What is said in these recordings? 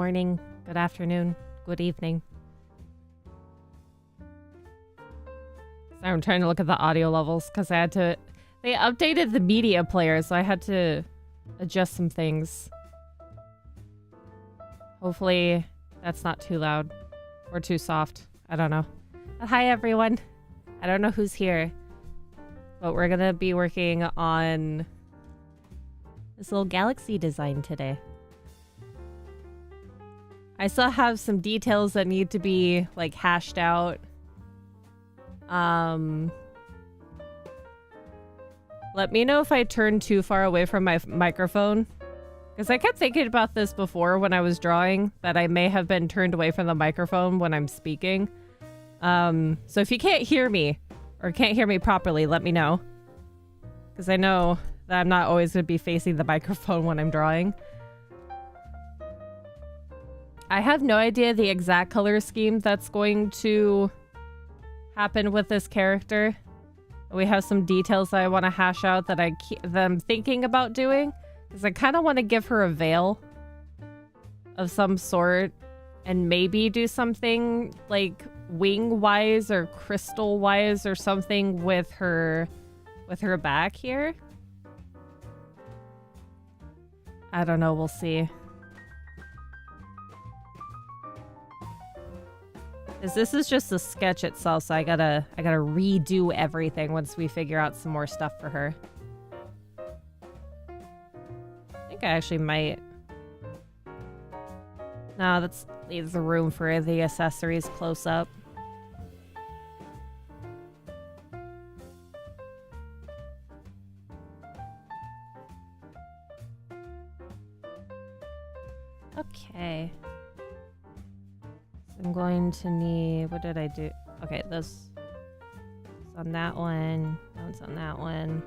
morning, good afternoon, good evening. Sorry, I'm trying to look at the audio levels because they updated the media player, so I had to adjust some things. Hopefully that's not too loud or too soft. I don't know. But hi everyone. I don't know who's here, but we're gonna be working on this little galaxy design today. I still have some details that need to be like hashed out. Let me know if I turn too far away from my microphone, because I kept thinking about this before when I was drawing, that I may have been turned away from the microphone when I'm speaking. So if you can't hear me or can't hear me properly, let me know, because I know that I'm not always going to be facing the microphone when I'm drawing. I have no idea the exact color scheme that's going to happen with this character. We have some details that I want to hash out that I'm thinking about doing, because I kind of want to give her a veil of some sort and maybe do something like wing-wise or crystal-wise or something with her back here. I don't know, we'll see. This is just the sketch itself, so I gotta redo everything once we figure out some more stuff for her. I think I actually might. No, that leaves the room for the accessories close up. Okay. I'm going to need, what did I do? Okay, this is on that one. That one's on that one.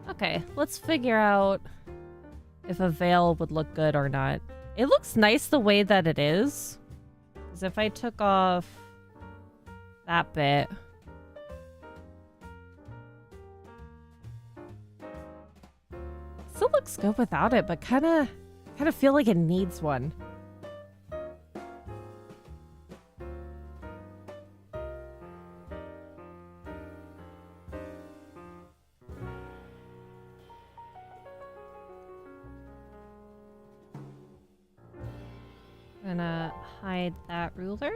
Okay, let's figure out if a veil would look good or not. It looks nice the way that it is. Because if I took off that bit, still looks good without it, but kind of feel like it needs one. I'm gonna hide that ruler.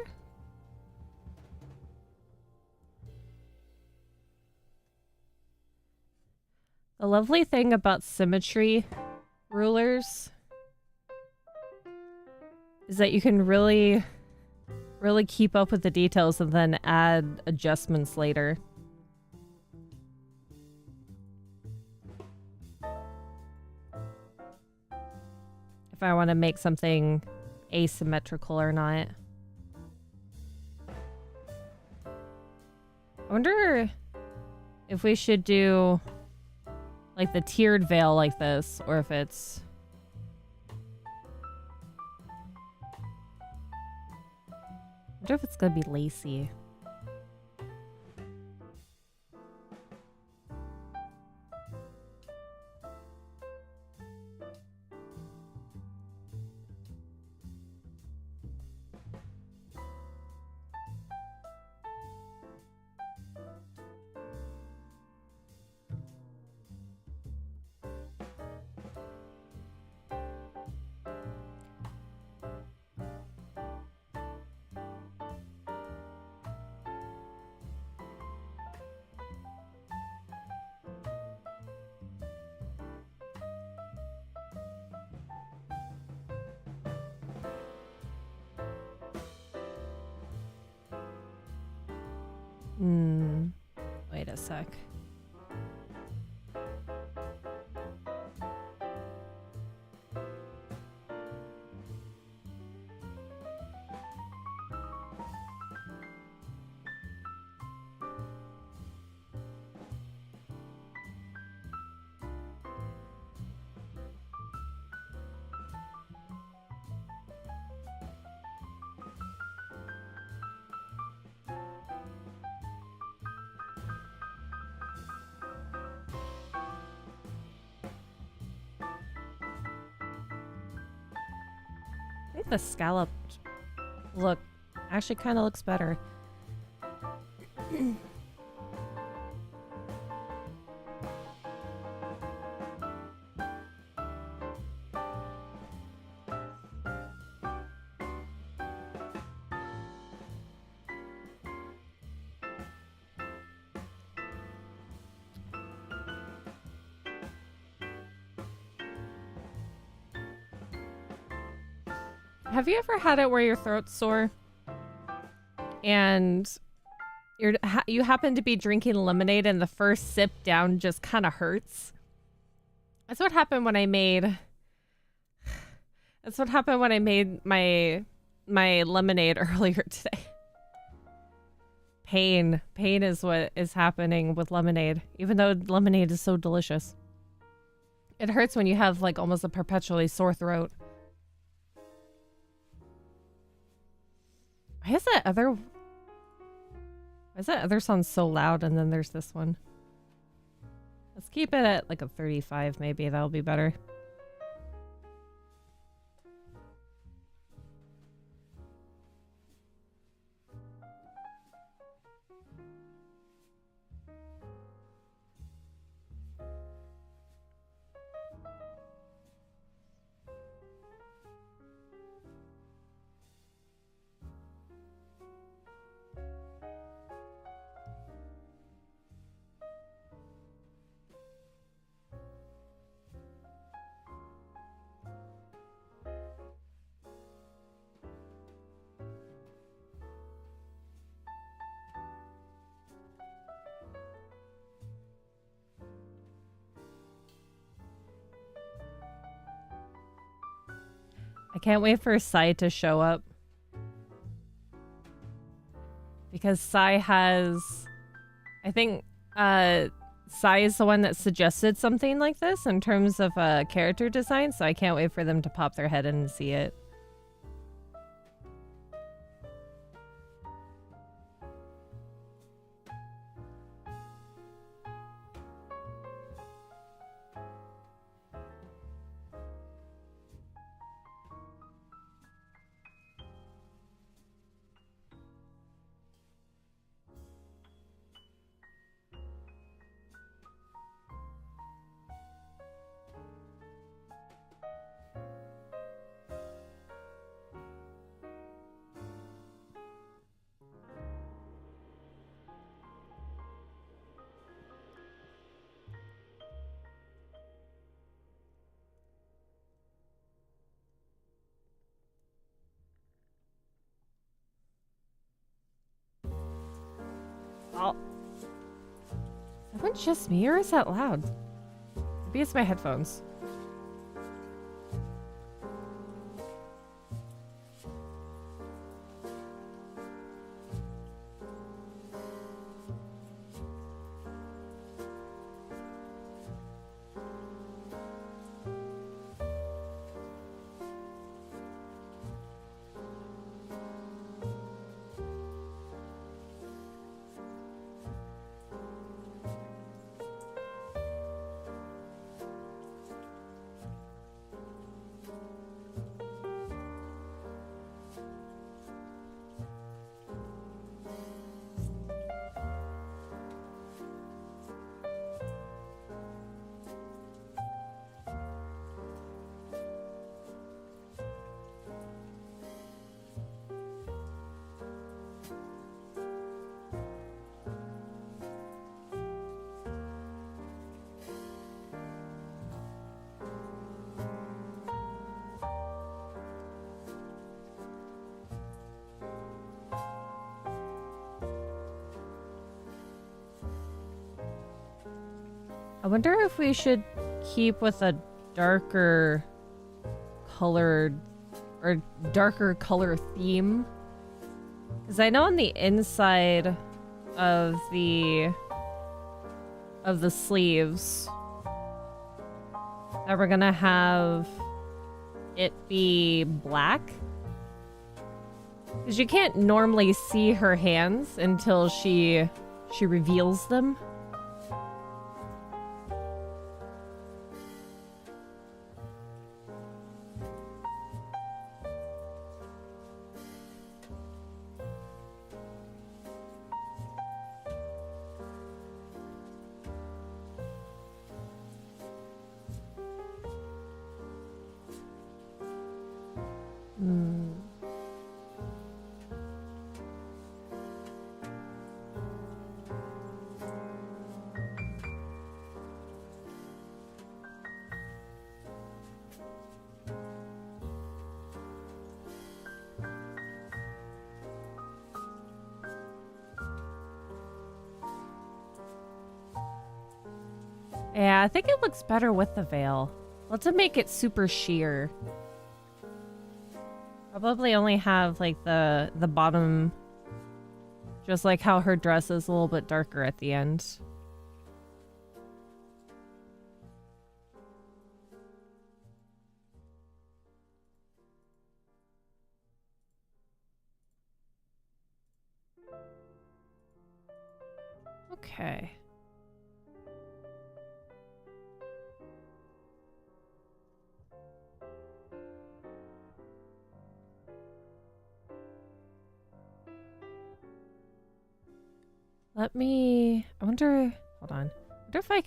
The lovely thing about symmetry rulers is that you can really keep up with the details and then add adjustments later. If I want to make something asymmetrical or not. I wonder if we should do like the tiered veil like this, or if it's... I wonder if it's gonna be lacy. Wait a sec. think the scalloped look actually kind of looks better. Have you ever had it where your throat's sore and you happen to be drinking lemonade and the first sip down just kind of hurts? That's what happened when I made my lemonade earlier today. Pain is what is happening with lemonade, even though lemonade is so delicious. It hurts when you have like almost a perpetually sore throat. Why is that other song so loud and then there's this one? Let's keep it at like a 35 maybe. That'll be better. I can't wait for Sai to show up. Because Sai has... I think Sai is the one that suggested something like this in terms of character design, so I can't wait for them to pop their head in and see it. Is that just me or is that loud? Maybe it's my headphones. I wonder if we should keep with a darker colored or darker color theme. Because I know on the inside of the sleeves that we're gonna have it be black. Because you can't normally see her hands until she reveals them. Yeah, I think it looks better with the veil. Let's make it super sheer. Probably only have like the bottom, just like how her dress is a little bit darker at the end. Okay. I wonder, hold on. I wonder if I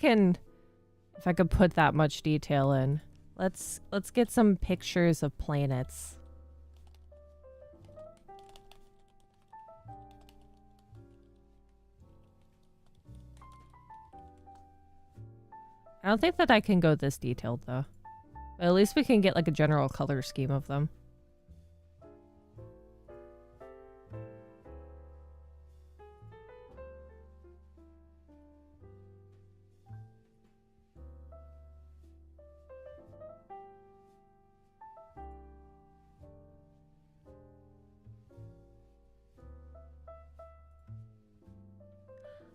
could put that much detail in. Let's get some pictures of planets. I don't think that I can go this detailed though. But at least we can get like a general color scheme of them.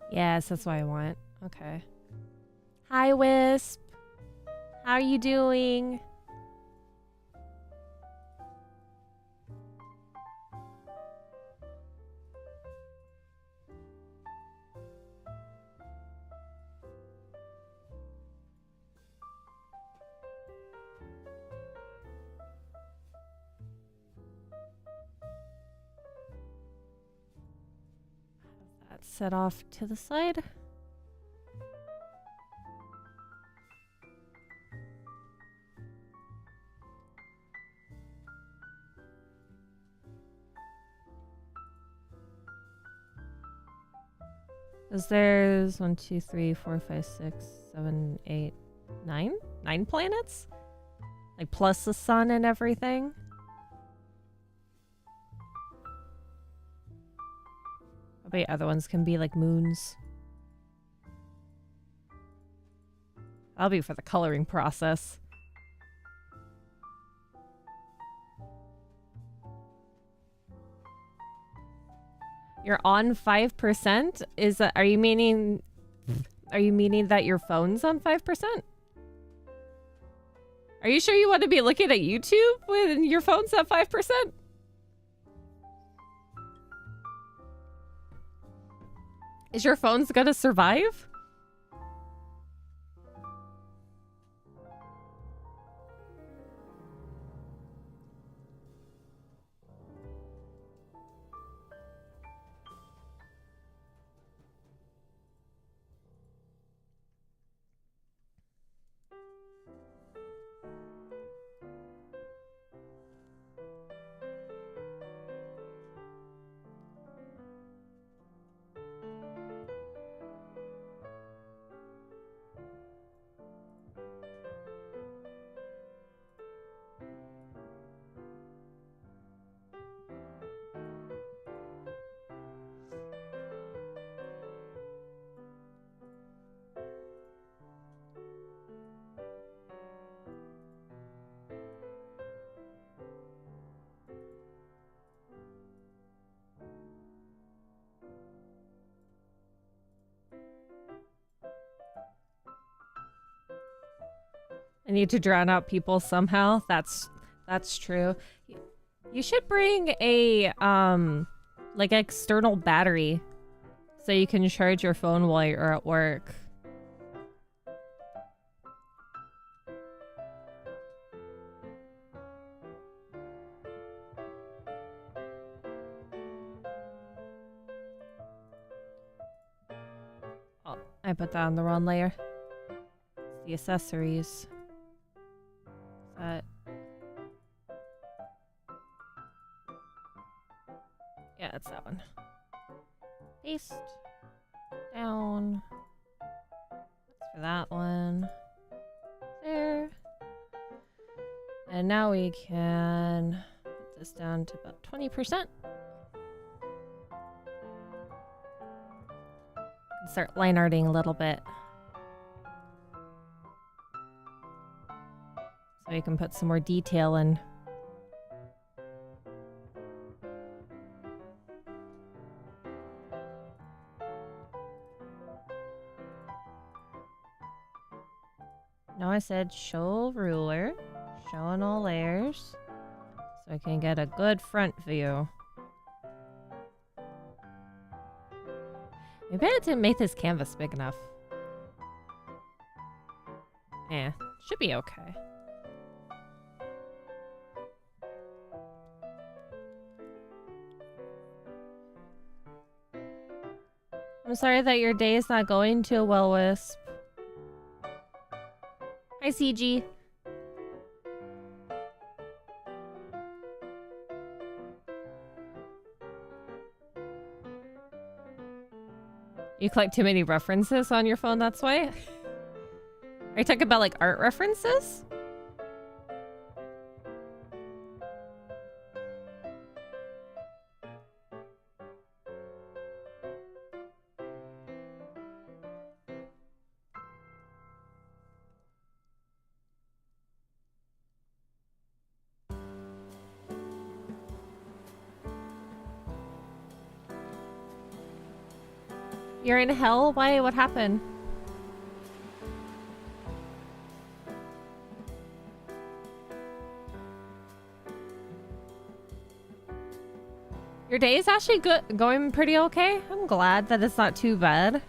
Yes, that's what I want. Okay. Hi, Wisp. How are you doing? That's set off to the side. Because there's 1, 2, 3, 4, 5, 6, 7, 8, 9? 9 planets? Like plus the sun and everything? Probably other ones can be like moons. That'll be for the coloring process. You're on 5%? Is that, are you meaning that your phone's on 5%? Are you sure you want to be looking at YouTube when your phone's at 5%? Is your phone's gonna survive? I need to drown out people somehow. That's true. You should bring a like external battery so you can charge your phone while you're at work. Oh, I put that on the wrong layer. It's the accessories. That. Yeah, it's that one. Paste. Down. That's for that one. There. And now we can put this down to about 20%. Start line arting a little bit. you can put some more detail in. No, I said show ruler, showing all layers, so I can get a good front view. Maybe I didn't make this canvas big enough. Eh, should be okay. I'm sorry that your day is not going too well, Wisp. Hi, CG. You collect too many references on your phone, that's why? Are you talking about, like, art references? You're in hell? Why? What happened? Your day is actually good, going pretty okay. I'm glad that it's not too bad.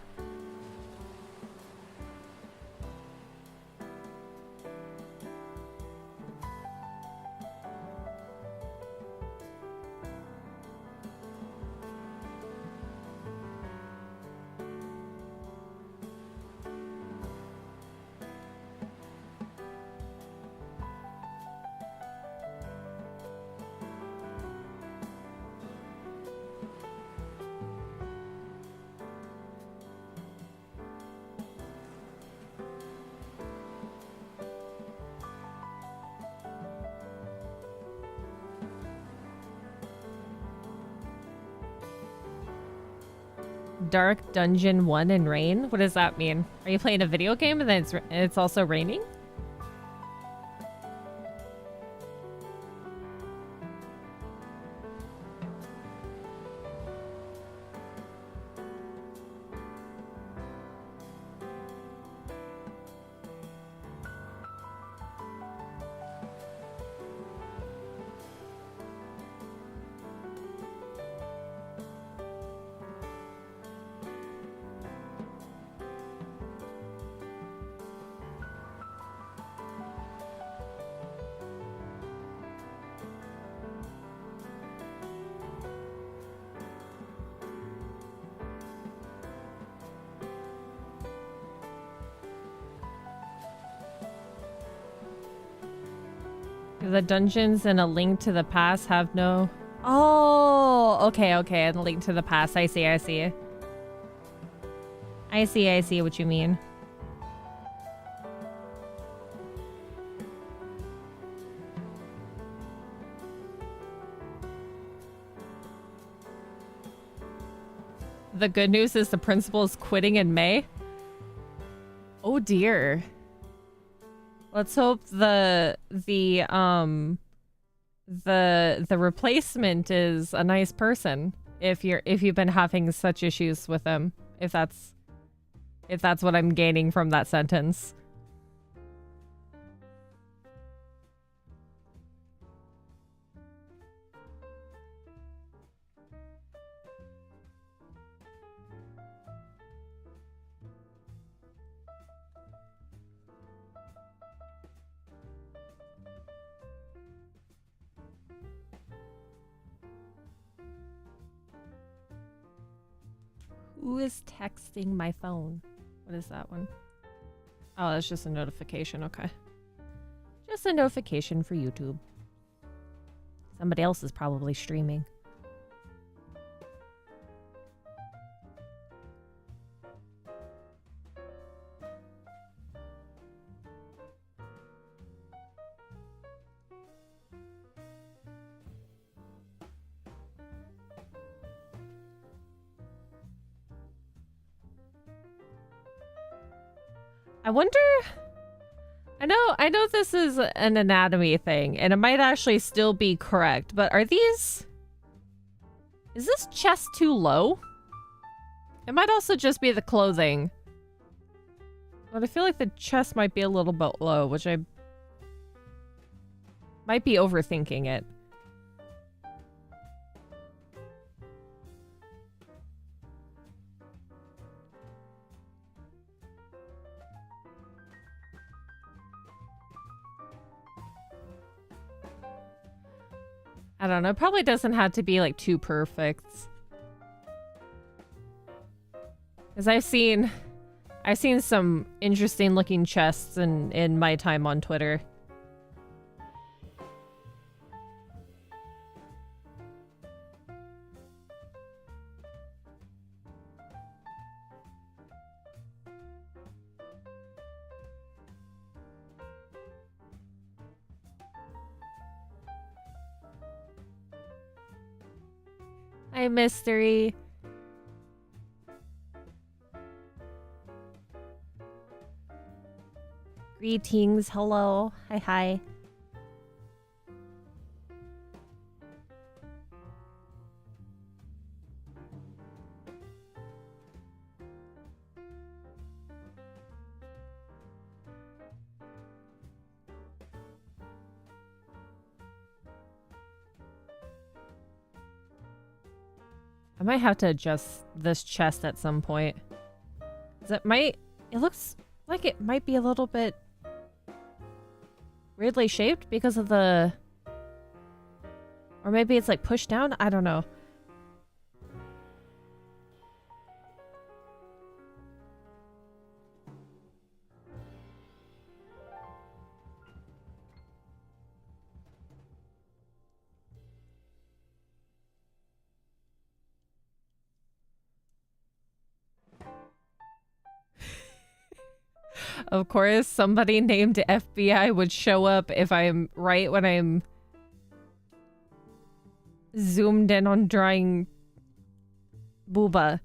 Dark Dungeon 1 in rain? What does that mean? Are you playing a video game and then it's also raining? The dungeons and A Link to the Past have no... Oh, okay, okay. And A Link to the Past. I see, I see. I see what you mean. The good news is the principal is quitting in May. Oh dear. Let's hope the replacement is a nice person. If you've been having such issues with him, if that's what I'm gaining from that sentence. Who is texting my phone? What is that one? Oh, that's just a notification. Okay. Just a notification for YouTube. Somebody else is probably streaming. I know this is an anatomy thing, and it might actually still be correct, but are these... Is this chest too low? It might also just be the clothing. But I feel like the chest might be a little bit low, which I... might be overthinking it. I don't know. It probably doesn't have to be like too perfect. Because I've seen some interesting looking chests in my time on Twitter. Hi, Mystery. Greetings. Hello. Hi. I might have to adjust this chest at some point. It looks like it might be a little bit weirdly shaped because of the... Or maybe it's like pushed down? I don't know. Of course, somebody named FBI would show up if I'm right when I'm zoomed in on drawing Booba.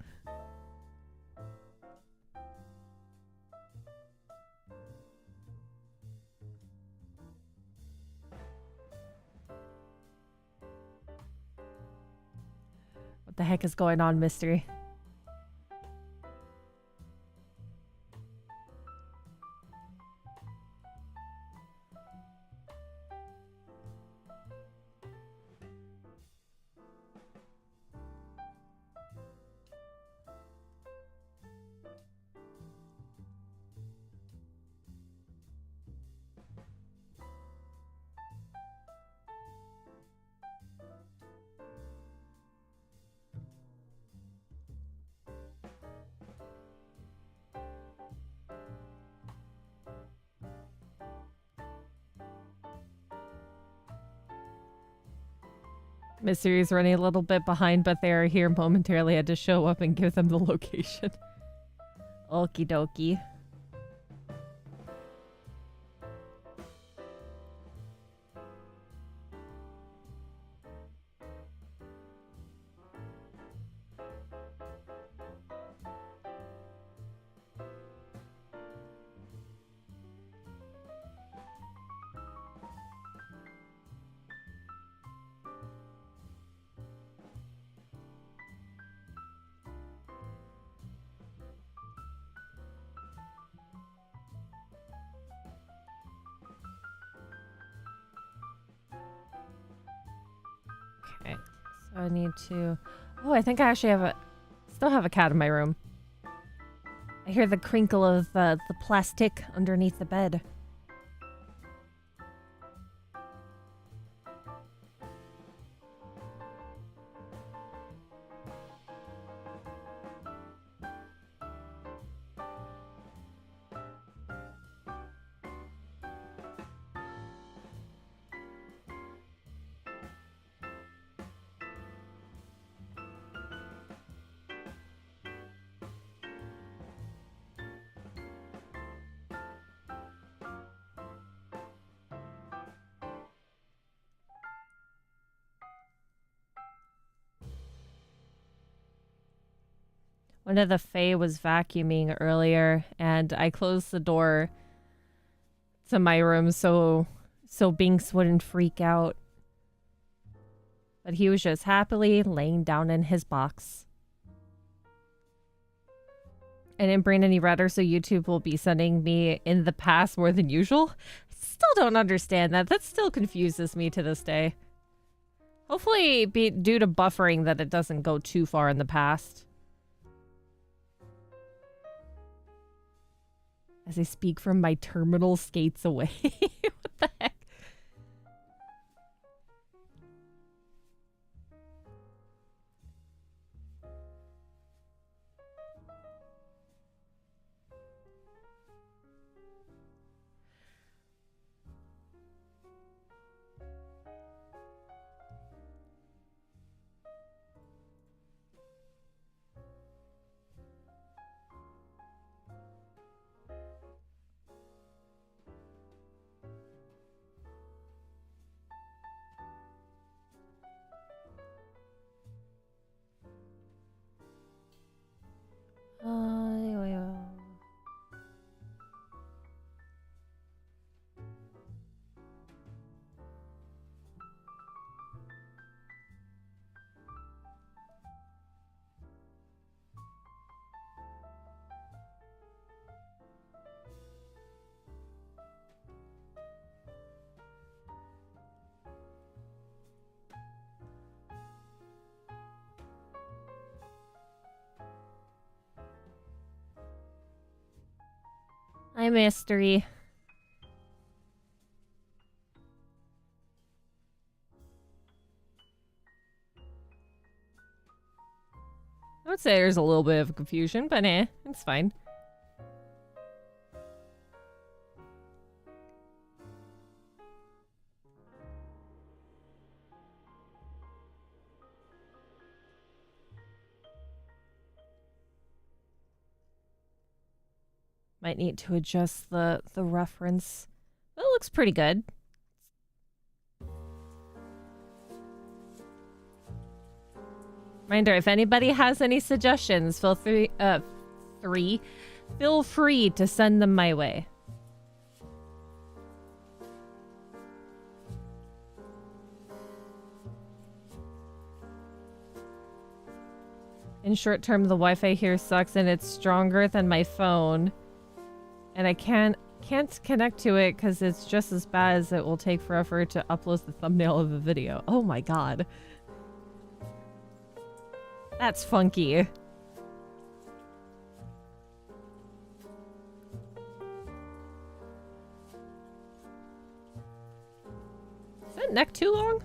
What the heck is going on, Mystery? Mystery is running a little bit behind, but they are here momentarily. I had to show up and give them the location. Okie dokie. Okay, so I need to... Oh, I think I actually still have a cat in my room. I hear the crinkle of the plastic underneath the bed. One of the Fae was vacuuming earlier, and I closed the door to my room so Binks wouldn't freak out. But he was just happily laying down in his box. I didn't bring any router, so YouTube will be sending me in the past more than usual. Still don't understand that. That still confuses me to this day. Hopefully, be due to buffering that it doesn't go too far in the past. As I speak from my terminal skates away. What the heck? Hi, Mystery. I would say there's a little bit of confusion, but it's fine. Might need to adjust the reference. It looks pretty good. Reminder, if anybody has any suggestions, feel free to send them my way. In short term, the Wi-Fi here sucks and it's stronger than my phone. And I can't connect to it because it's just as bad as it will take forever to upload the thumbnail of the video. Oh my god. That's funky. Is that neck too long?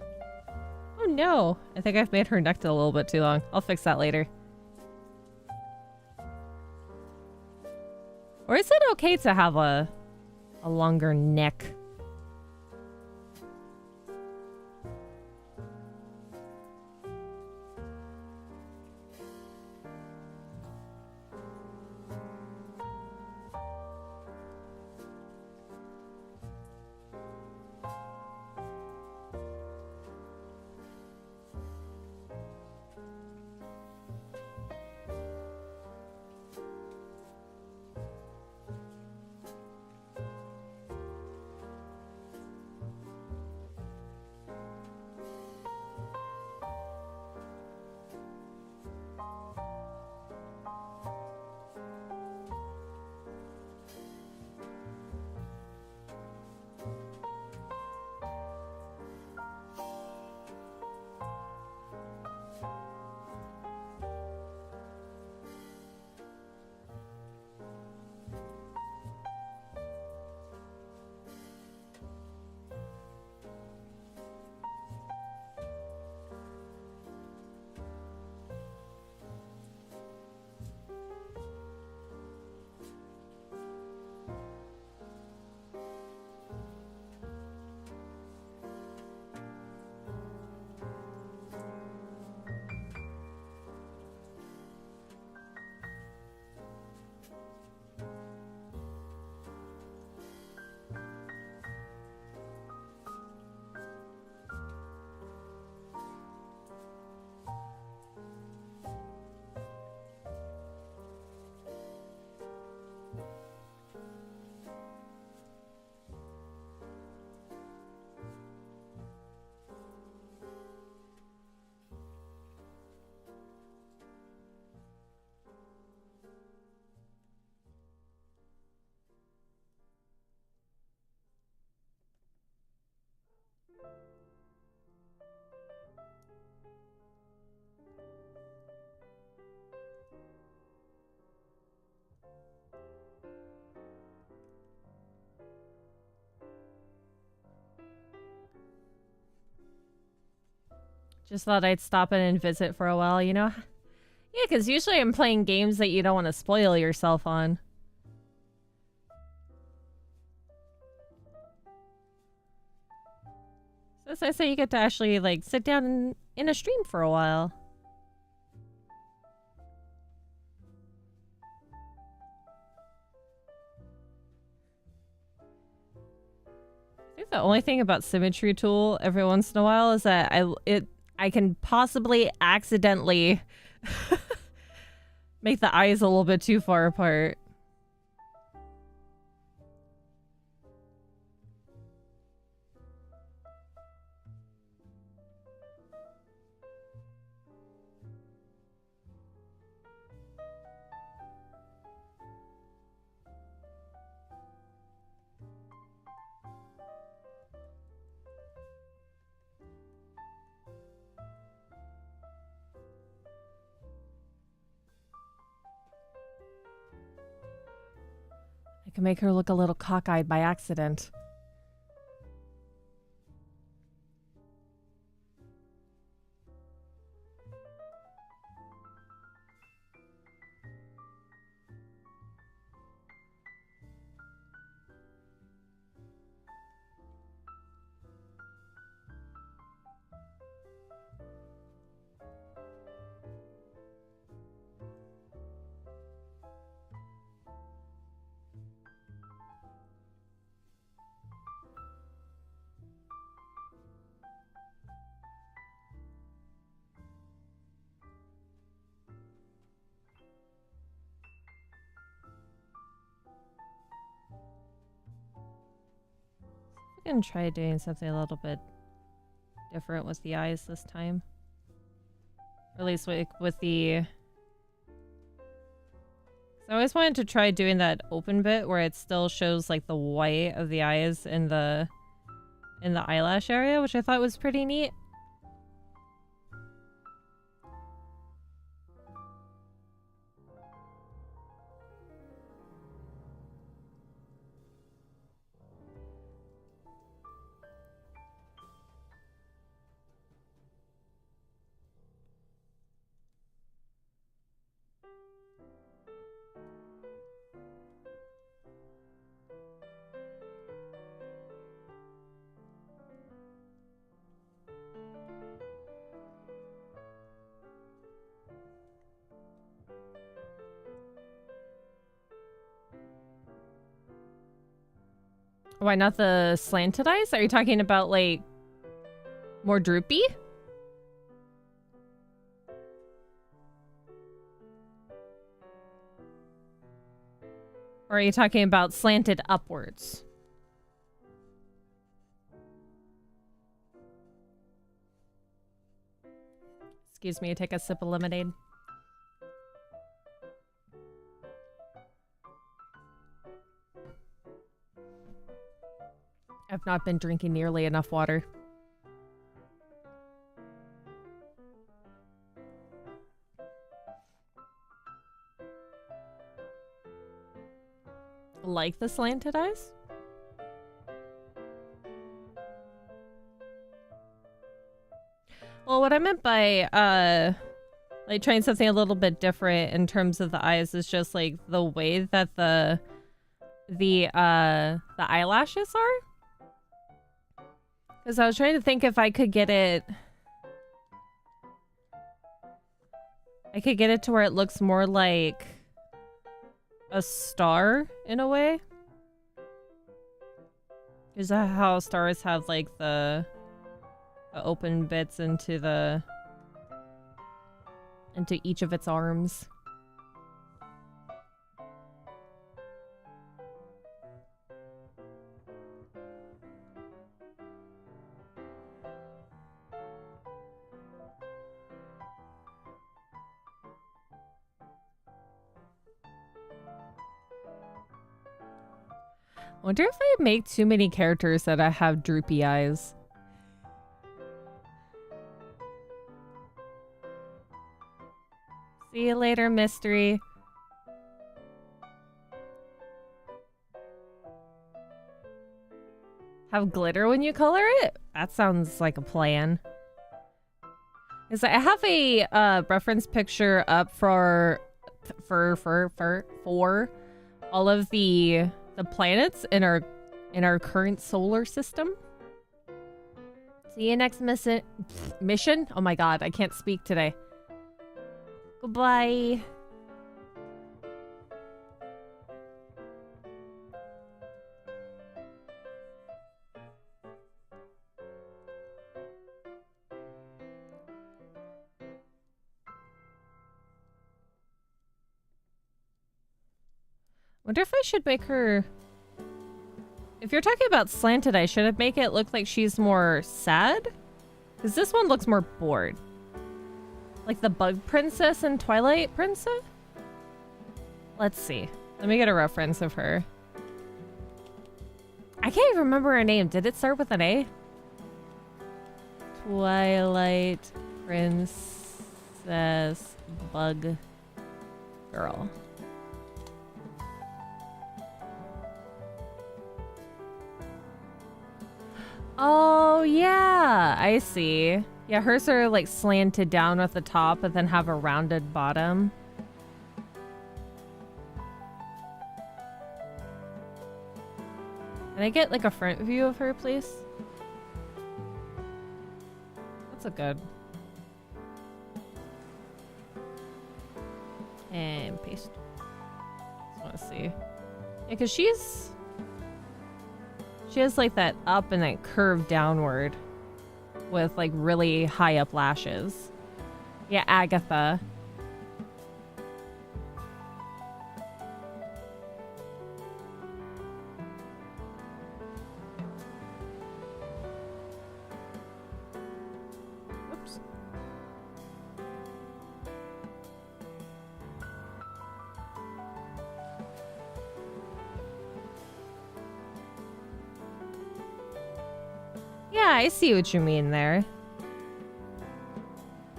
Oh no. I think I've made her neck a little bit too long. I'll fix that later. Or is it okay to have a longer neck? Just thought I'd stop in and visit for a while, you know? Yeah, because usually I'm playing games that you don't want to spoil yourself on. So as I say, you get to actually, like, sit down in a stream for a while. I think the only thing about Symmetry Tool every once in a while is that I can possibly accidentally make the eyes a little bit too far apart. I can make her look a little cockeyed by accident. I can try doing something a little bit different with the eyes this time. Or at least with the... I always wanted to try doing that open bit where it still shows like the white of the eyes in the eyelash area, which I thought was pretty neat. Why not the slanted eyes? Are you talking about, like, more droopy? Or are you talking about slanted upwards? Excuse me, I take a sip of lemonade. I've not been drinking nearly enough water. Like the slanted eyes? Well, what I meant by, like trying something a little bit different in terms of the eyes is just like the way that the eyelashes are. Because I was trying to think if I could get it... I could get it to where it looks more like a star in a way. Is that how stars have like the open bits into each of its arms? Wonder if I make too many characters that I have droopy eyes. See you later, mystery. Have glitter when you color it? That sounds like a plan. Is I have a reference picture up for all of the planets in our current solar system. See you next mission. Oh my god, I can't speak today. Goodbye. Wonder if I should make her... If you're talking about slanted, I should make it look like she's more sad? Because this one looks more bored. Like the Bug Princess and Twilight Princess? Let's see. Let me get a reference of her. I can't even remember her name. Did it start with an A? Twilight Princess Bug Girl. Oh, yeah. I see. Yeah, hers are like slanted down at the top but then have a rounded bottom. Can I get like a front view of her, please? That's a good. And paste. Just want to see. Yeah, because she has like that up and that curve downward with like really high up lashes. Yeah, Agatha. Oops. Yeah, I see what you mean there.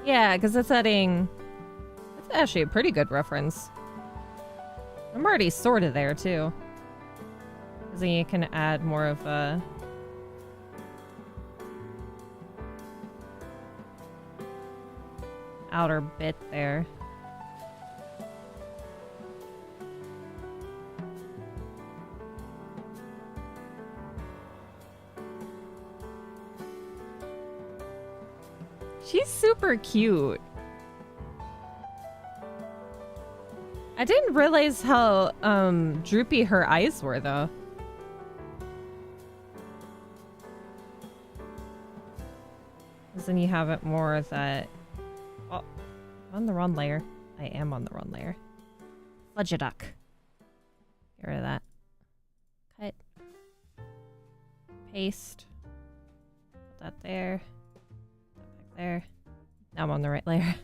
Yeah, because it's adding... That's actually a pretty good reference. I'm already sort of there, too. Because then you can add more of a... outer bit there. She's super cute. I didn't realize how droopy her eyes were, though. Because then you have it more of that... Oh, I'm on the wrong layer. I am on the wrong layer. Fudge a duck. Get rid of that. Cut. Paste. Put that there. There. Now I'm on the right layer.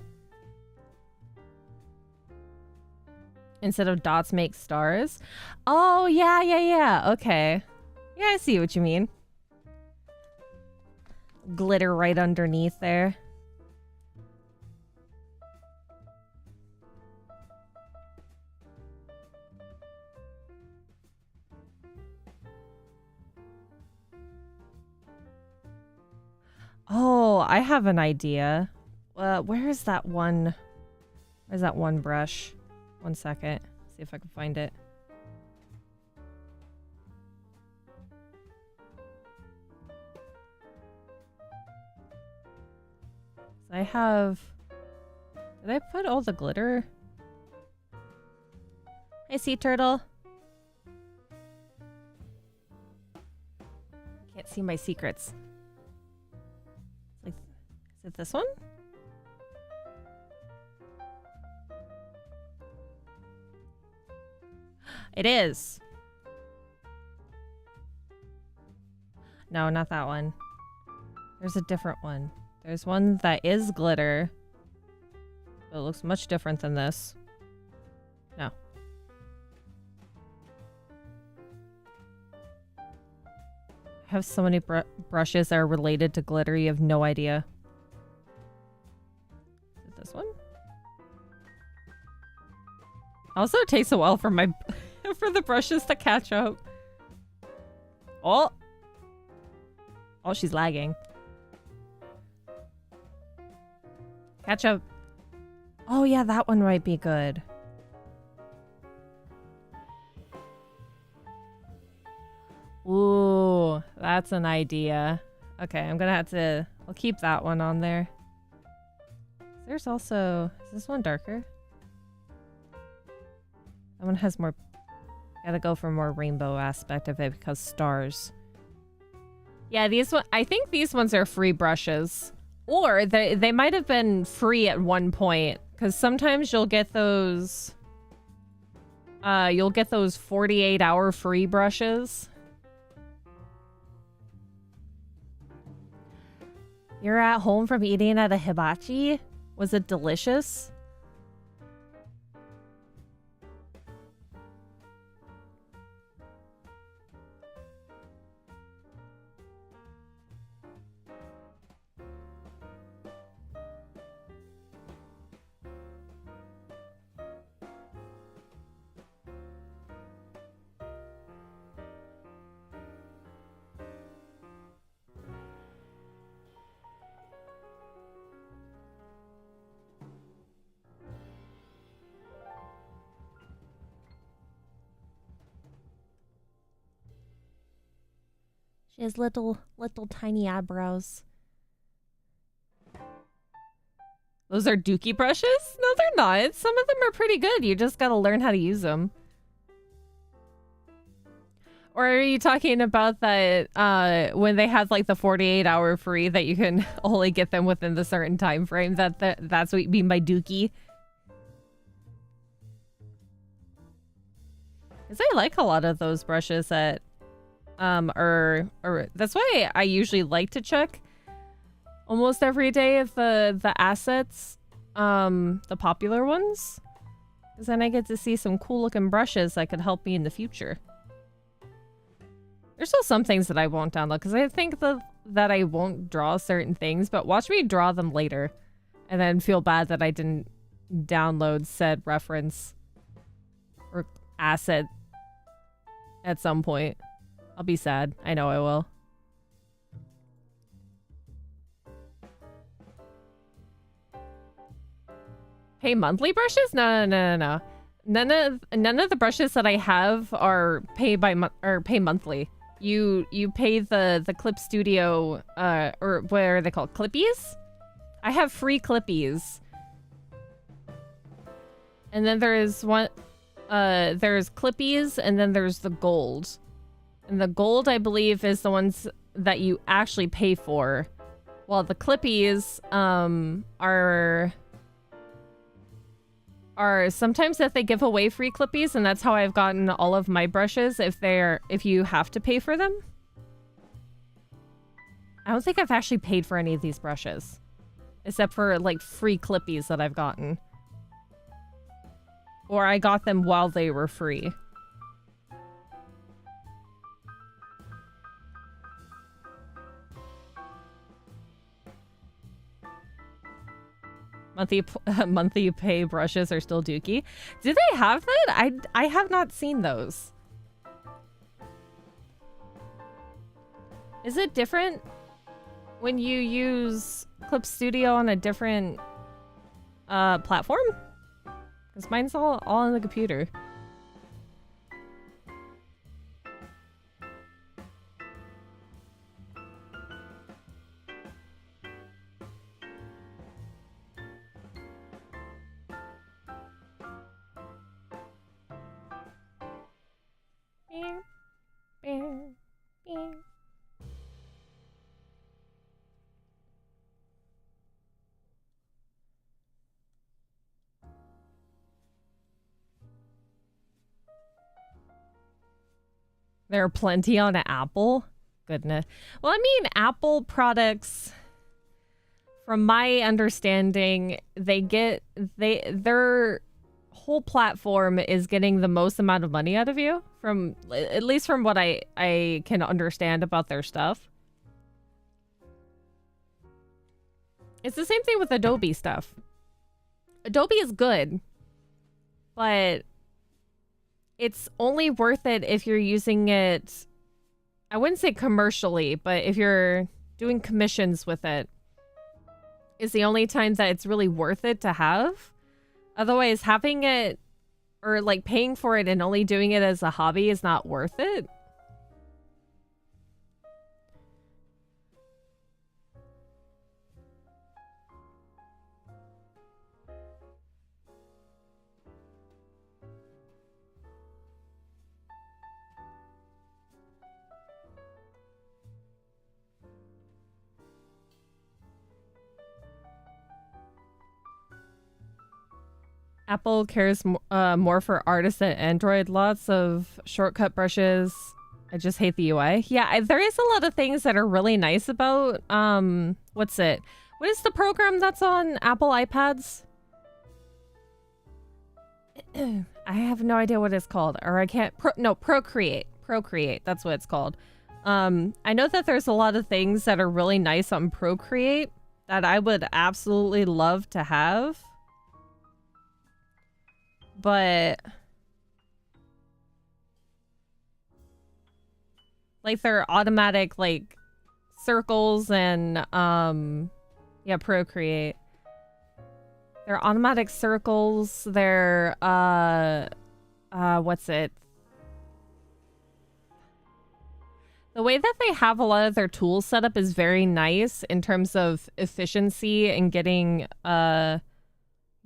Instead of dots make stars. Oh, yeah. Okay. Yeah, I see what you mean. Glitter right underneath there. Oh, I have an idea. Where is that one? Where's that one brush? 1 second. See if I can find it. I have... Did I put all the glitter? Hey, sea turtle. Can't see my secrets. Like, is it this one? It is. No, not that one. There's a different one. There's one that is glitter. But it looks much different than this. No. I have so many brushes that are related to glitter, you have no idea. Is it this one? Also, it takes a while for my... for the brushes to catch up. Oh! Oh, she's lagging. Ketchup. Oh yeah, that one might be good. Ooh, that's an idea. Okay, I'm gonna have to... I'll keep that one on there. There's also... Is this one darker? That one has more... Gotta go for more rainbow aspect of it because stars. Yeah, these one... I think these ones are free brushes. Or they might have been free at one point. Because sometimes you'll get those... you'll get those 48-hour free brushes. You're at home from eating at a hibachi? Was it delicious? She has little tiny eyebrows. Those are dookie brushes? No, they're not. Some of them are pretty good. You just gotta learn how to use them. Or are you talking about that when they had like the 48-hour free that you can only get them within the certain time frame? That's what you mean by dookie? Because I like a lot of those brushes that or that's why I usually like to check almost every day of the assets, the popular ones, because then I get to see some cool looking brushes that could help me in the future. There's still some things that I won't download because I think that I won't draw certain things, but watch me draw them later and then feel bad that I didn't download said reference or asset at some point. I'll be sad. I know I will. Pay monthly brushes? No. None of the brushes that I have are pay monthly. You pay the Clip Studio or what are they called? Clippies? I have free Clippies. And then there's one there's Clippies and then there's the gold. And the gold, I believe, is the ones that you actually pay for. While the Clippies are sometimes that they give away free Clippies, and that's how I've gotten all of my brushes if you have to pay for them. I don't think I've actually paid for any of these brushes. Except for like free Clippies that I've gotten. Or I got them while they were free. Monthly pay brushes are still dookie. Do they have that? I have not seen those. Is it different when you use Clip Studio on a different platform? Because mine's all on the computer. There are plenty on Apple. Goodness. Well, I mean, Apple products, from my understanding, their whole platform is getting the most amount of money out of you, from at least from what I can understand about their stuff. It's the same thing with Adobe stuff. Adobe is good, but it's only worth it if you're using it, I wouldn't say commercially, but if you're doing commissions with it. is the only time that it's really worth it to have. Otherwise, having it or like paying for it and only doing it as a hobby is not worth it. Apple cares more for artists than Android. Lots of shortcut brushes. I just hate the UI. Yeah, there is a lot of things that are really nice about, what's it? What is the program that's on Apple iPads? I have no idea what it's called, or I can't, Procreate. Procreate, that's what it's called. I know that there's a lot of things that are really nice on Procreate that I would absolutely love to have. But like their automatic like circles and yeah, Procreate. Their automatic circles, their what's it? The way that they have a lot of their tools set up is very nice in terms of efficiency and getting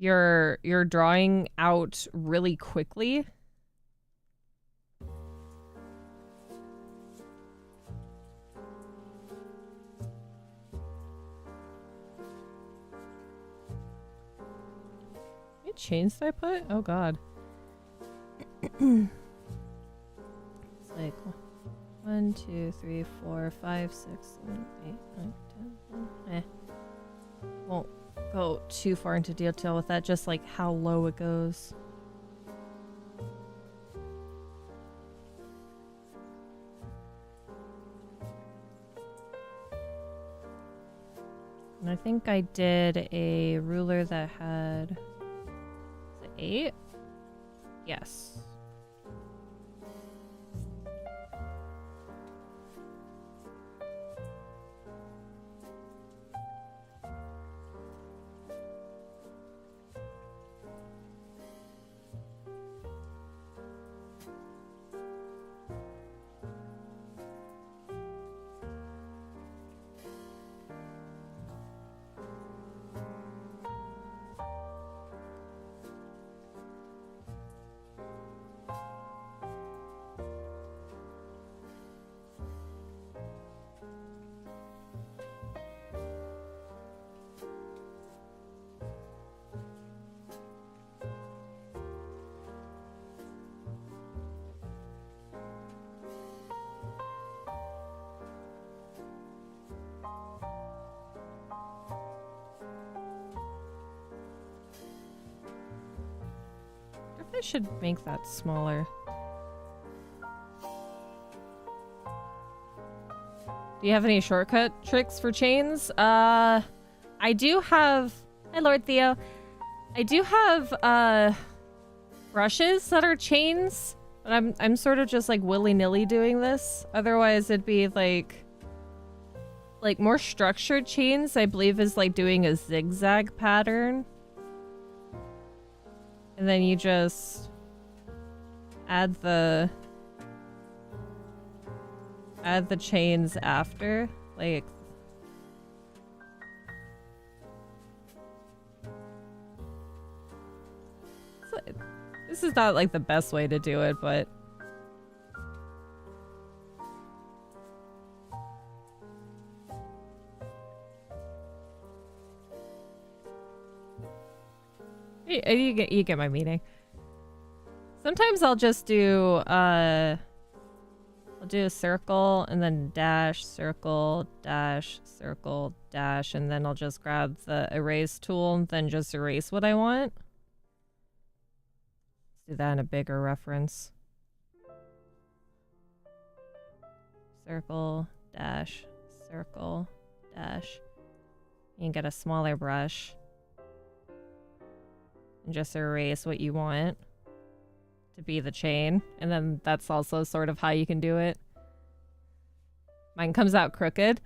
your drawing out really quickly. How many chains did I put? Oh god. It's like 1, 2, 3, 4, 5, 6, 7, 8, 9, 10, 11. Won't go too far into detail with that, just like how low it goes. And I think I did a ruler that had 8. Yes. I should make that smaller. Do you have any shortcut tricks for chains? I do have... Hi, Lord Theo. I do have, brushes that are chains, but I'm sort of just, like, willy-nilly doing this. Otherwise, it'd be, like, more structured chains, I believe, is, like, doing a zigzag pattern. And then you just add the chains after, like this is not like the best way to do it, but you get my meaning. Sometimes I'll just do I'll do a circle and then dash, circle, dash, circle, dash, and then I'll just grab the erase tool and then just erase what I want. Let's do that in a bigger reference. Circle, dash, circle, dash. You can get a smaller brush and just erase what you want to be the chain, and then that's also sort of how you can do it. Mine comes out crooked.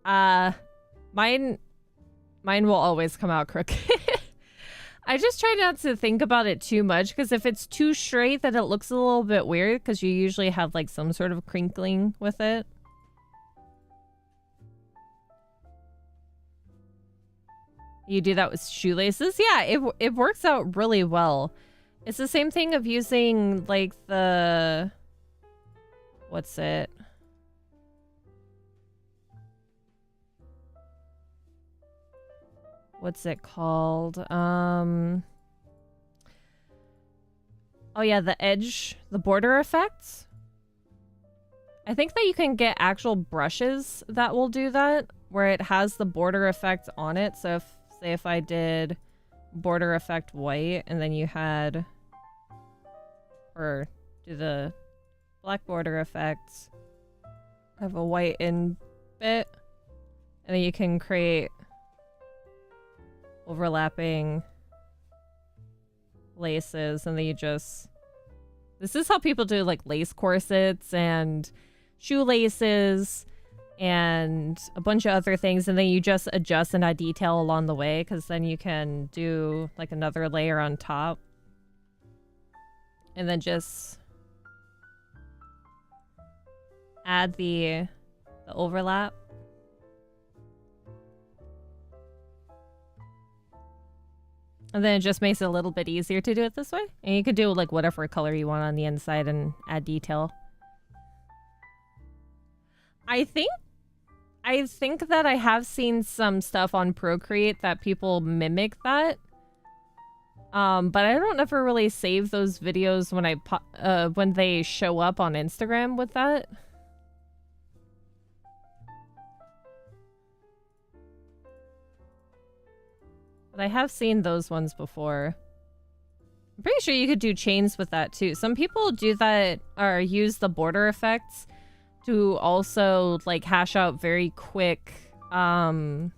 Mine Mine will always come out crooked. I just try not to think about it too much, because if it's too straight, then it looks a little bit weird, because you usually have like some sort of crinkling with it. You do that with shoelaces? Yeah, it works out really well. It's the same thing of using like the... What's it? What's it called? Oh yeah, the edge, the border effects. I think that you can get actual brushes that will do that, where it has the border effect on it. So if, say if I did border effect white, and then you had, or do the black border effects, have a white in bit, and then you can create overlapping laces, and then you just... This is how people do like lace corsets and shoelaces and a bunch of other things, and then you just adjust and add detail along the way, because then you can do like another layer on top. And then just add the overlap. And then it just makes it a little bit easier to do it this way. And you could do like whatever color you want on the inside and add detail. I think that I have seen some stuff on Procreate that people mimic that. But I don't ever really save those videos when they show up on Instagram with that. But I have seen those ones before. I'm pretty sure you could do chains with that too. Some people do that, or use the border effects to also like hash out very quick like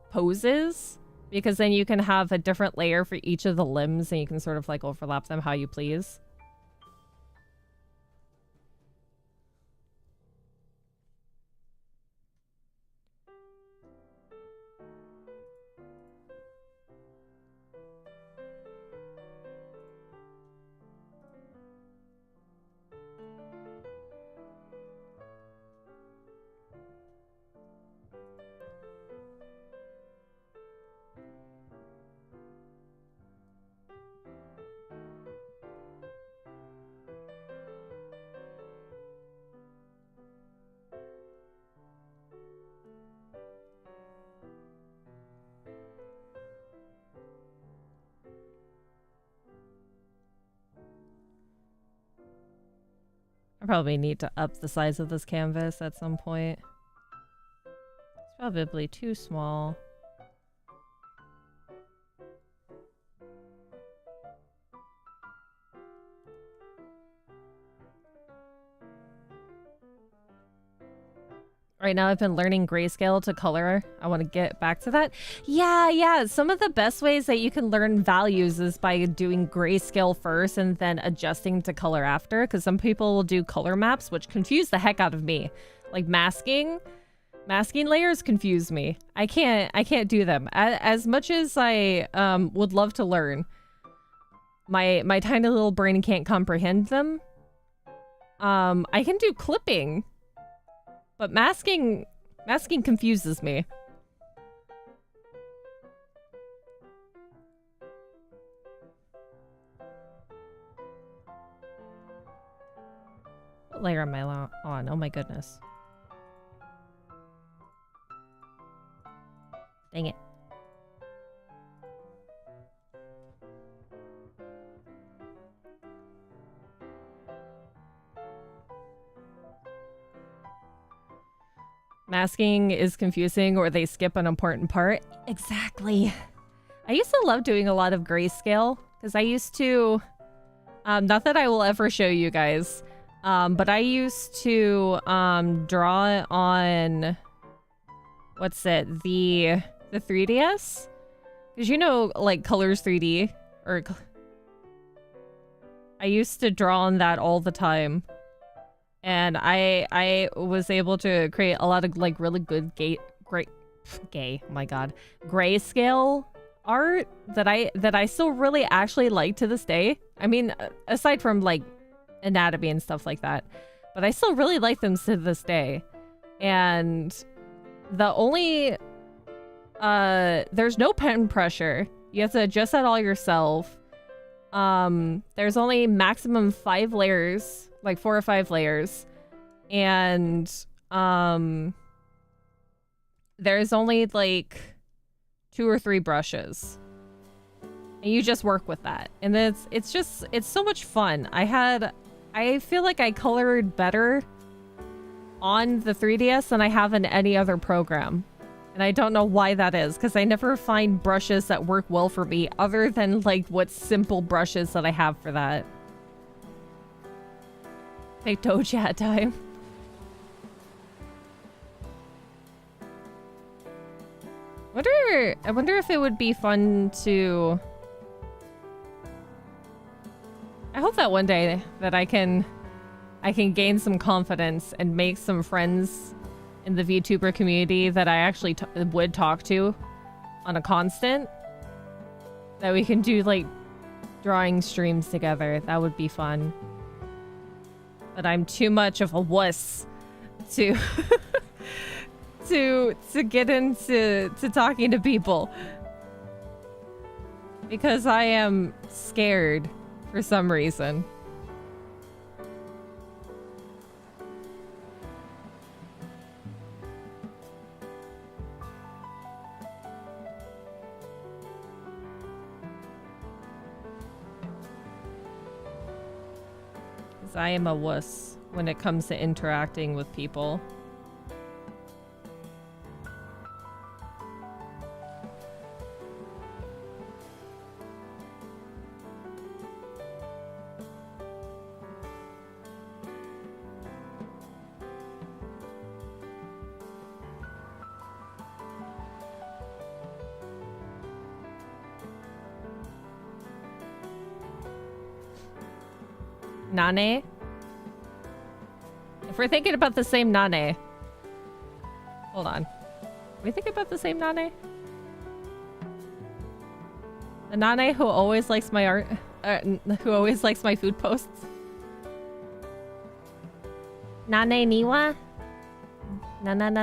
poses, because then you can have a different layer for each of the limbs and you can sort of like overlap them how you please. I probably need to up the size of this canvas at some point. It's probably too small. Right now I've been learning grayscale to color. I want to get back to that. Yeah. Some of the best ways that you can learn values is by doing grayscale first and then adjusting to color after. Because some people will do color maps, which confuse the heck out of me. Like masking layers confuse me. I can't do them. As much as I would love to learn, my tiny little brain can't comprehend them. I can do clipping. But masking confuses me. What layer am I on? Oh my goodness. Dang it. Masking is confusing, or they skip an important part. Exactly. I used to love doing a lot of grayscale, because I used to... not that I will ever show you guys, but I used to draw on... What's it? The 3DS? Because you know, like, Colors 3D? Or... I used to draw on that all the time. And I was able to create a lot of like really good gay, oh my god, grayscale art that I still really actually like to this day. I mean, aside from like anatomy and stuff like that, but I still really like them to this day. And the only there's no pen pressure. You have to adjust that all yourself. There's only maximum 5 layers, like 4 or 5 layers. And there's only like 2 or 3 brushes. And you just work with that. And it's so much fun. I feel like I colored better on the 3DS than I have in any other program. And I don't know why that is, because I never find brushes that work well for me other than like what simple brushes that I have for that. Fake Doja time. I wonder if it would be fun to... I hope that one day that I can gain some confidence and make some friends in the VTuber community that I actually would talk to on a constant. That we can do like drawing streams together. That would be fun. But I'm too much of a wuss to to get into talking to people. Because I am scared for some reason. Because I am a wuss when it comes to interacting with people. Nane? If we're thinking about the same Nane. Hold on. Are we thinking about the same Nane? The Nane who always likes my art, who always likes my food posts? Nane Niwa? Nane?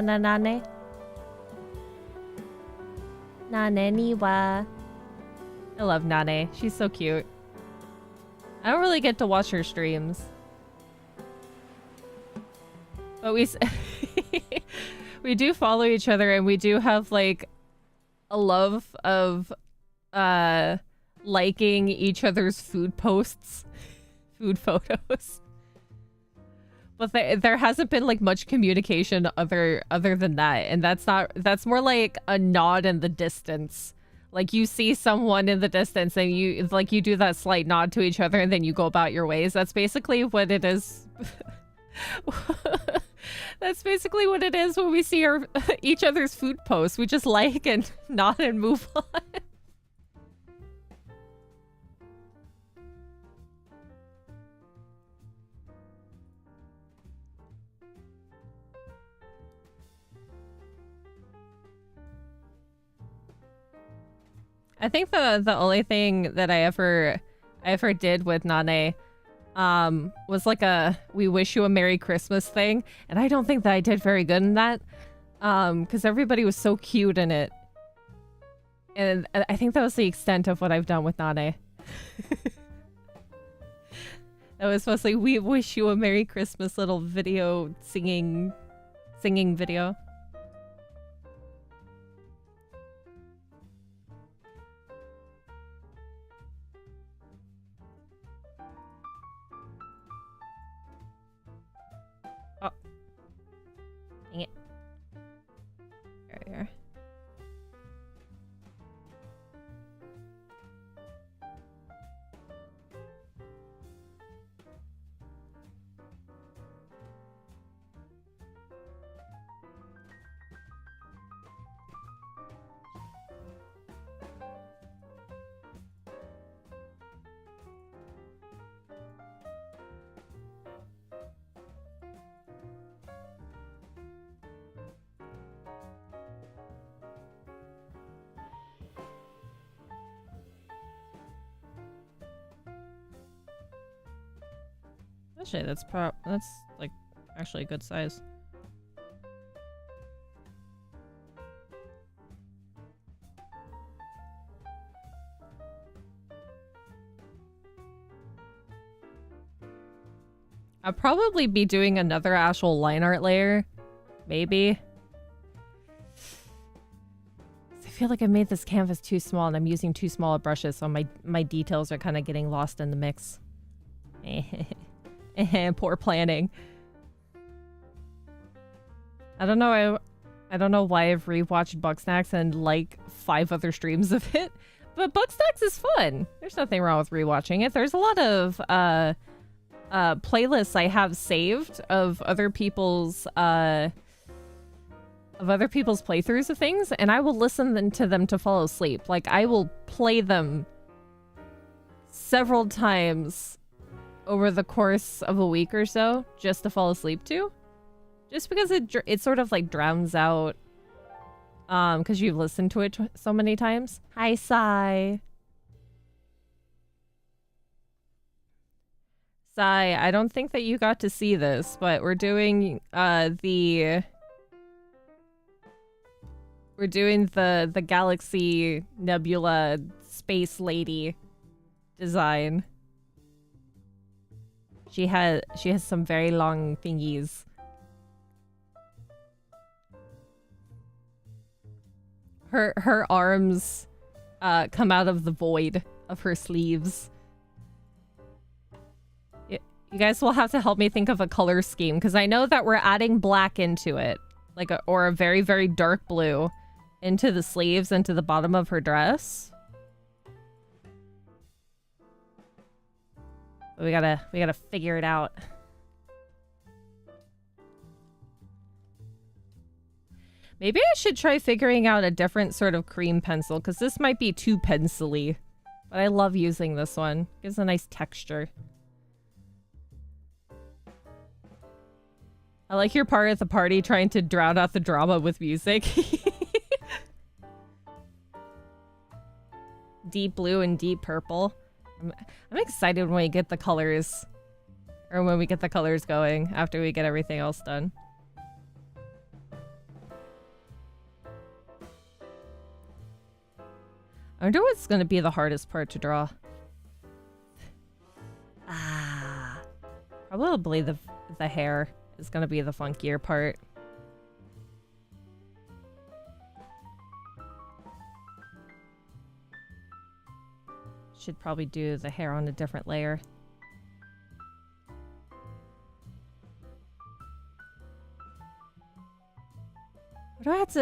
Nane Niwa. I love Nane. She's so cute. I don't really get to watch her streams. But we do follow each other, and we do have like a love of liking each other's food posts, food photos. But there hasn't been like much communication other than that, and that's more like a nod in the distance. Like you see someone in the distance and you do that slight nod to each other and then you go about your ways. That's basically what it is. That's basically what it is when we see each other's food posts. We just like and nod and move on. I think the only thing that I ever did with Nane was like a "we wish you a Merry Christmas" thing, and I don't think that I did very good in that because everybody was so cute in it, and I think that was the extent of what I've done with Nane. That was mostly "we wish you a Merry Christmas" little video singing video. There. Actually, that's like actually a good size. I'll probably be doing another actual line art layer. Maybe. I feel like I made this canvas too small and I'm using too small brushes, so my details are kind of getting lost in the mix. Poor planning. I don't know why I've rewatched Bugsnax and like 5 other streams of it, but Bugsnax is fun. There's nothing wrong with rewatching it. There's a lot of playlists I have saved of other people's playthroughs of things, and I will listen to them to fall asleep. Like, I will play them several times over the course of a week or so just to fall asleep to. Just because it sort of like drowns out because you've listened to it so many times. Hi, Sai. Sai, I don't think that you got to see this, but we're doing the Galaxy Nebula Space Lady design. She has some very long thingies. Her arms come out of the void of her sleeves. You guys will have to help me think of a color scheme, because I know that we're adding black into it, like or a very, very dark blue into the sleeves and to the bottom of her dress. But we gotta figure it out. Maybe I should try figuring out a different sort of cream pencil, because this might be too pencil-y. But I love using this one. Gives a nice texture. I like your part at the party trying to drown out the drama with music. Deep blue and deep purple. I'm excited when we get the colors. Or when we get the colors going after we get everything else done. I wonder what's going to be the hardest part to draw. Probably the hair is going to be the funkier part. Should probably do the hair on a different layer. What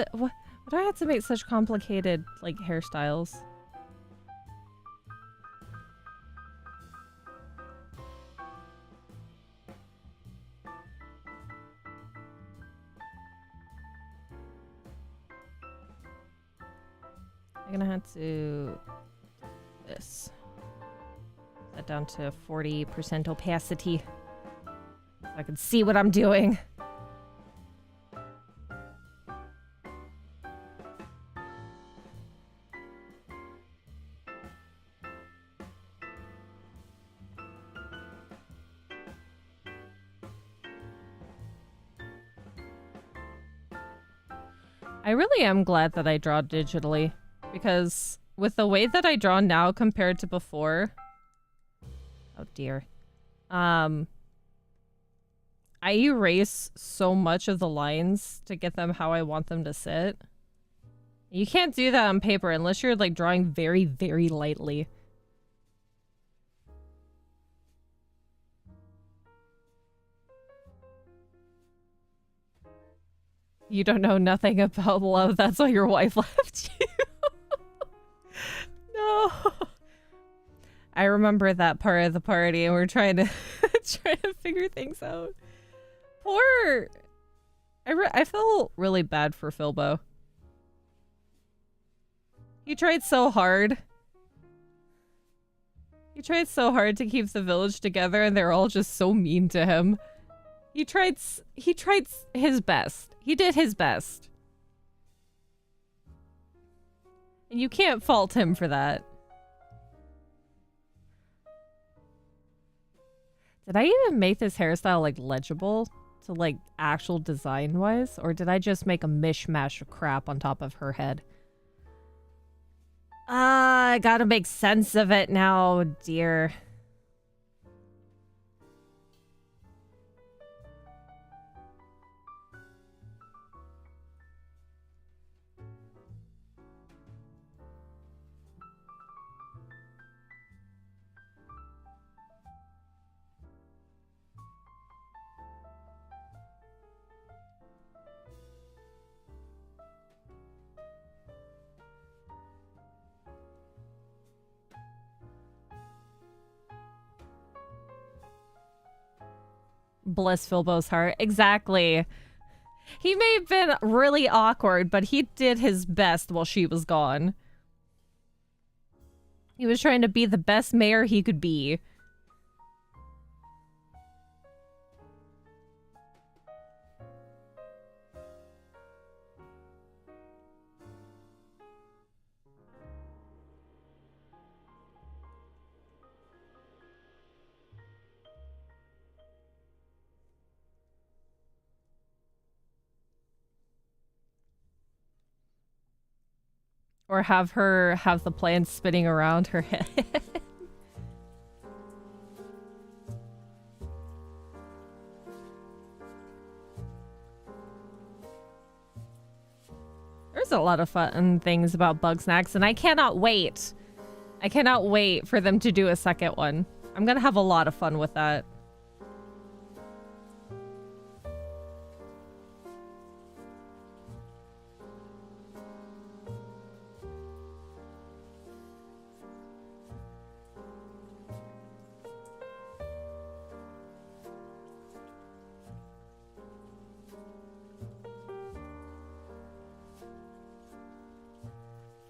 do I have to make such complicated, like, hairstyles? I'm gonna have to this. Set down to 40% opacity. So I can see what I'm doing. I really am glad that I draw digitally, because with the way that I draw now compared to before, oh dear, I erase so much of the lines to get them how I want them to sit. You can't do that on paper unless you're like drawing very, very lightly. You don't know nothing about love. That's why your wife left you. No. I remember that part of the party, and we're trying to figure things out. Poor. I feel really bad for Philbo. He tried so hard. He tried so hard to keep the village together, and they're all just so mean to him. He tried his best. He did his best. And you can't fault him for that. Did I even make this hairstyle like legible to like actual design wise? Or did I just make a mishmash of crap on top of her head? I gotta make sense of it now, dear. Bless Filbo's heart. Exactly. He may have been really awkward, but he did his best while she was gone. He was trying to be the best mayor he could be. Or have her have the plants spinning around her head. There's a lot of fun things about Bug Snacks, and I cannot wait. I cannot wait for them to do a second one. I'm gonna have a lot of fun with that.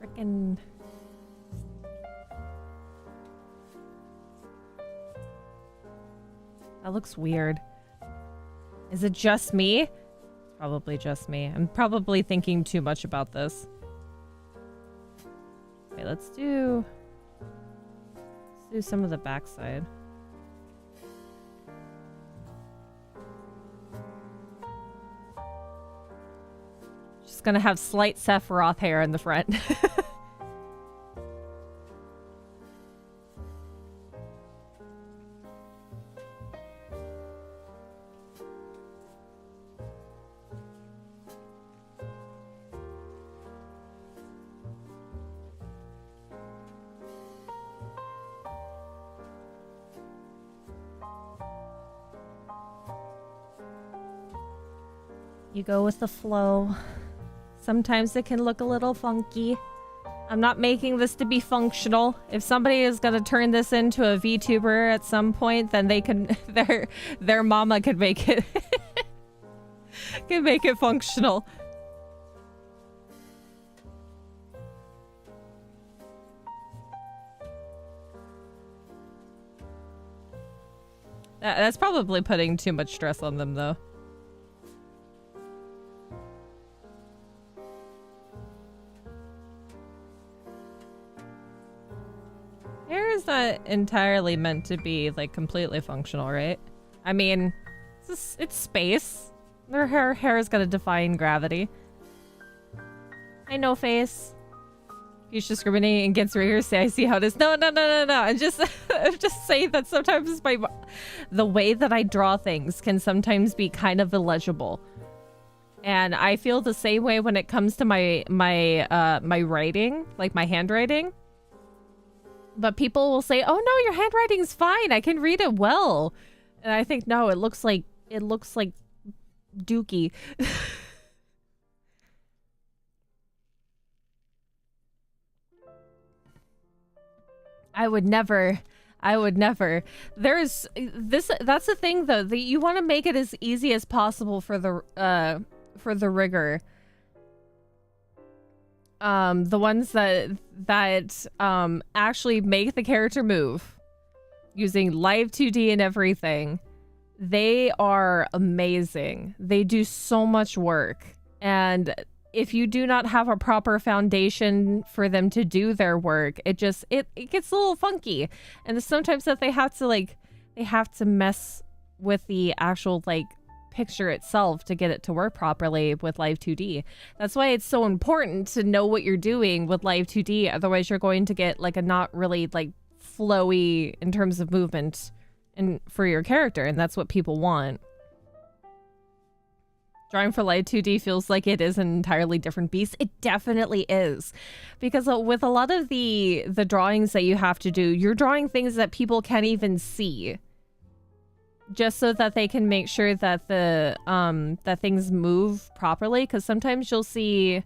Frickin'. That looks weird. Is it just me? It's probably just me. I'm probably thinking too much about this. Okay, let's do some of the backside. Just gonna have slight Sephiroth hair in the front. You go with the flow. Sometimes it can look a little funky. I'm not making this to be functional. If somebody is gonna turn this into a VTuber at some point, then they can their mama could make it can make it functional. That's probably putting too much stress on them though. Hair is not entirely meant to be like completely functional, right? I mean, it's space. Their hair is gonna defy gravity. I know, face. He's discriminating against riggers. Say, I see how it is. No. I'm just saying that sometimes the way that I draw things can sometimes be kind of illegible. And I feel the same way when it comes to my writing, like my handwriting. But people will say, "Oh no, your handwriting's fine. I can read it well." And I think, no, it looks like dookie. I would never. That's the thing though, that you want to make it as easy as possible for the rigger. The ones that actually make the character move using live 2D and everything. They are amazing. They do so much work. And if you do not have a proper foundation for them to do their work, it gets a little funky. And sometimes that they have to like they have to mess with the actual like picture itself to get it to work properly with Live 2D. That's why it's so important to know what you're doing with Live 2D. Otherwise, you're going to get like a not really like flowy in terms of movement and for your character, and that's what people want. Drawing for Live 2D feels like it is an entirely different beast. It definitely is. Because with a lot of the drawings that you have to do, you're drawing things that people can't even see. Just so that they can make sure that that things move properly. Because sometimes you'll see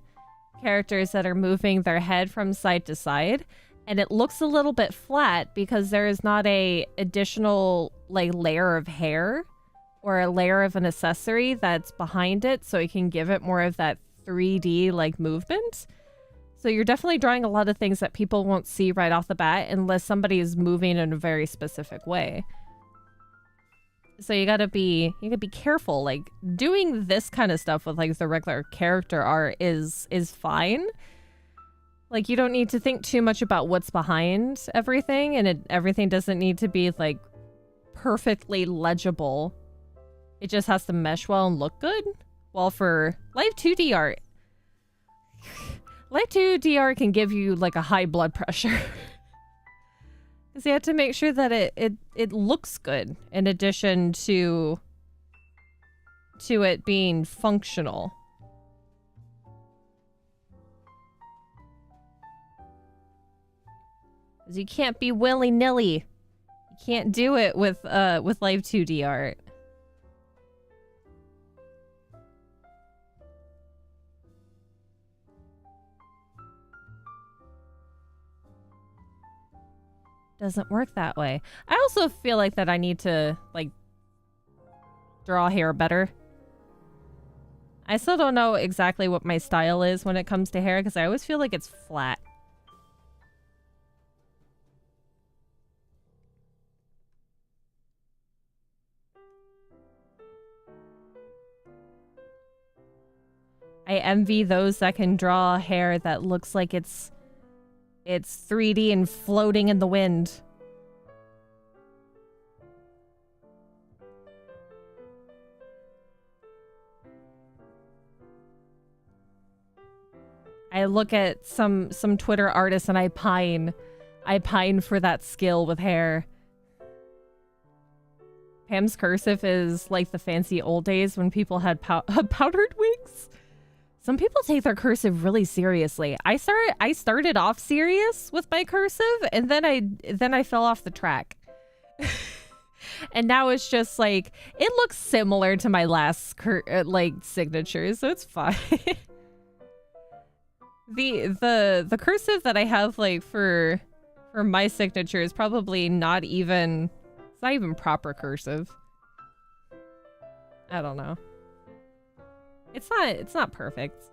characters that are moving their head from side to side, and it looks a little bit flat because there is not a additional like layer of hair or a layer of an accessory that's behind it, so it can give it more of that 3D like movement. So you're definitely drawing a lot of things that people won't see right off the bat unless somebody is moving in a very specific way. So you gotta be careful. Like doing this kind of stuff with like the regular character art is fine. Like you don't need to think too much about what's behind everything, and everything doesn't need to be like perfectly legible. It just has to mesh well and look good. Well, for Live 2D art, Live 2D art can give you like a high blood pressure. Because you have to make sure that it looks good in addition to it being functional. Because you can't be willy-nilly. You can't do it with Live 2D art. Doesn't work that way. I also feel like that I need to like draw hair better. I still don't know exactly what my style is when it comes to hair because I always feel like it's flat. I envy those that can draw hair that looks like it's 3D and floating in the wind. I look at some Twitter artists and I pine for that skill with hair. Pam's cursive is like the fancy old days when people had powdered wigs. Some people take their cursive really seriously. I started off serious with my cursive, and then I fell off the track. And now it's just like it looks similar to my last like signature, so it's fine. The cursive that I have like for my signature is probably not even proper cursive. I don't know. It's not perfect.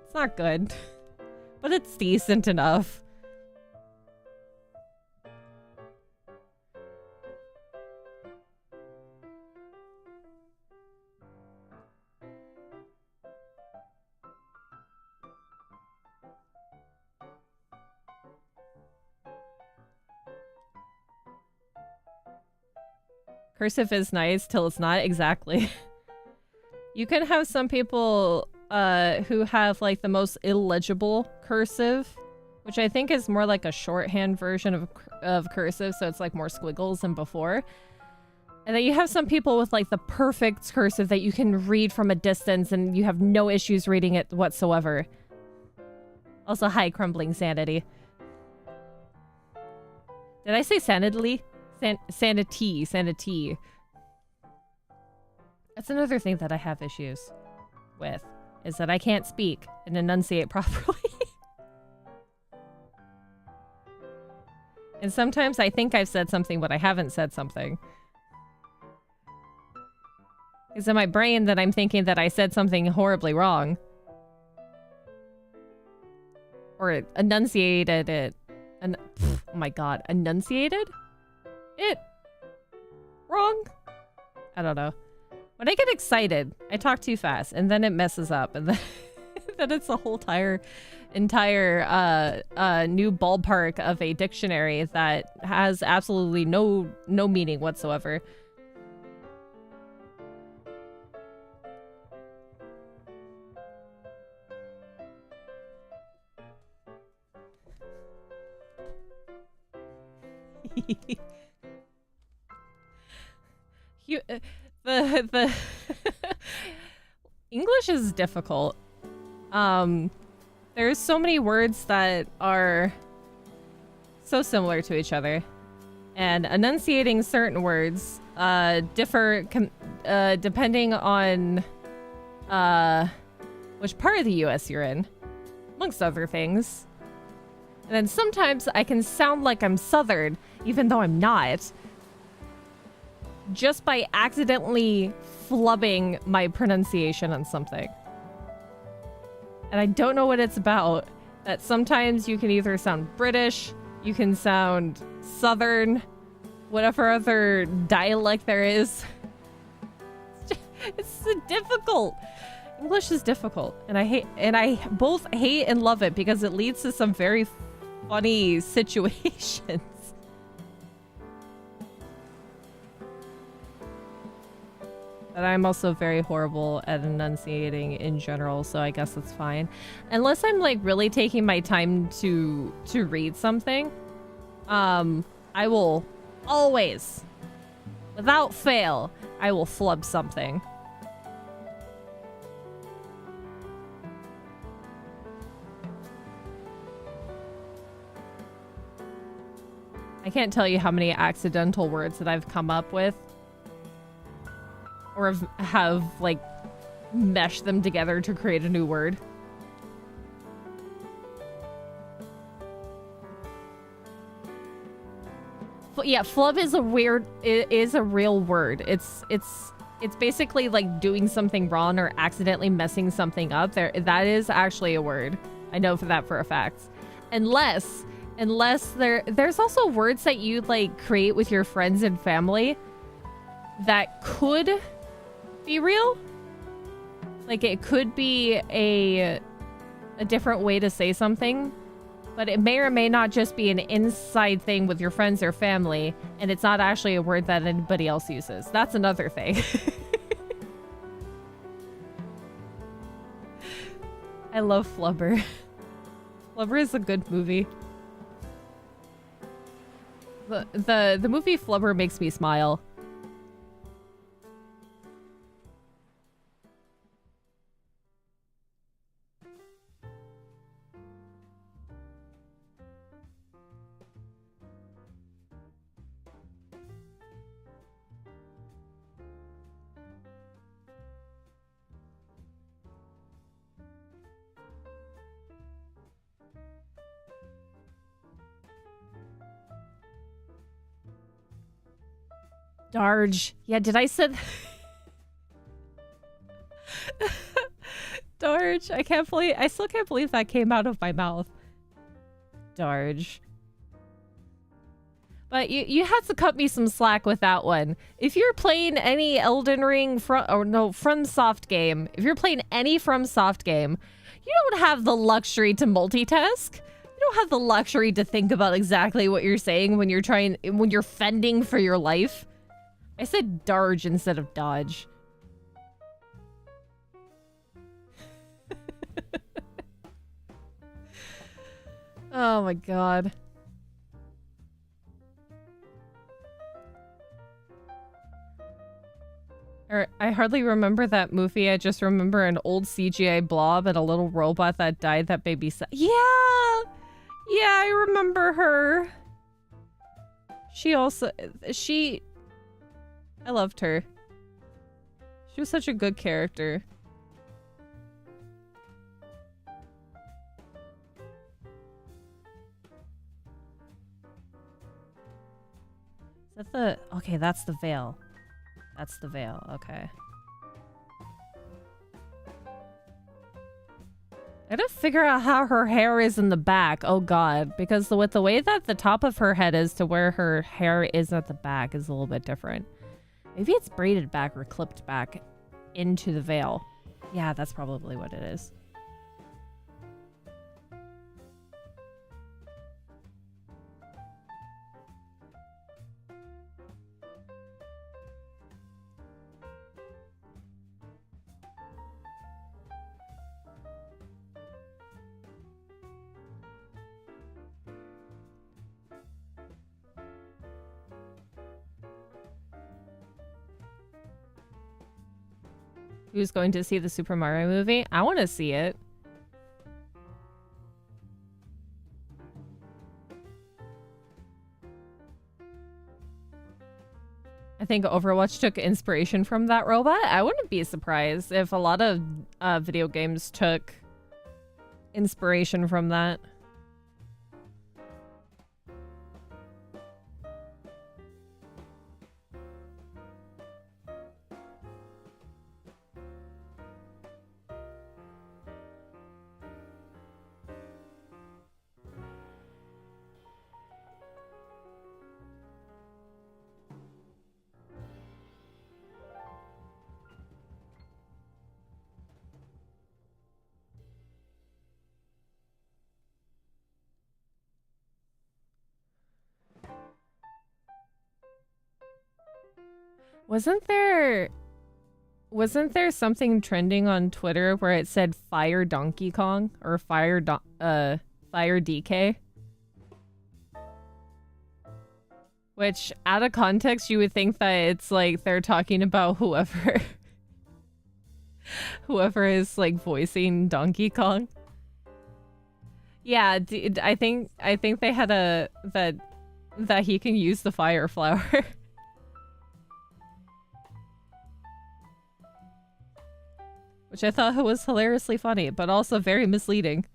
It's not good. But it's decent enough. Cursive is nice till it's not, exactly. You can have some people who have like the most illegible cursive, which I think is more like a shorthand version of cursive, so it's like more squiggles than before. And then you have some people with like the perfect cursive that you can read from a distance and you have no issues reading it whatsoever. Also, hi, Crumbling Sanity. Did I say sanity? Sanity. That's another thing that I have issues with, is that I can't speak and enunciate properly. And sometimes I think I've said something, but I haven't said something. It's in my brain that I'm thinking that I said something horribly wrong. Or enunciated it. Oh my god, enunciated it wrong? I don't know. When I get excited, I talk too fast, and then it messes up, and then, then it's a whole entire entire new ballpark of a dictionary that has absolutely no meaning whatsoever. The English is difficult. There's so many words that are so similar to each other, and enunciating certain words differ depending on which part of the US you're in, amongst other things. And then sometimes I can sound like I'm Southern, even though I'm not, just by accidentally flubbing my pronunciation on something. And I don't know what it's about, that sometimes you can either sound British, you can sound Southern, whatever other dialect there is. It's difficult. English is difficult, and I both hate and love it because it leads to some very funny situations. But I'm also very horrible at enunciating in general, so I guess that's fine. Unless I'm like really taking my time to read something, I will always, without fail, I will flub something. I can't tell you how many accidental words that I've come up with or have like meshed them together to create a new word. Yeah, flub is a real word. It's basically like doing something wrong or accidentally messing something up. That is actually a word. I know that for a fact. Unless there's also words that you like create with your friends and family that could be real. Like it could be a different way to say something, but it may or may not just be an inside thing with your friends or family, and it's not actually a word that anybody else uses. That's another thing. I love Flubber. Flubber is a good movie. The movie Flubber makes me smile. Darge. Yeah, did I say Darge? I still can't believe that came out of my mouth. Darge. But you had to cut me some slack with that one. If you're playing any Elden Ring FromSoft game, if you're playing any FromSoft game, you don't have the luxury to multitask. You don't have the luxury to think about exactly what you're saying when you're fending for your life. I said Darge instead of Dodge. Oh my god. I hardly remember that movie. I just remember an old CGI blob and a little robot that died that baby said. Yeah! Yeah, I remember her. I loved her. She was such a good character. Is that the... Okay, that's the veil. That's the veil. Okay. I gotta figure out how her hair is in the back. Oh god. Because with the way that the top of her head is to where her hair is at the back is a little bit different. Maybe it's braided back or clipped back into the veil. Yeah, that's probably what it is. Who's going to see the Super Mario movie? I want to see it. I think Overwatch took inspiration from that robot. I wouldn't be surprised if a lot of video games took inspiration from that. Wasn't there something trending on Twitter where it said fire Donkey Kong or fire DK? Which out of context you would think that it's like they're talking about whoever whoever is like voicing Donkey Kong. Yeah, I think they had that he can use the fire flower. Which I thought was hilariously funny, but also very misleading.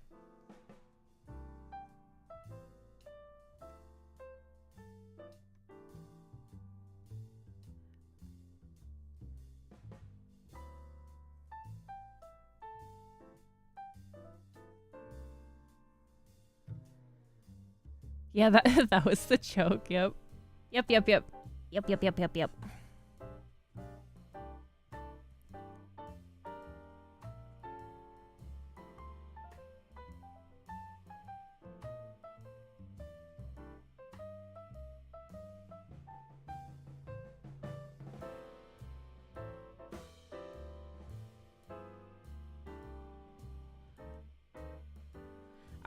Yeah, that was the joke, yep. Yep.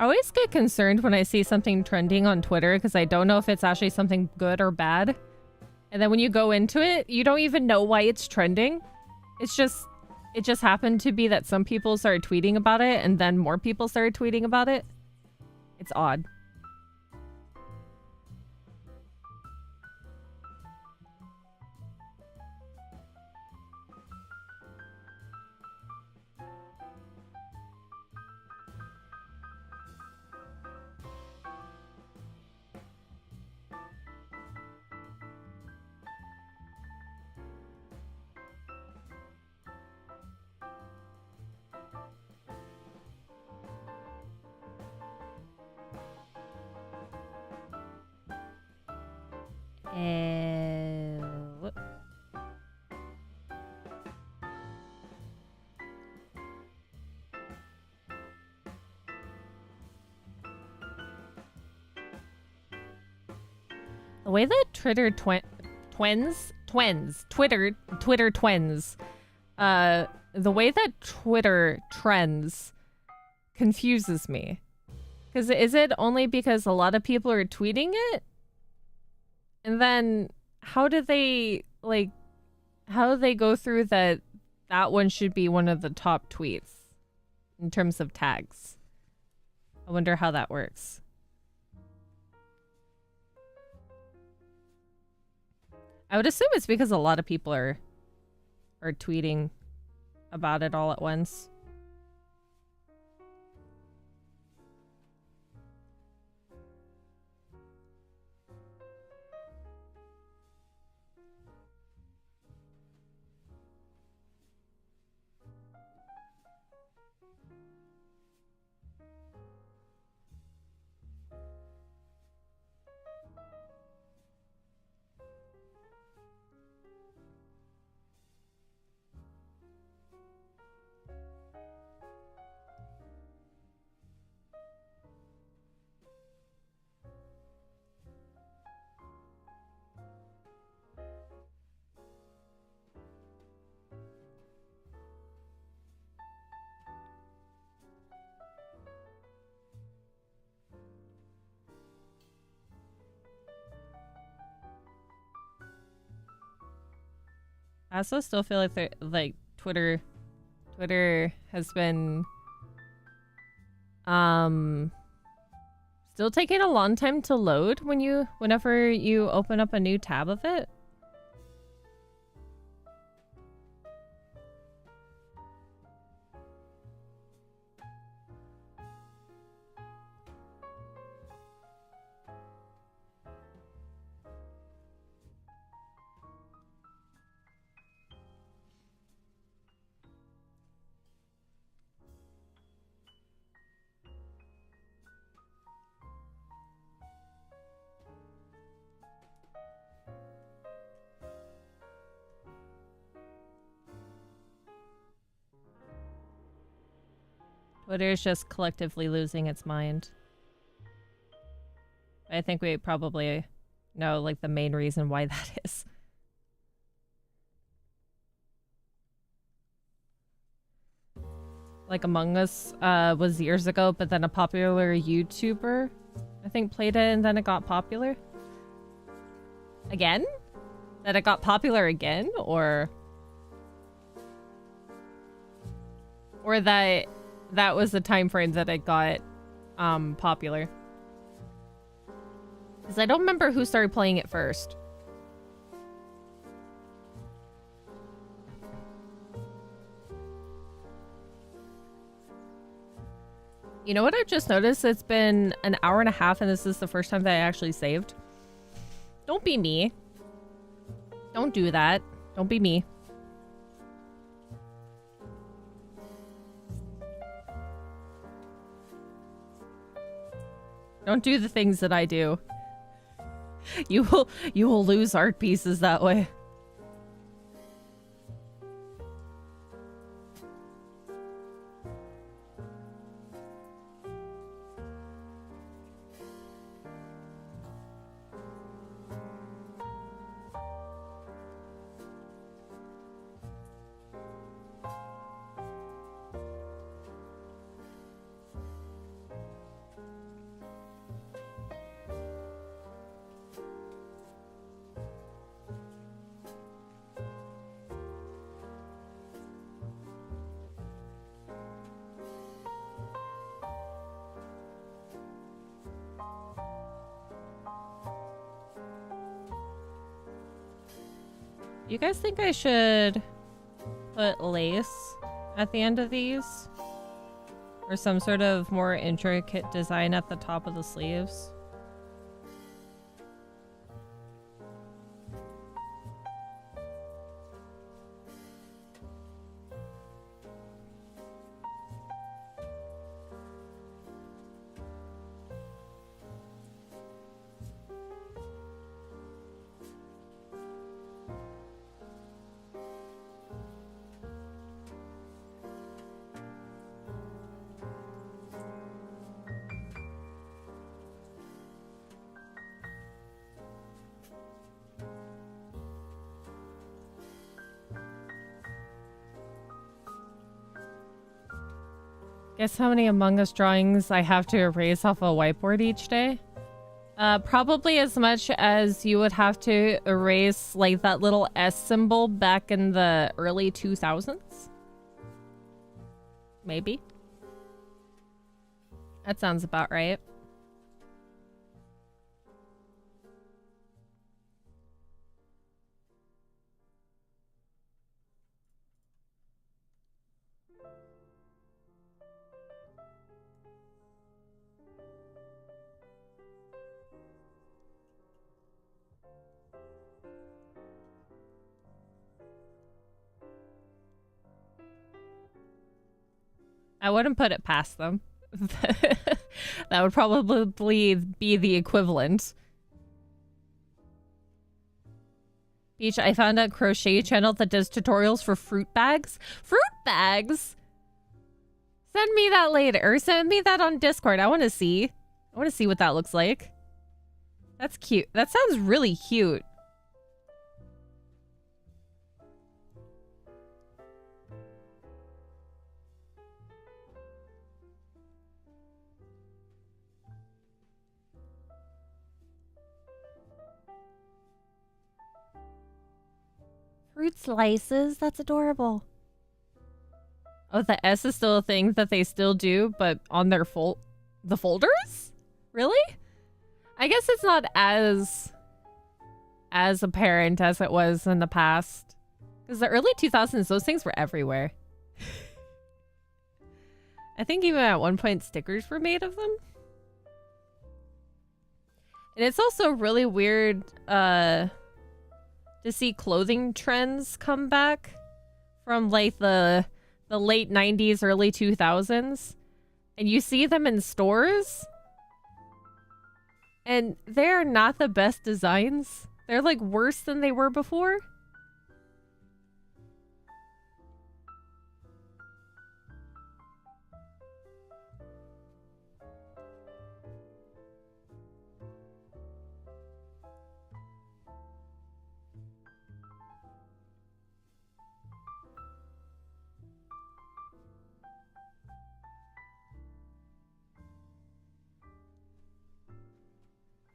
I always get concerned when I see something trending on Twitter because I don't know if it's actually something good or bad. And then when you go into it, you don't even know why it's trending. It just happened to be that some people started tweeting about it and then more people started tweeting about it. It's odd. The way that Twitter twins, the way that Twitter trends confuses me. Because is it only because a lot of people are tweeting it? And then how do they go through that one should be one of the top tweets in terms of tags? I wonder how that works. I would assume it's because a lot of people are tweeting about it all at once. I also still feel like Twitter Twitter has been still taking a long time to load whenever you open up a new tab of it. Twitter is just collectively losing its mind. I think we probably know, like, the main reason why that is. Like, Among Us was years ago, but then a popular YouTuber, I think, played it and then it got popular. Again? That it got popular again? Or that was the time frame that it got popular. Because I don't remember who started playing it first. You know what I've just noticed? It's been an hour and a half and this is the first time that I actually saved. Don't be me. Don't do that. Don't be me. Don't do the things that I do. You will lose art pieces that way. You guys think I should put lace at the end of these? Or some sort of more intricate design at the top of the sleeves? Guess how many Among Us drawings I have to erase off a whiteboard each day? Probably as much as you would have to erase, like, that little S symbol back in the early 2000s? Maybe. That sounds about right. I wouldn't put it past them. That would probably be the equivalent. Peach, I found a crochet channel that does tutorials for fruit bags. Fruit bags? Send me that later. Or send me that on Discord. I want to see. I want to see what that looks like. That's cute. That sounds really cute. Fruit slices? That's adorable. Oh, the S is still a thing that they still do, but on their the folders? Really? I guess it's not as apparent as it was in the past. Because the early 2000s, those things were everywhere. I think even at one point stickers were made of them. And it's also really weird to see clothing trends come back from like the late 90s, early 2000s. And you see them in stores. And they're not the best designs. They're like worse than they were before.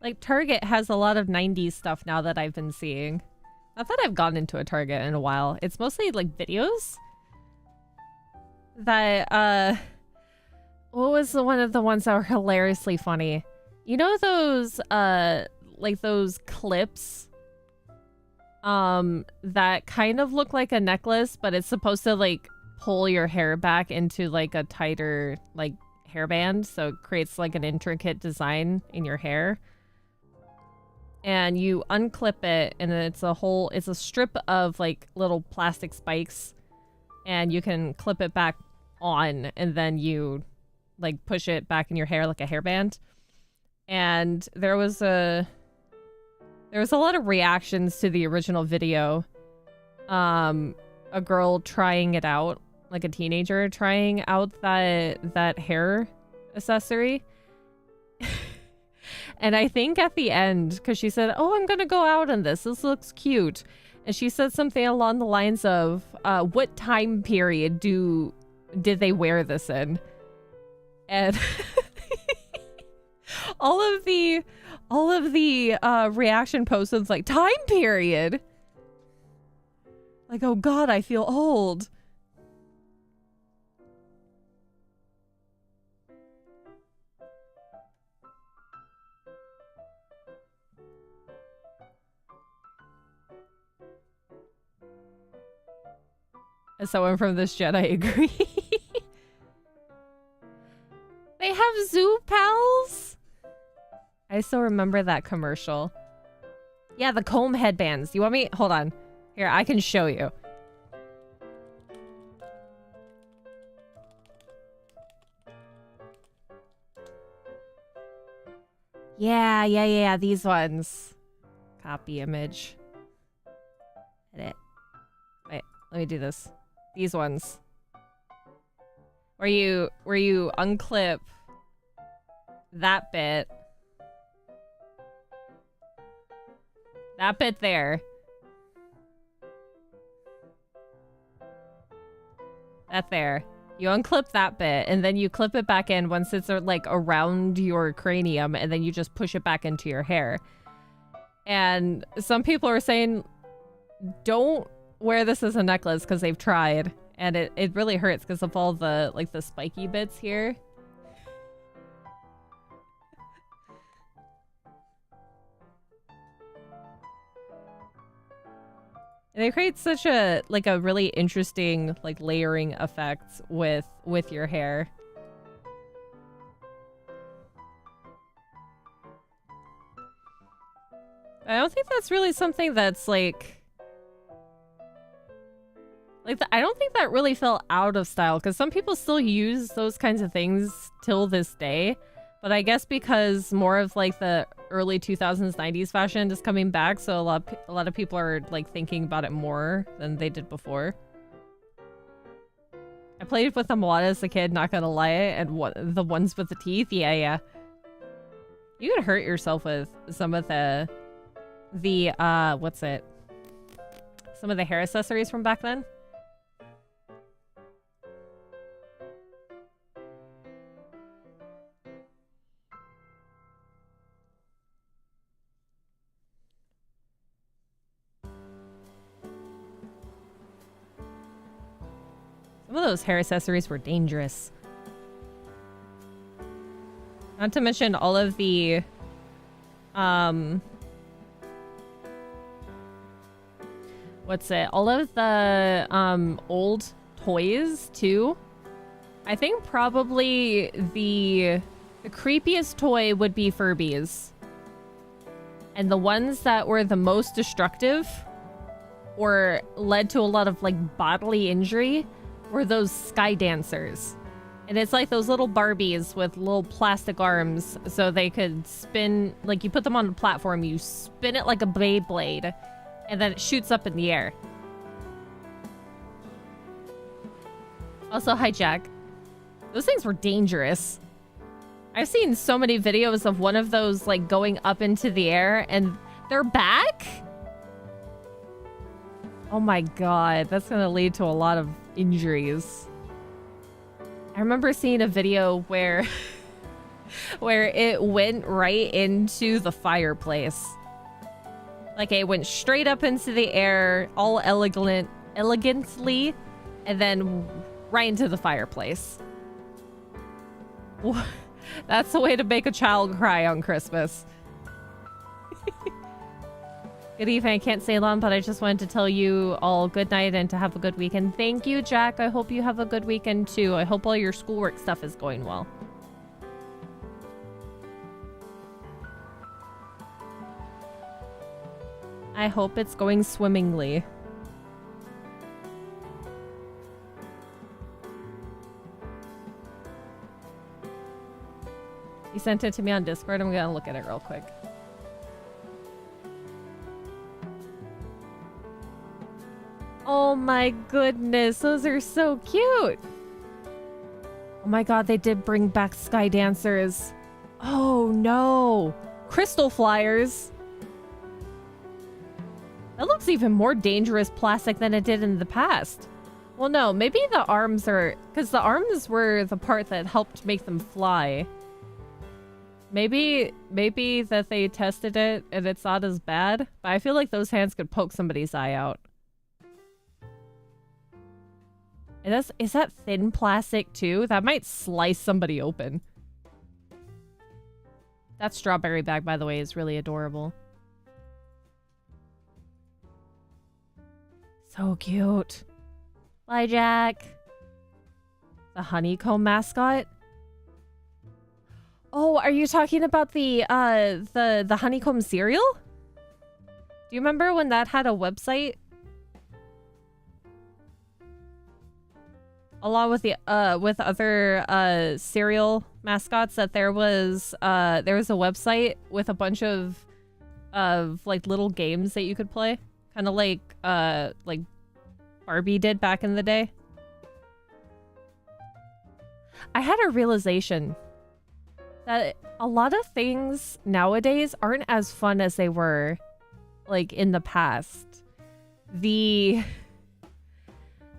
Like, Target has a lot of 90s stuff now that I've been seeing. Not that I've gone into a Target in a while. It's mostly, like, videos. That, what was one of the ones that were hilariously funny? You know those, like, those clips? That kind of look like a necklace, but it's supposed to, like, pull your hair back into, like, a tighter, like, hairband. So it creates, like, an intricate design in your hair. And you unclip it, and it's a strip of like little plastic spikes, and you can clip it back on, and then you like push it back in your hair like a hairband. And there was a lot of reactions to the original video. A girl trying it out, like a teenager trying out that hair accessory. And I think at the end, because she said, oh, I'm going to go out in this. This looks cute. And she said something along the lines of, what time period did they wear this in? And all of the reaction posts was like, time period? Like, oh God, I feel old. As someone from this gen, I agree. They have zoo pals? I still remember that commercial. Yeah, the comb headbands. You want me? Hold on. Here, I can show you. Yeah. These ones. Copy image. Edit. Wait, let me do this. These ones. Where you unclip that bit. That bit there. That there. You unclip that bit, and then you clip it back in once it's like around your cranium, and then you just push it back into your hair. And some people are saying, don't wear this as a necklace because they've tried, and it really hurts because of all the like the spiky bits here. And it creates such a really interesting like layering effect with your hair. I don't think that's really something that's like I don't think that really fell out of style, because some people still use those kinds of things till this day. But I guess because more of like the early 2000s, 90s fashion is coming back, so a lot of people are like thinking about it more than they did before. I played with them a lot as a kid, not gonna lie, and the ones with the teeth, yeah. You could hurt yourself with some of the what's it? Some of the hair accessories from back then. Some of those hair accessories were dangerous. Not to mention all of the, what's it? All of the, old toys, too. I think probably the creepiest toy would be Furbies. And the ones that were the most destructive or led to a lot of, like, bodily injury were those sky dancers. And it's like those little Barbies with little plastic arms so they could spin, like you put them on a platform, you spin it like a Beyblade, and then it shoots up in the air. Also, hi Jack. Those things were dangerous. I've seen so many videos of one of those like going up into the air and they're back? Oh my god, that's gonna lead to a lot of injuries. I remember seeing a video where where it went right into the fireplace. Like it went straight up into the air, all elegantly, and then right into the fireplace. That's the way to make a child cry on Christmas. Good evening. I can't stay long, but I just wanted to tell you all good night and to have a good weekend. Thank you, Jack. I hope you have a good weekend, too. I hope all your schoolwork stuff is going well. I hope it's going swimmingly. You sent it to me on Discord. I'm gonna look at it real quick. Oh my goodness, those are so cute. Oh my god, they did bring back Sky Dancers. Oh no. Crystal Flyers. That looks even more dangerous plastic than it did in the past. Well, no, maybe the arms are... Because the arms were the part that helped make them fly. Maybe that they tested it and it's not as bad. But I feel like those hands could poke somebody's eye out. And is that thin plastic too? That might slice somebody open. That strawberry bag, by the way, is really adorable. So cute. Bye, Jack. The honeycomb mascot? Oh, are you talking about the honeycomb cereal? Do you remember when that had a website? Along with the with other cereal mascots, that there was a website with a bunch of like little games that you could play, kind of like Barbie did back in the day. I had a realization that a lot of things nowadays aren't as fun as they were like in the past. The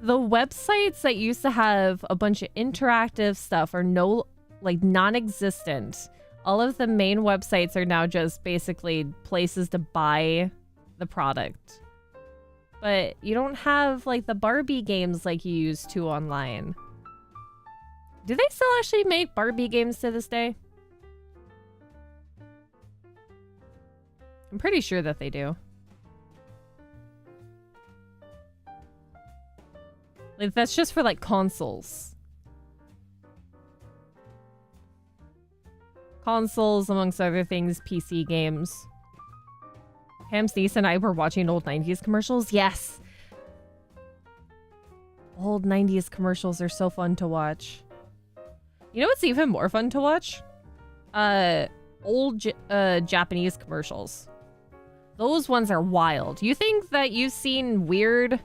websites that used to have a bunch of interactive stuff are non-existent. All of the main websites are now just basically places to buy the product. But you don't have like the Barbie games like you used to online. Do they still actually make Barbie games to this day? I'm pretty sure that they do. Like, that's just for, like, consoles. Consoles, amongst other things, PC games. Cam's niece and I were watching old 90s commercials. Yes! Old 90s commercials are so fun to watch. You know what's even more fun to watch? Old Japanese commercials. Those ones are wild. You think that you've seen weird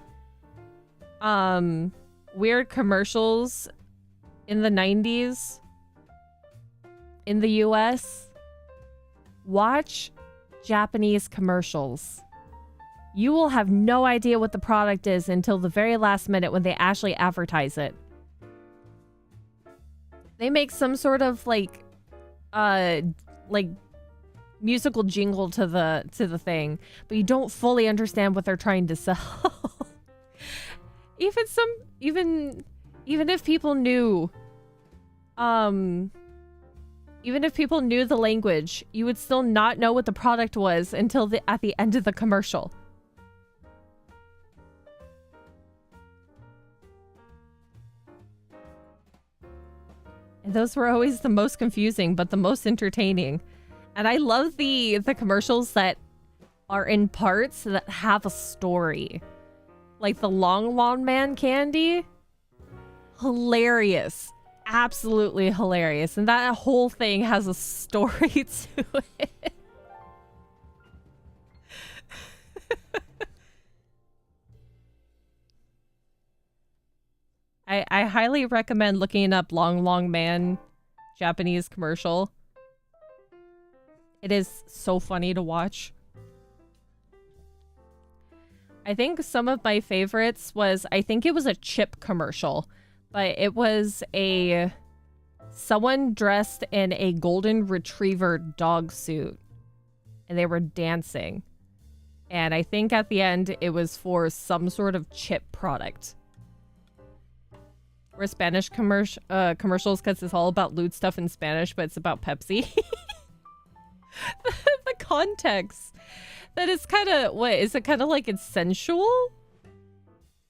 commercials in the 90s in the US? Watch Japanese commercials. You will have no idea what the product is until the very last minute when they actually advertise it. They make some sort of like musical jingle to the thing, but you don't fully understand what they're trying to sell. Even even if people knew, even if people knew the language, you would still not know what the product was until at the end of the commercial. And those were always the most confusing, but the most entertaining. And I love the commercials that are in parts that have a story. Like the Long Lawn Man candy. Hilarious. Absolutely hilarious. And that whole thing has a story to it. I highly recommend looking up Long Long Man Japanese commercial. It is so funny to watch. I think some of my favorites was, I think it was a chip commercial, but it was someone dressed in a golden retriever dog suit and they were dancing. And I think at the end it was for some sort of chip product. We're Spanish commercials because it's all about lewd stuff in Spanish, but it's about Pepsi. The context. That is kind of, what, is it kind of like it's sensual?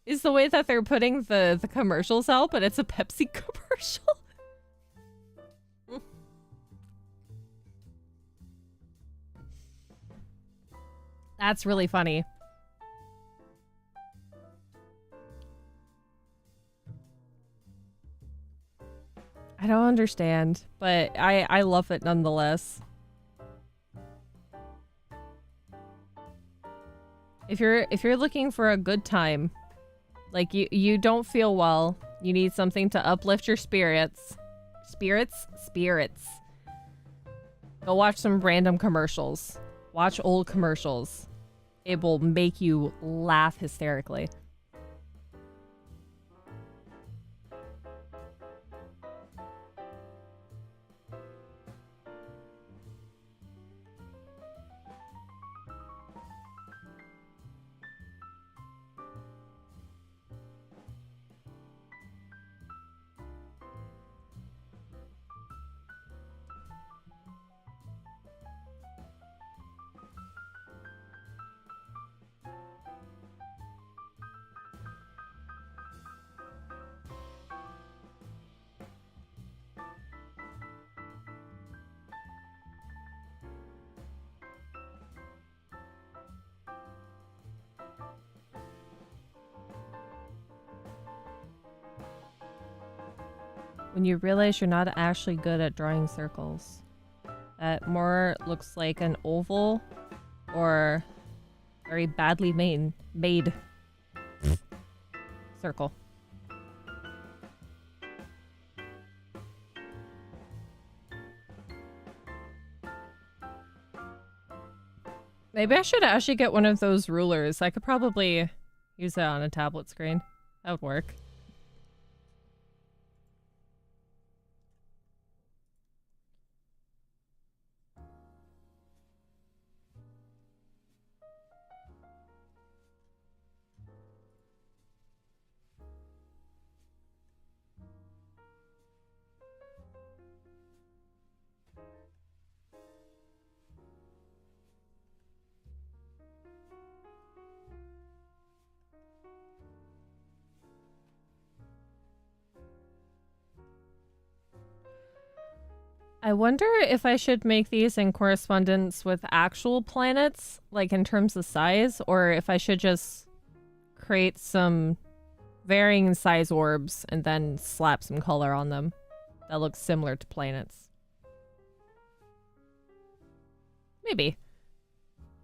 Is the way that they're putting the commercials out, but it's a Pepsi commercial? That's really funny. I don't understand, but I love it nonetheless. If you're looking for a good time, like you don't feel well, you need something to uplift your spirits. Spirits? Go watch some random commercials. Watch old commercials. It will make you laugh hysterically. When you realize you're not actually good at drawing circles. That more looks like an oval or very badly made circle. Maybe I should actually get one of those rulers. I could probably use that on a tablet screen. That would work. I wonder if I should make these in correspondence with actual planets, like in terms of size, or if I should just create some varying size orbs and then slap some color on them that looks similar to planets. Maybe.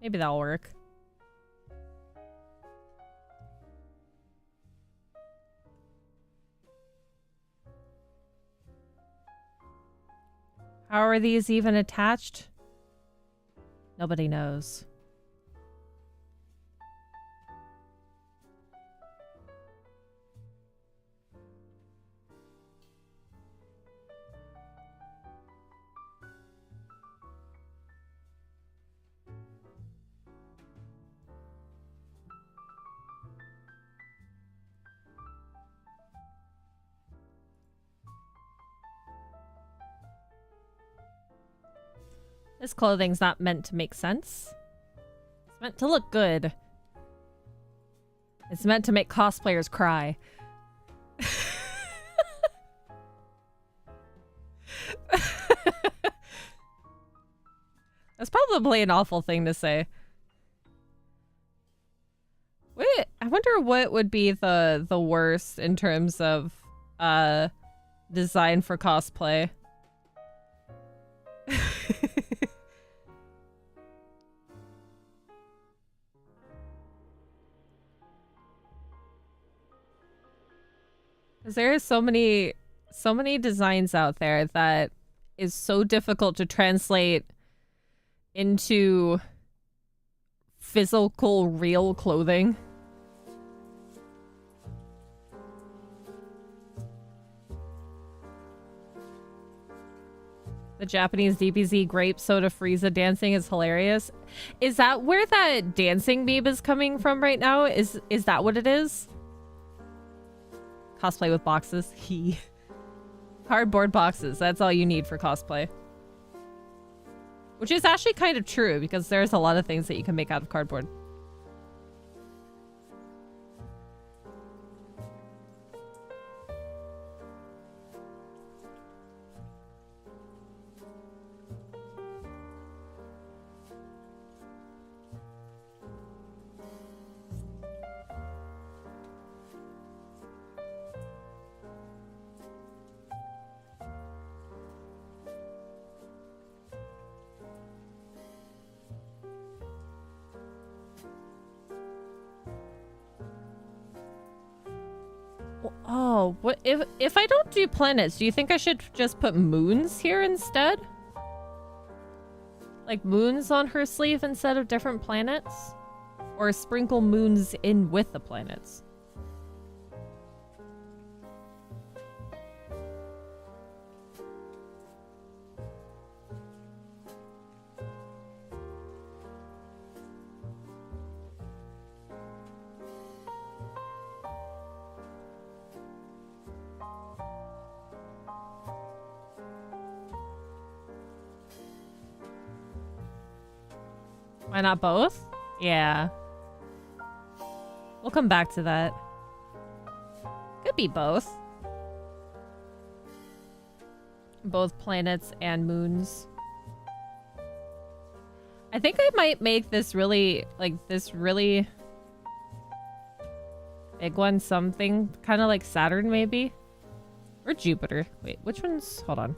Maybe that'll work. How are these even attached? Nobody knows. This clothing's not meant to make sense. It's meant to look good. It's meant to make cosplayers cry. That's probably an awful thing to say. Wait, I wonder what would be the worst in terms of design for cosplay. Because there are so many designs out there that is so difficult to translate into physical, real clothing. The Japanese DBZ grape soda Frieza dancing is hilarious. Is that where that dancing meme is coming from right now? Is that what it is? Cosplay with boxes. Cardboard boxes. That's all you need for cosplay. Which is actually kind of true, because there's a lot of things that you can make out of cardboard. Oh, what if I don't do planets, do you think I should just put moons here instead? Like moons on her sleeve instead of different planets? Or sprinkle moons in with the planets? Why not both? Yeah. We'll come back to that. Could be both. Both planets and moons. I think I might make this really, like, this really big one something. Kind of like Saturn, maybe? Or Jupiter. Wait, which one's... Hold on.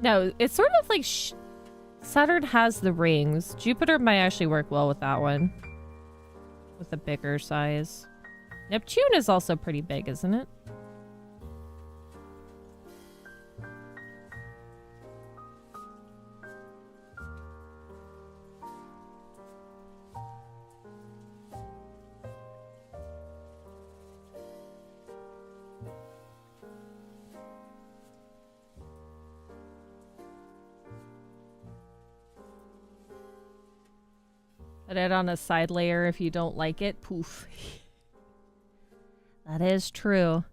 No, it's sort of like Saturn has the rings. Jupiter might actually work well with that one. With a bigger size. Neptune is also pretty big, isn't it? Put it on a side layer if you don't like it. Poof. That is true.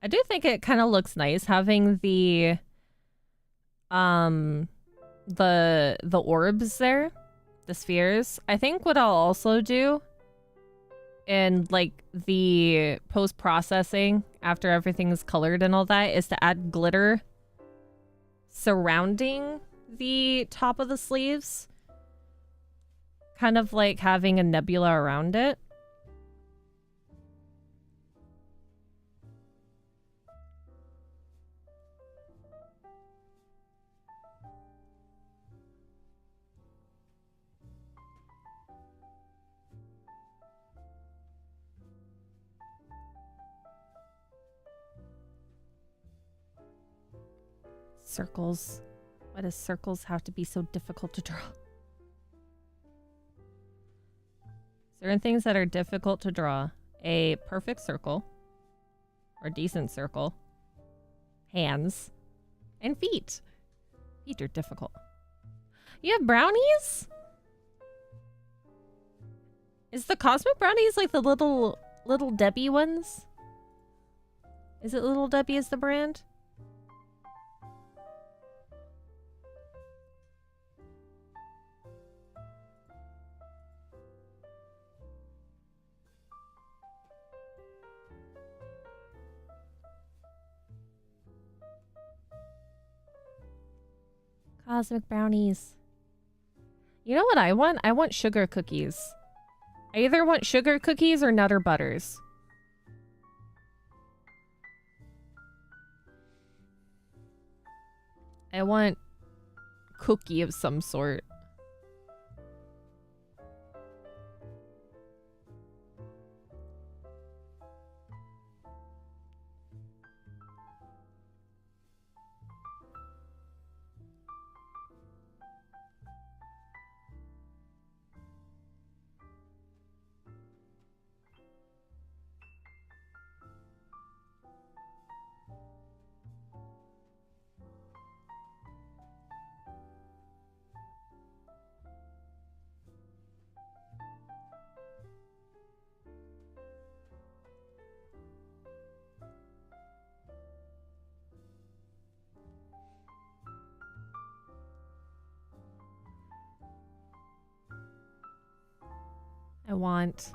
I do think it kind of looks nice having the orbs there, the spheres. I think what I'll also do in like the post-processing after everything's colored and all that is to add glitter surrounding the top of the sleeves. Kind of like having a nebula around it. Circles. Why does circles have to be so difficult to draw? Certain things that are difficult to draw. A perfect circle. Or decent circle. Hands. And feet. Feet are difficult. You have brownies? Is the cosmic brownies like the little Debbie ones? Is it Little Debbie is the brand? Cosmic brownies. You know what I want? I want sugar cookies. I either want sugar cookies or Nutter Butters. I want cookie of some sort. I want...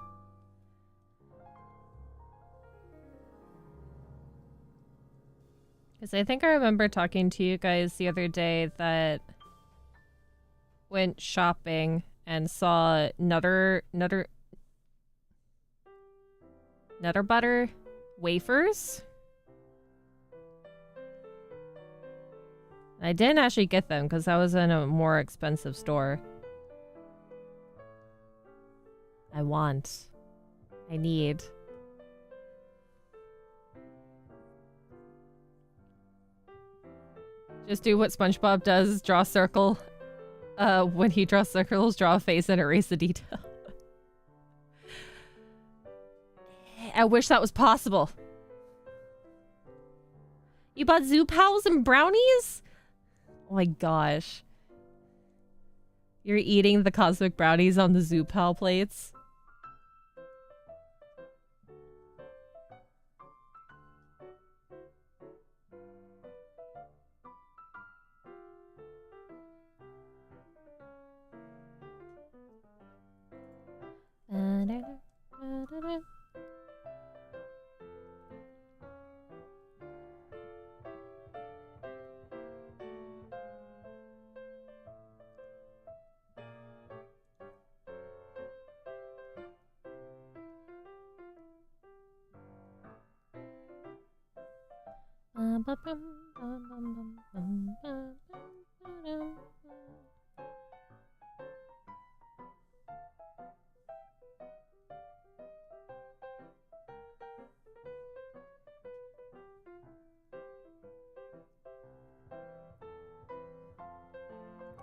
Because I think I remember talking to you guys the other day that went shopping and saw Nutter Butter wafers. I didn't actually get them because I was in a more expensive store. I want. I need. Just do what SpongeBob does, draw a circle. When he draws circles, draw a face and erase the detail. I wish that was possible. You bought Zoo Pals and brownies? Oh my gosh. You're eating the cosmic brownies on the Zoo Pal plates?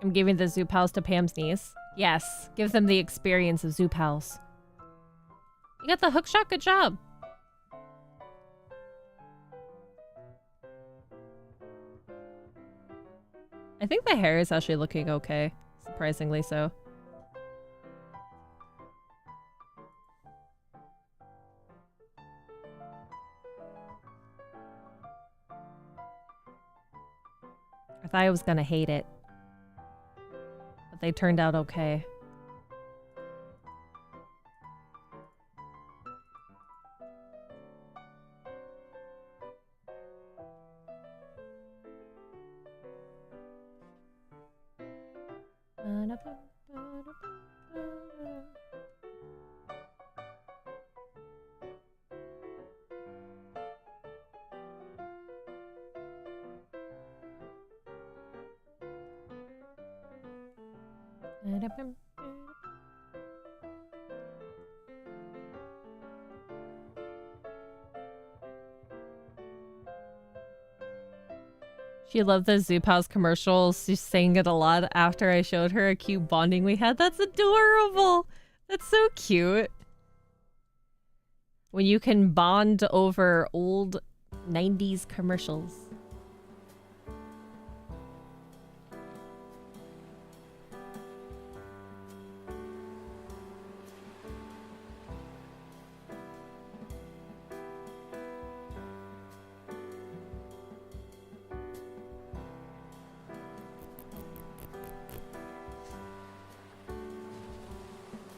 I'm giving the Zoo Pals to Pam's niece. Yes, give them the experience of Zoo Pals. You got the hook shot, good job. I think the hair is actually looking okay, surprisingly so. I thought I was gonna hate it, but they turned out okay. She loved the Zoo Pals commercials. She sang it a lot after I showed her a cute bonding we had. That's adorable. That's so cute. When you can bond over old 90s commercials.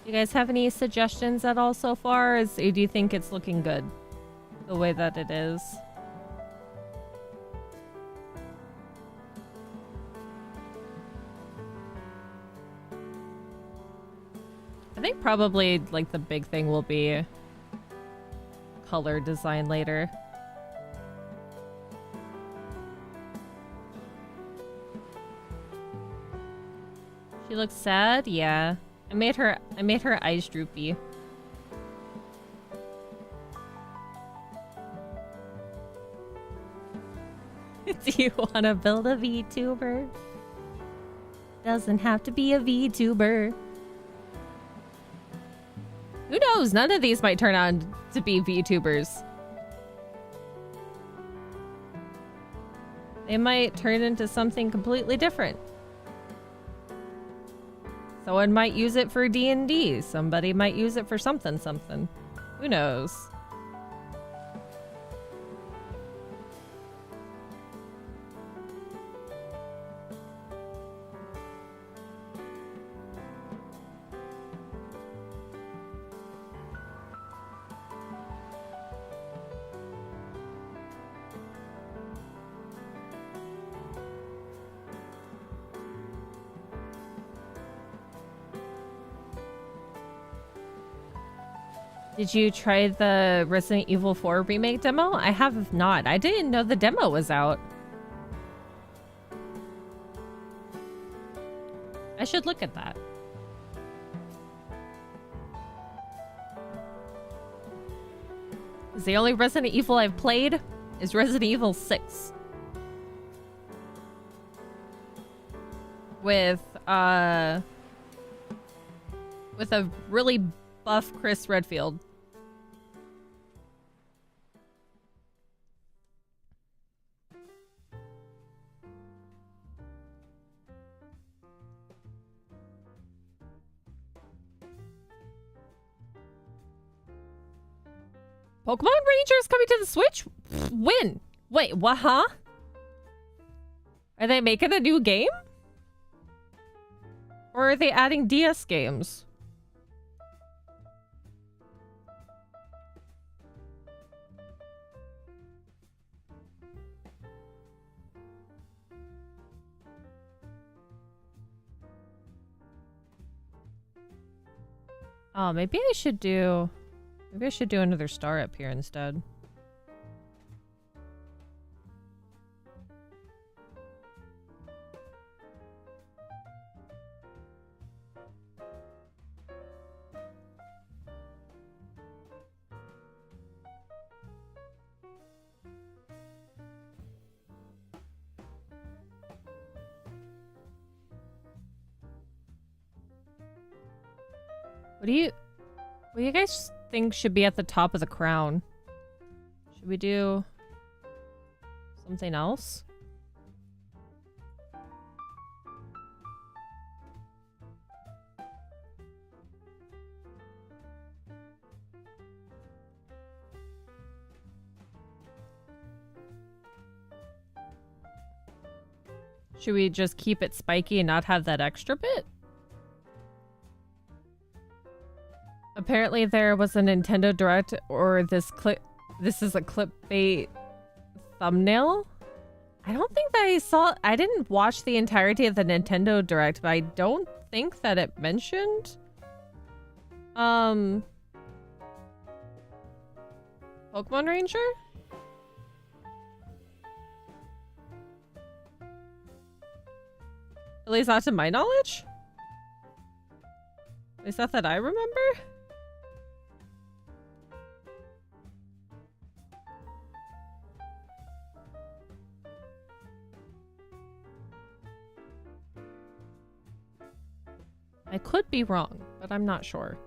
You guys have any suggestions at all so far? Do you think it's looking good the way that it is? I think probably like the big thing will be color design later. She looks sad? Yeah. I made her eyes droopy. Do you want to build a VTuber? Doesn't have to be a VTuber. Who knows? None of these might turn out to be VTubers. They might turn into something completely different. Someone might use it for D&D. Somebody might use it for something. Who knows? Did you try the Resident Evil 4 remake demo? I have not. I didn't know the demo was out. I should look at that. The only Resident Evil I've played is Resident Evil 6. With a really buff Chris Redfield. Pokemon Rangers coming to the Switch? When? Wait, what, huh? Are they making a new game? Or are they adding DS games? Oh, maybe I should do another star up here instead. What do you guys think should be at the top of the crown? Should we do something else? Should we just keep it spiky and not have that extra bit? Apparently there was a Nintendo Direct, or this is a clickbait thumbnail. I don't think that I didn't watch the entirety of the Nintendo Direct, but I don't think that it mentioned Pokemon Ranger? At least not to my knowledge. At least not that I remember. I could be wrong, but I'm not sure.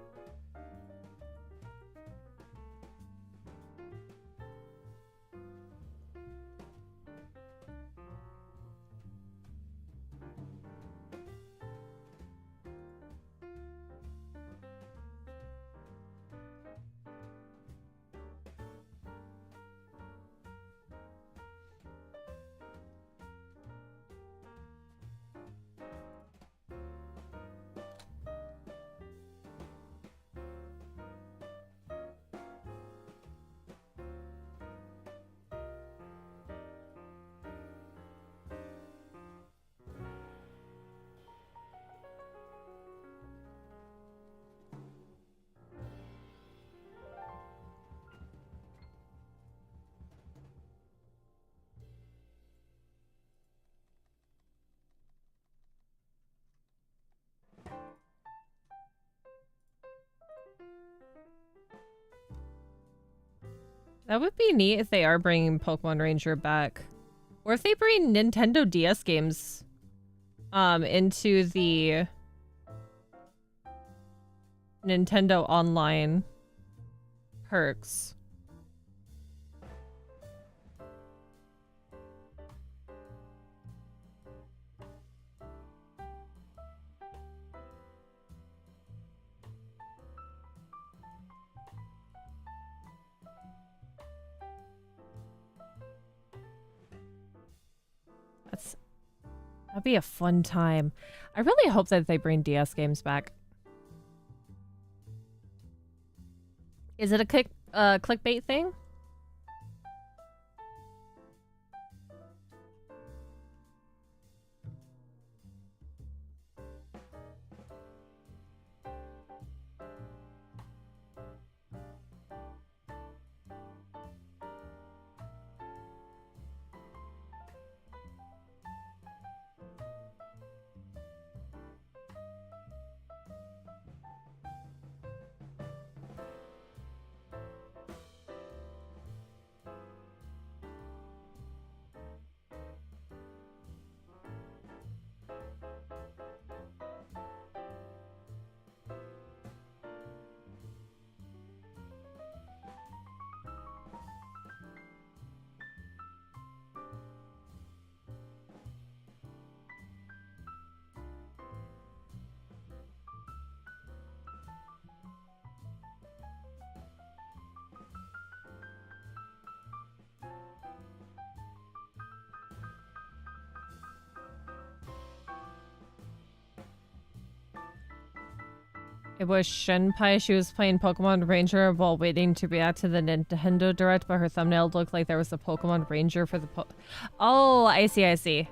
That would be neat if they are bringing Pokemon Ranger back. Or if they bring Nintendo DS games into the Nintendo Online perks. That'd be a fun time. I really hope that they bring DS games back. Is it a clickbait thing? It was Shenpai. She was playing Pokemon Ranger while waiting to react to the Nintendo Direct, but her thumbnail looked like there was a Pokemon Ranger for the Oh, I see, I see.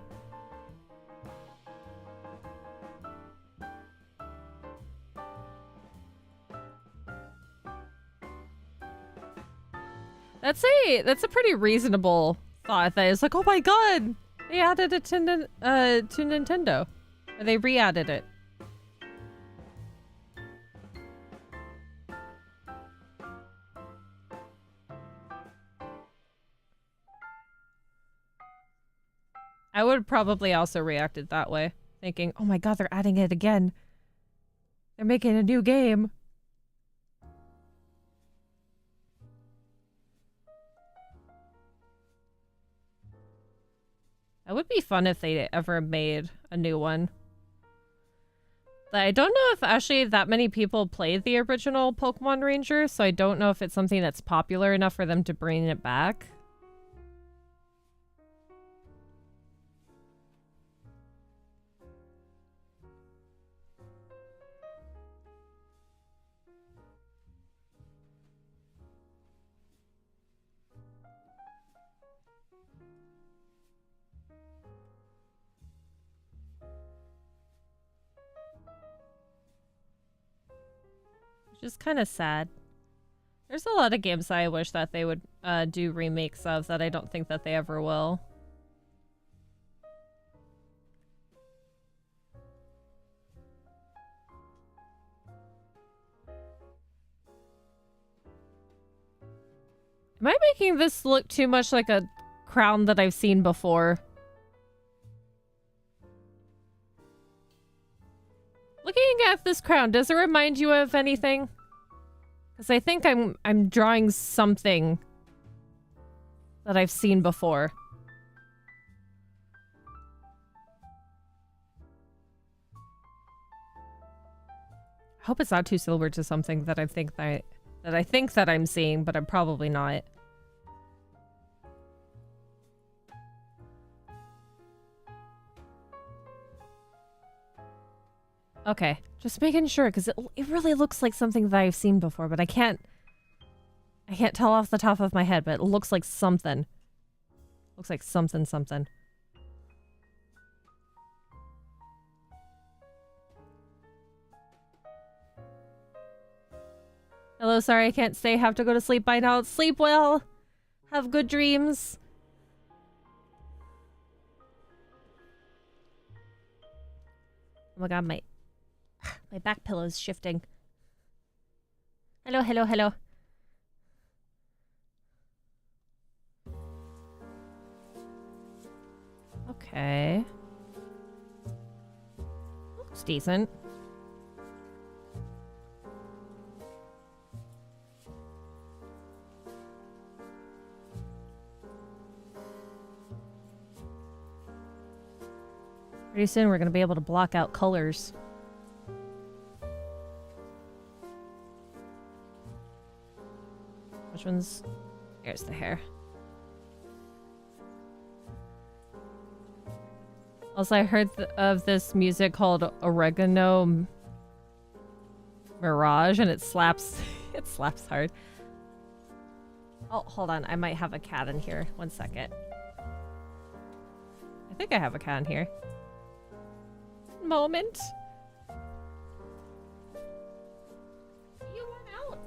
That's a pretty reasonable thought. That is like, oh my god, they added it to Nintendo. Or they re-added it. I would probably also reacted that way, thinking, oh my god, they're adding it again. They're making a new game. That would be fun if they ever made a new one. But I don't know if actually that many people played the original Pokemon Ranger, so I don't know if it's something that's popular enough for them to bring it back. Which is kind of sad. There's a lot of games I wish that they would do remakes of that I don't think that they ever will. Am I making this look too much like a crown that I've seen before? Looking at this crown, does it remind you of anything? Because I think I'm drawing something that I've seen before. I hope it's not too similar to something that I think that I'm seeing, but I'm probably not. Okay, just making sure, because it really looks like something that I've seen before, but I can't tell off the top of my head, but it looks like something. Looks like something. Hello, sorry I can't stay. Have to go to sleep by now. Sleep well. Have good dreams. Oh my god, my back pillow's shifting. Hello. Okay. Looks decent. Pretty soon we're going to be able to block out colors. Which one's... Here's the hair. Also, I heard of this music called Oregano Mirage, and it slaps. It slaps hard. Oh, hold on. I might have a cat in here. One second. I think I have a cat in here. Moment. You want out?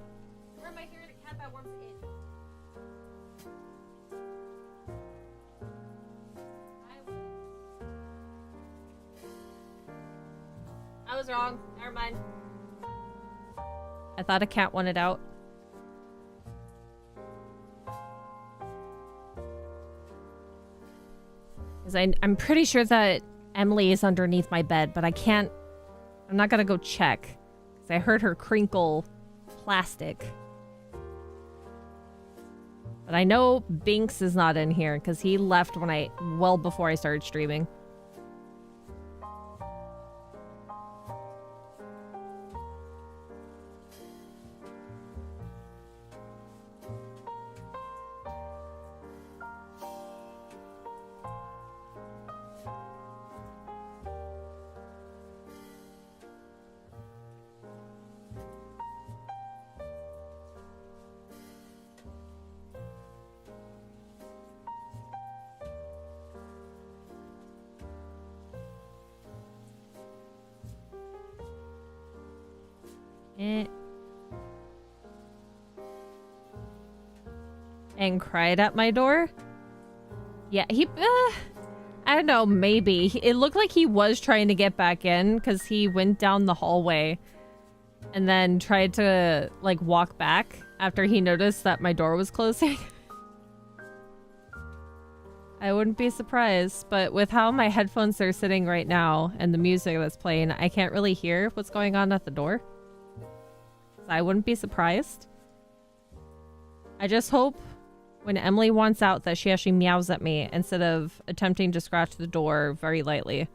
Or am I hearing a cat that wants in? I was wrong. Never mind. I thought a cat wanted out. Because I'm pretty sure that Emily is underneath my bed, but I can't... I'm not gonna go check. Because I heard her crinkle plastic. But I know Binks is not in here, because he left when well before I started streaming. And cried at my door? Yeah, he... I don't know, maybe. It looked like he was trying to get back in because he went down the hallway and then tried to, like, walk back after he noticed that my door was closing. I wouldn't be surprised, but with how my headphones are sitting right now and the music that's playing, I can't really hear what's going on at the door. So I wouldn't be surprised. I just hope when Emily wants out that she actually meows at me instead of attempting to scratch the door very lightly.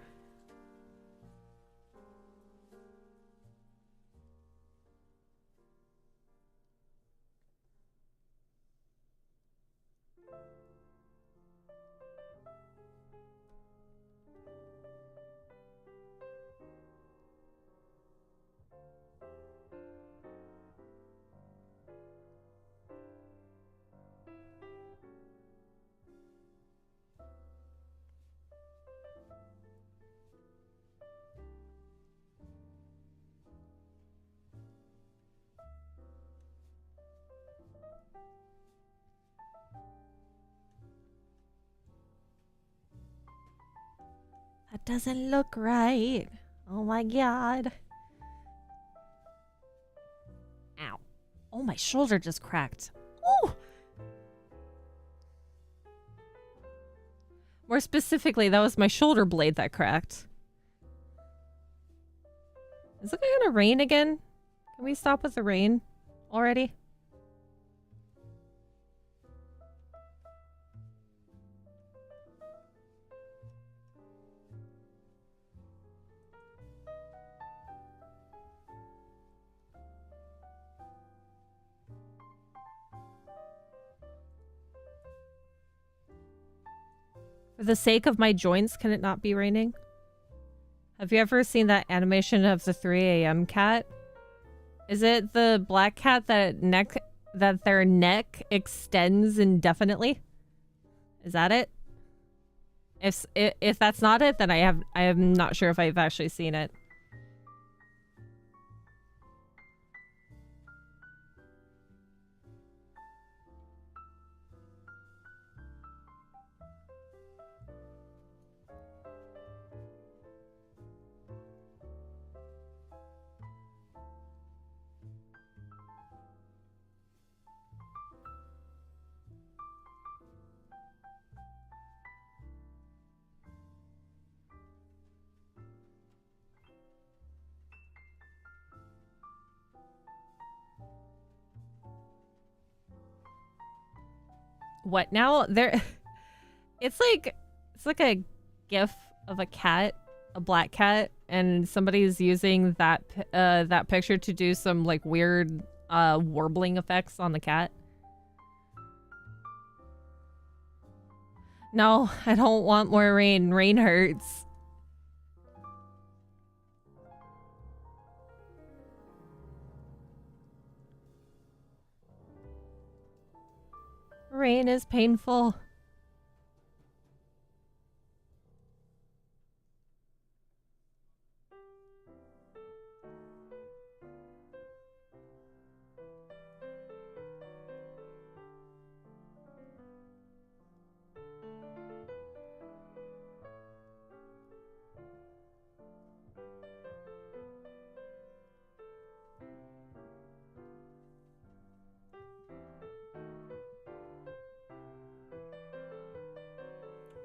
That doesn't look right. Oh my god. Ow. Oh, my shoulder just cracked. Ooh! More specifically, that was my shoulder blade that cracked. Is it gonna rain again? Can we stop with the rain already? For the sake of my joints, can it not be raining? Have you ever seen that animation of the 3 a.m. cat? Is it the black cat that their neck extends indefinitely? Is that it? If that's not it, then I am not sure if I've actually seen it. What now? There, it's like a GIF of a cat, a black cat, and somebody's using that that picture to do some like weird warbling effects on the cat. No, I don't want more rain. Rain hurts. Rain is painful.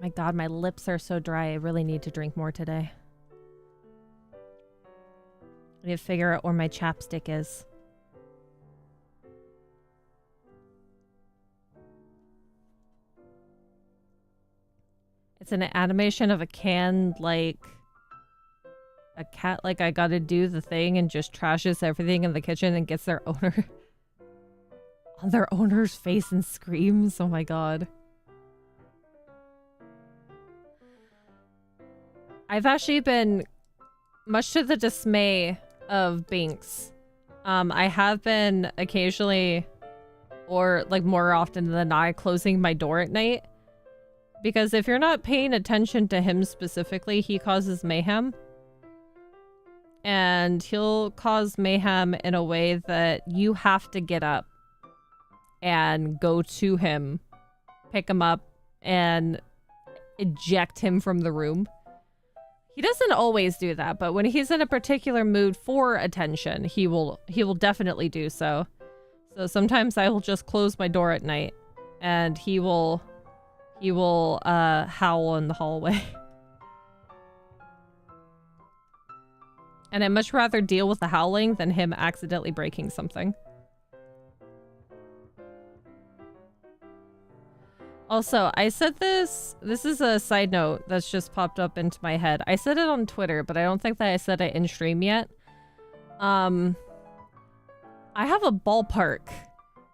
My God, my lips are so dry. I really need to drink more today. I need to figure out where my chapstick is. It's an animation of a can, like a cat, like I gotta do the thing and just trashes everything in the kitchen and gets their owner on their owner's face and screams. Oh my God. I've actually been, much to the dismay of Binks, I have been occasionally, or like more often than not, closing my door at night. Because if you're not paying attention to him specifically, he causes mayhem. And he'll cause mayhem in a way that you have to get up and go to him, pick him up, and eject him from the room. He doesn't always do that, but when he's in a particular mood for attention, he will definitely do so. So sometimes I will just close my door at night and he will howl in the hallway. And I'd much rather deal with the howling than him accidentally breaking something. Also, I said this is a side note that's just popped up into my head. I said it on Twitter, but I don't think that I said it in stream yet. I have a ballpark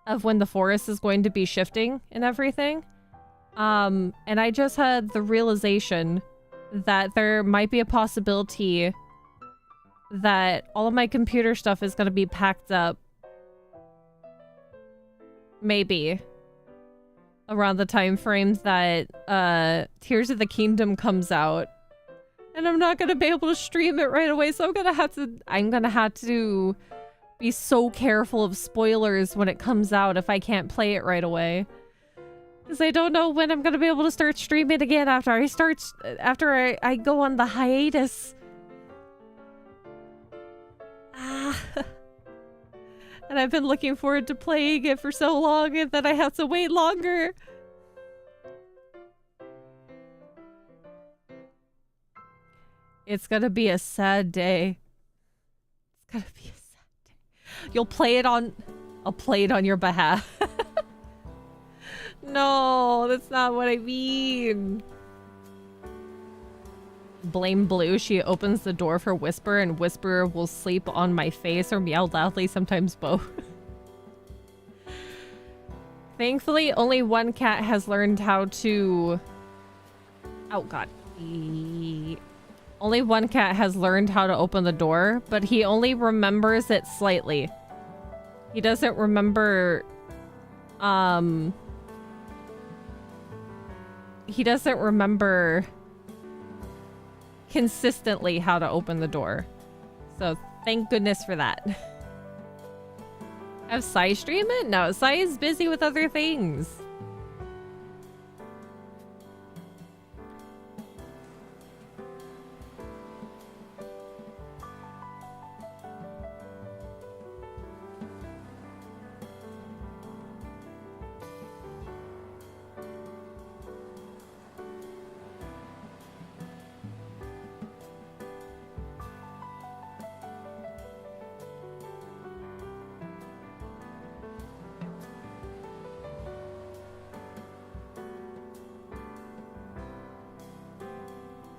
of when the forest is going to be shifting and everything. And I just had the realization that there might be a possibility that all of my computer stuff is going to be packed up. Maybe. Around the time frame that Tears of the Kingdom comes out. And I'm not gonna be able to stream it right away, so I'm gonna have to be so careful of spoilers when it comes out if I can't play it right away. Because I don't know when I'm gonna be able to start streaming again after I go on the hiatus. And I've been looking forward to playing it for so long and then I have to wait longer. It's gonna be a sad day. It's gonna be a sad day. You'll play it on... I'll play it on your behalf. No, that's not what I mean. Blame Blue. She opens the door for Whisper and Whisper will sleep on my face or meow loudly, sometimes both. Thankfully, only one cat has learned how to... Oh god. Only one cat has learned how to open the door, but he only remembers it slightly. He doesn't remember... He doesn't remember... consistently how to open the door. So thank goodness for that. Have Sai stream it? No, Sai is busy with other things.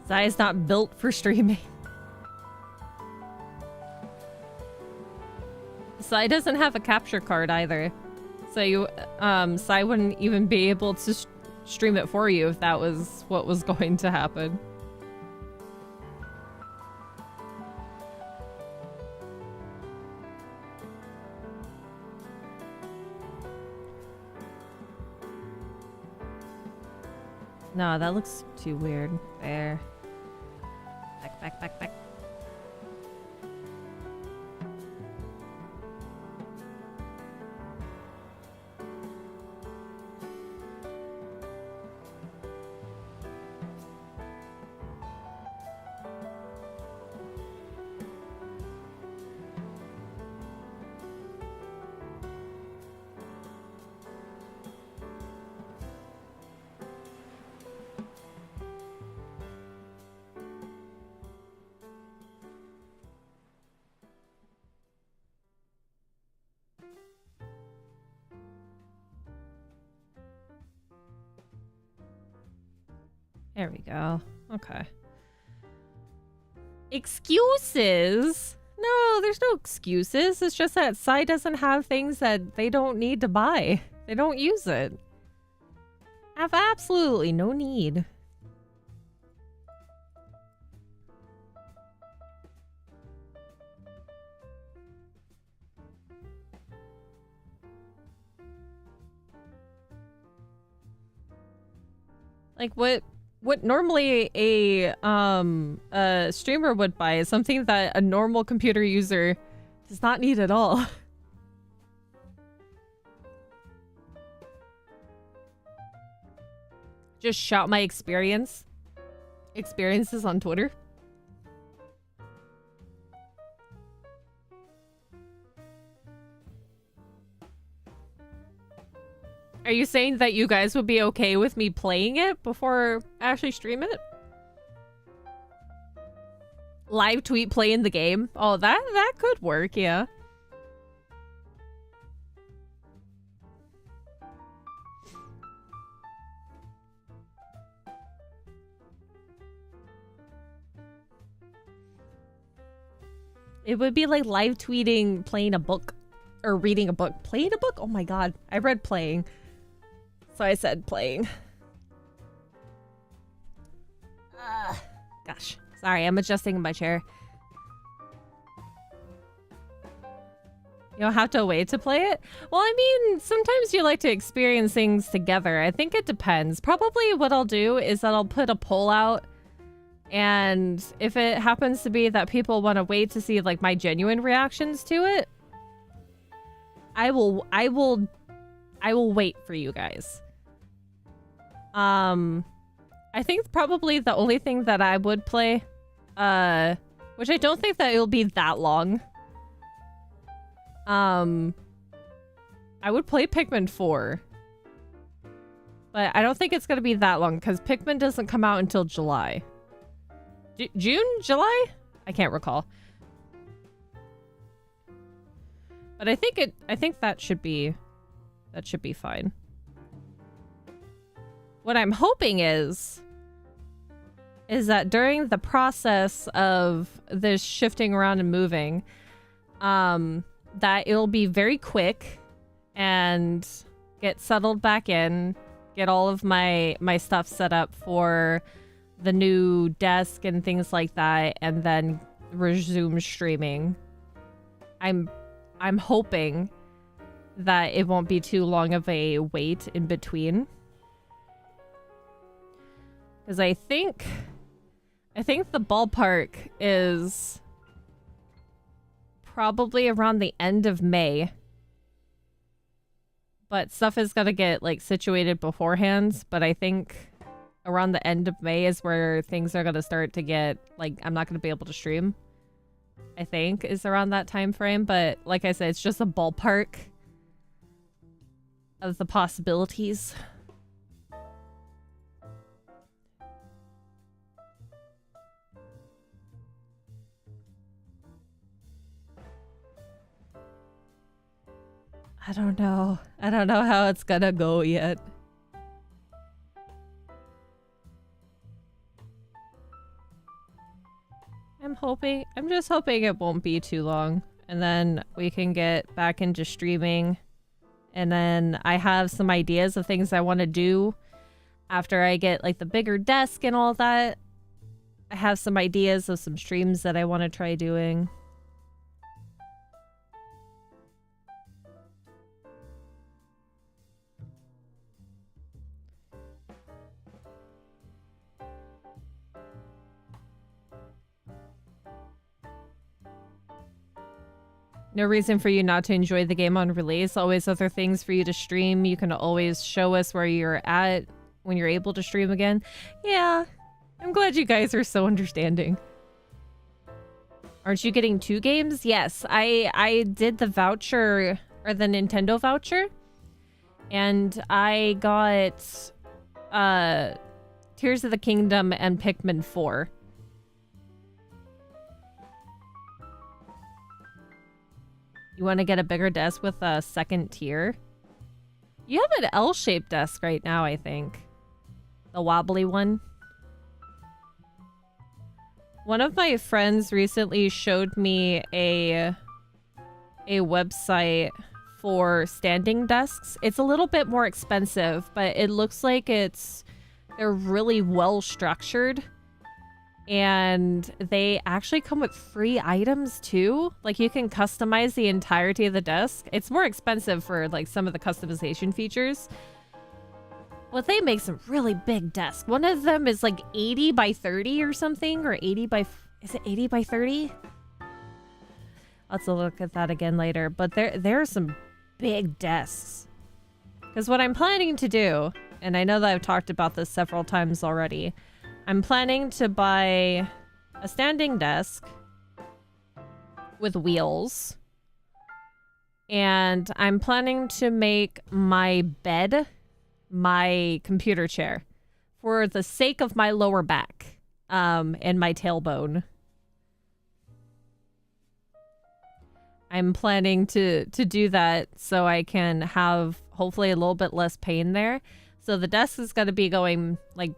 Zai's not built for streaming. Sai doesn't have a capture card either. So you, Sai wouldn't even be able to stream it for you if that was what was going to happen. No, that looks too weird. There. Back. There we go. Okay. Excuses? No, there's no excuses. It's just that Sai doesn't have things that they don't need to buy. They don't use it. Have absolutely no need. Like what normally a streamer would buy is something that a normal computer user does not need at all. Just shout my experiences on Twitter. Are you saying that you guys would be okay with me playing it before I actually stream it? Live tweet playing the game? Oh, that could work, yeah. It would be like live tweeting playing a book or reading a book. Playing a book? Oh my god. I read playing. So I said playing. Gosh. Sorry, I'm adjusting in my chair. You don't have to wait to play it? Well, I mean, sometimes you like to experience things together. I think it depends. Probably what I'll do is that I'll put a poll out. And if it happens to be that people want to wait to see like my genuine reactions to it, I will wait for you guys. I think probably the only thing that I would play, which I don't think that it'll be that long. I would play Pikmin 4. But I don't think it's going to be that long because Pikmin doesn't come out until July. June? July? I can't recall. But I think that should be fine. What I'm hoping is that during the process of this shifting around and moving, that it'll be very quick and get settled back in, get all of my stuff set up for the new desk and things like that, and then resume streaming. I'm hoping that it won't be too long of a wait in between. Because I think the ballpark is probably around the end of May. But stuff is gonna get like situated beforehand. But I think around the end of May is where things are gonna start to get like I'm not gonna be able to stream. I think is around that time frame. But like I said, it's just a ballpark of the possibilities. I don't know. I don't know how it's gonna go yet. hoping it won't be too long. And then we can get back into streaming. And then I have some ideas of things I want to do after I get like the bigger desk and all that. I have some ideas of some streams that I want to try doing. No reason for you not to enjoy the game on release. Always other things for you to stream. You can always show us where you're at when you're able to stream again. Yeah, I'm glad you guys are so understanding. Aren't you getting 2 games? Yes, I did the voucher, or the Nintendo voucher. And I got Tears of the Kingdom and Pikmin 4. You want to get a bigger desk with a second tier? You have an L-shaped desk right now, I think. The wobbly one. One of my friends recently showed me a website for standing desks. It's a little bit more expensive, but it looks like they're really well structured. And they actually come with free items too. Like you can customize the entirety of the desk. It's more expensive for like some of the customization features. But they make some really big desks. One of them is like 80 by 30 or something, or 80 by, is it 80 by 30? I'll have to look at that again later. But there are some big desks. Because what I'm planning to do, and I know that I've talked about this several times already, I'm planning to buy a standing desk with wheels. And I'm planning to make my bed my computer chair for the sake of my lower back and my tailbone. I'm planning to do that so I can have hopefully a little bit less pain there. So the desk is going to be going like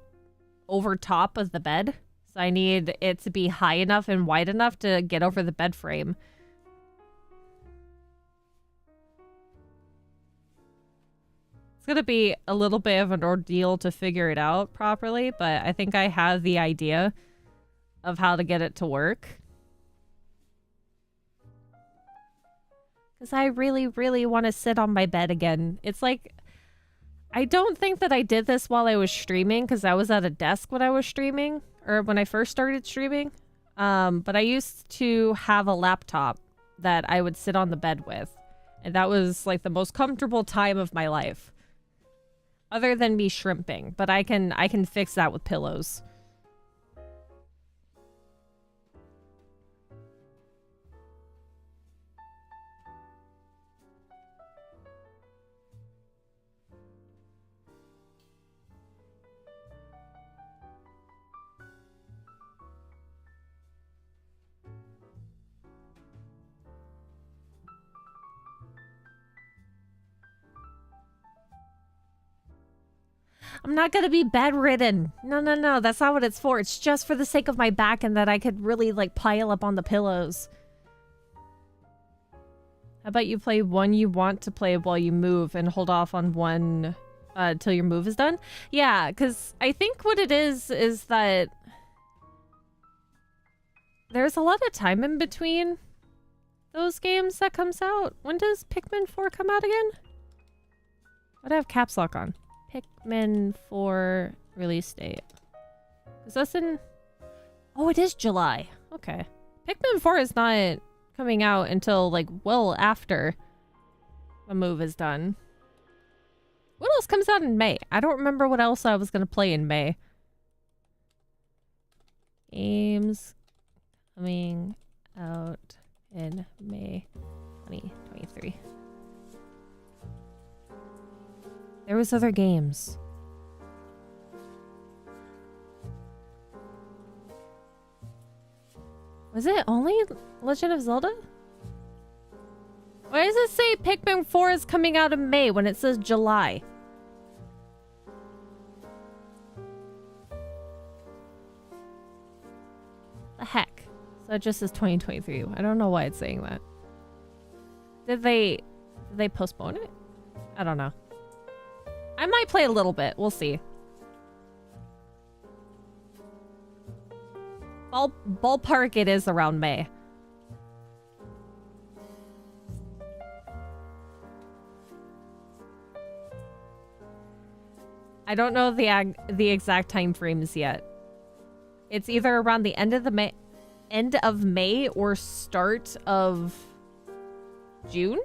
over top of the bed. So I need it to be high enough and wide enough to get over the bed frame. It's going to be a little bit of an ordeal to figure it out properly, but I think I have the idea of how to get it to work. Because I really, really want to sit on my bed again. It's like, I don't think that I did this while I was streaming because I was at a desk when I was streaming, or when I first started streaming. But I used to have a laptop that I would sit on the bed with. And that was like the most comfortable time of my life. Other than me shrimping, but I can fix that with pillows. I'm not gonna be bedridden. No, that's not what it's for. It's just for the sake of my back and that I could really like pile up on the pillows. How about you play one you want to play while you move and hold off on one till your move is done? Yeah, because I think what it is that there's a lot of time in between those games that comes out. When does Pikmin 4 come out again? Why'd I have caps lock on? Pikmin 4 release date. Is this in... Oh, it is July. Okay. Pikmin 4 is not coming out until, like, well after the move is done. What else comes out in May? I don't remember what else I was going to play in May. Games coming out in May 2023. There was other games. Was it only Legend of Zelda? Why does it say Pikmin 4 is coming out in May when it says July? The heck? So it just says 2023. I don't know why it's saying that. Did they postpone it? I don't know. I might play a little bit. We'll see. Ballpark it is around May. I don't know the exact time frames yet. It's either around the end of May or start of June?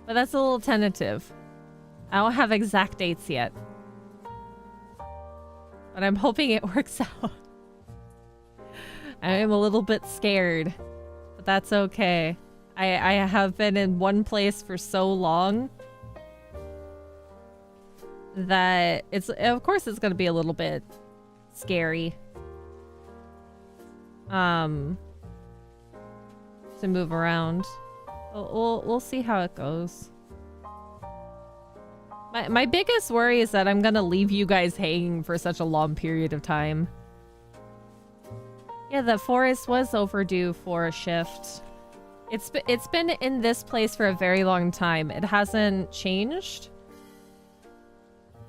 But that's a little tentative. I don't have exact dates yet. But I'm hoping it works out. I am a little bit scared. But that's okay. I have been in one place for so long that of course it's gonna be a little bit scary. To move around. We'll see how it goes. My biggest worry is that I'm gonna leave you guys hanging for such a long period of time. Yeah, the forest was overdue for a shift. It's been in this place for a very long time. It hasn't changed.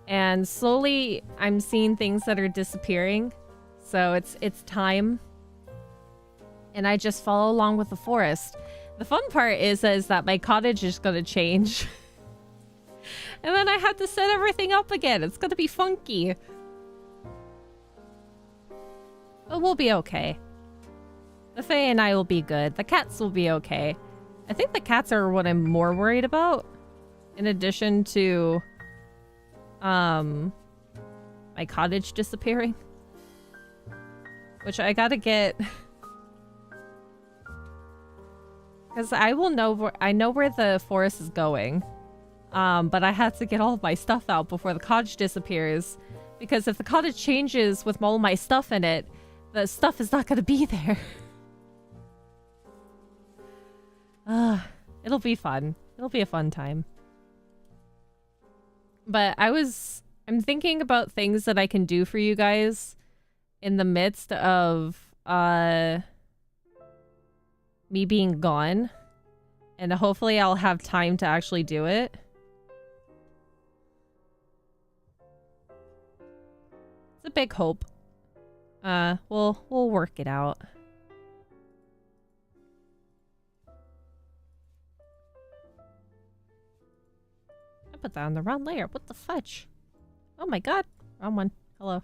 And slowly I'm seeing things that are disappearing. So it's time. And I just follow along with the forest. The fun part is that my cottage is gonna change. And then I have to set everything up again. It's gonna be funky. But we'll be okay. The Fae and I will be good. The cats will be okay. I think the cats are what I'm more worried about. In addition to my cottage disappearing. Which I gotta get. Because I know where the forest is going. But I have to get all of my stuff out before the cottage disappears. Because if the cottage changes with all my stuff in it, the stuff is not going to be there. It'll be fun. It'll be a fun time. But I'm thinking about things that I can do for you guys in the midst of me being gone. And hopefully I'll have time to actually do it. It's a big hope. We'll work it out. I put that on the wrong layer. What the fudge? Oh my god. Wrong one. Hello.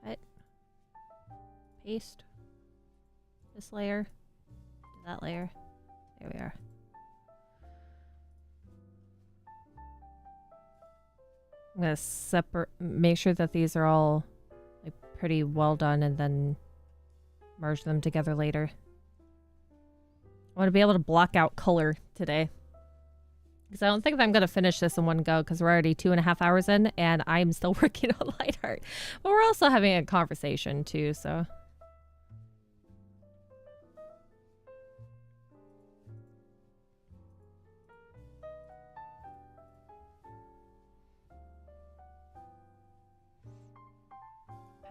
Cut. Paste. This layer. That layer. There we are. I'm gonna make sure that these are all like pretty well done and then merge them together later. I want to be able to block out color today. Because I don't think that I'm going to finish this in one go because we're already 2.5 hours in and I'm still working on light art. But we're also having a conversation too, so...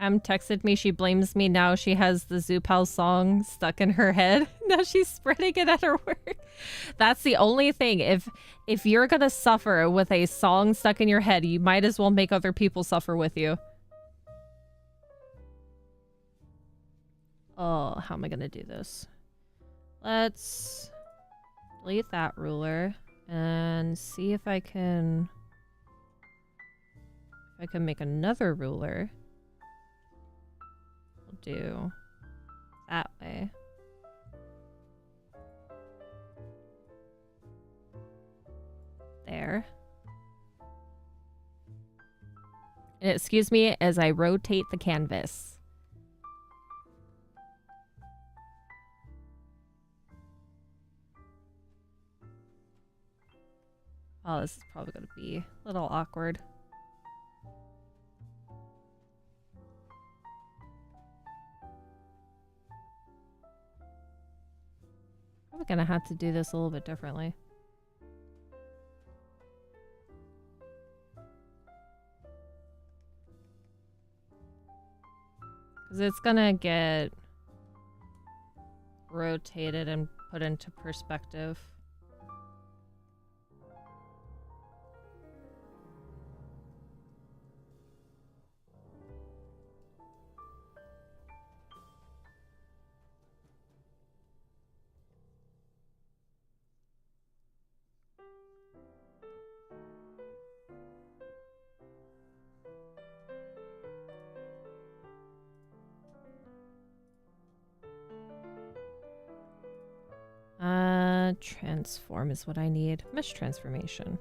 Pam texted me, she blames me now. She has the Zoopal song stuck in her head. Now she's spreading it at her work. That's the only thing. If you're gonna suffer with a song stuck in your head, you might as well make other people suffer with you. Oh, how am I gonna do this? Let's delete that ruler and see if I can make another ruler. Do that way. There. And excuse me as I rotate the canvas. Oh, this is probably going to be a little awkward. Probably gonna have to do this a little bit differently. Because it's gonna get rotated and put into perspective. Transform is what I need. Mesh transformation.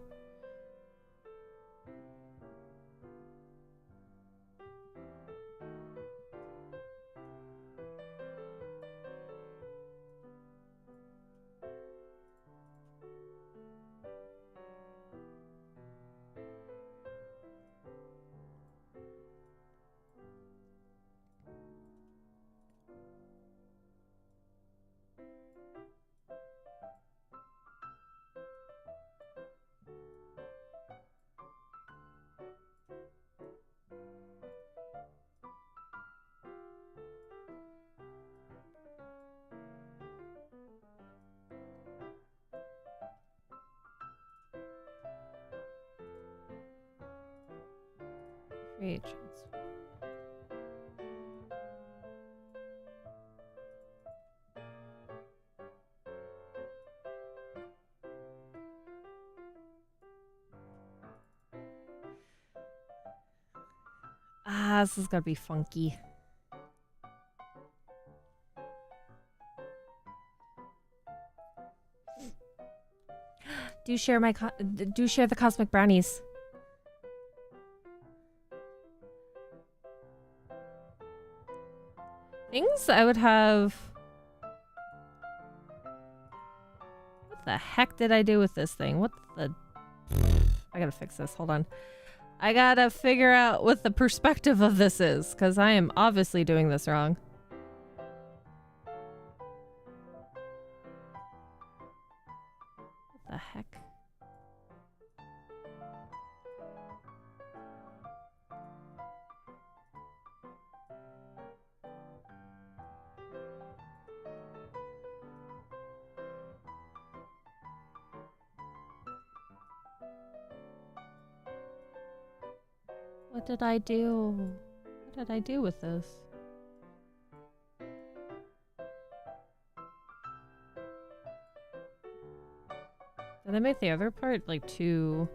Create transform. This is gonna be funky. Do share the cosmic brownies. Things I would have. What the heck did I do with this thing? What the? I gotta fix this. Hold on. I gotta figure out what the perspective of this is, because I am obviously doing this wrong. What the heck? What did I do? What did I do with this? Did I make the other part like too...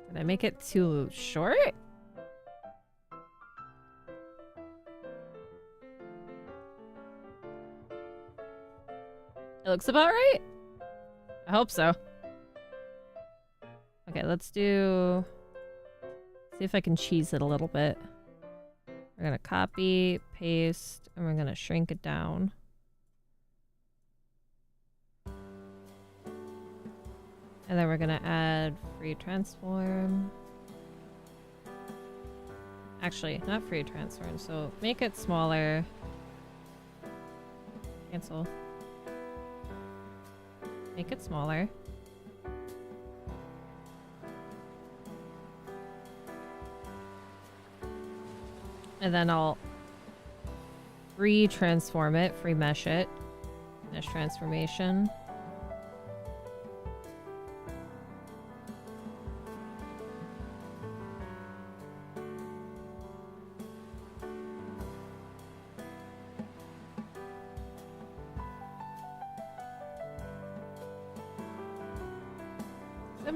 Did I make it too short? It looks about right. I hope so. Okay, let's do... See if I can cheese it a little bit. We're gonna copy, paste, and we're gonna shrink it down. And then we're gonna add free transform. Actually, not free transform, so make it smaller. Cancel. Make it smaller. And then I'll free transform it, free mesh it. Mesh transformation.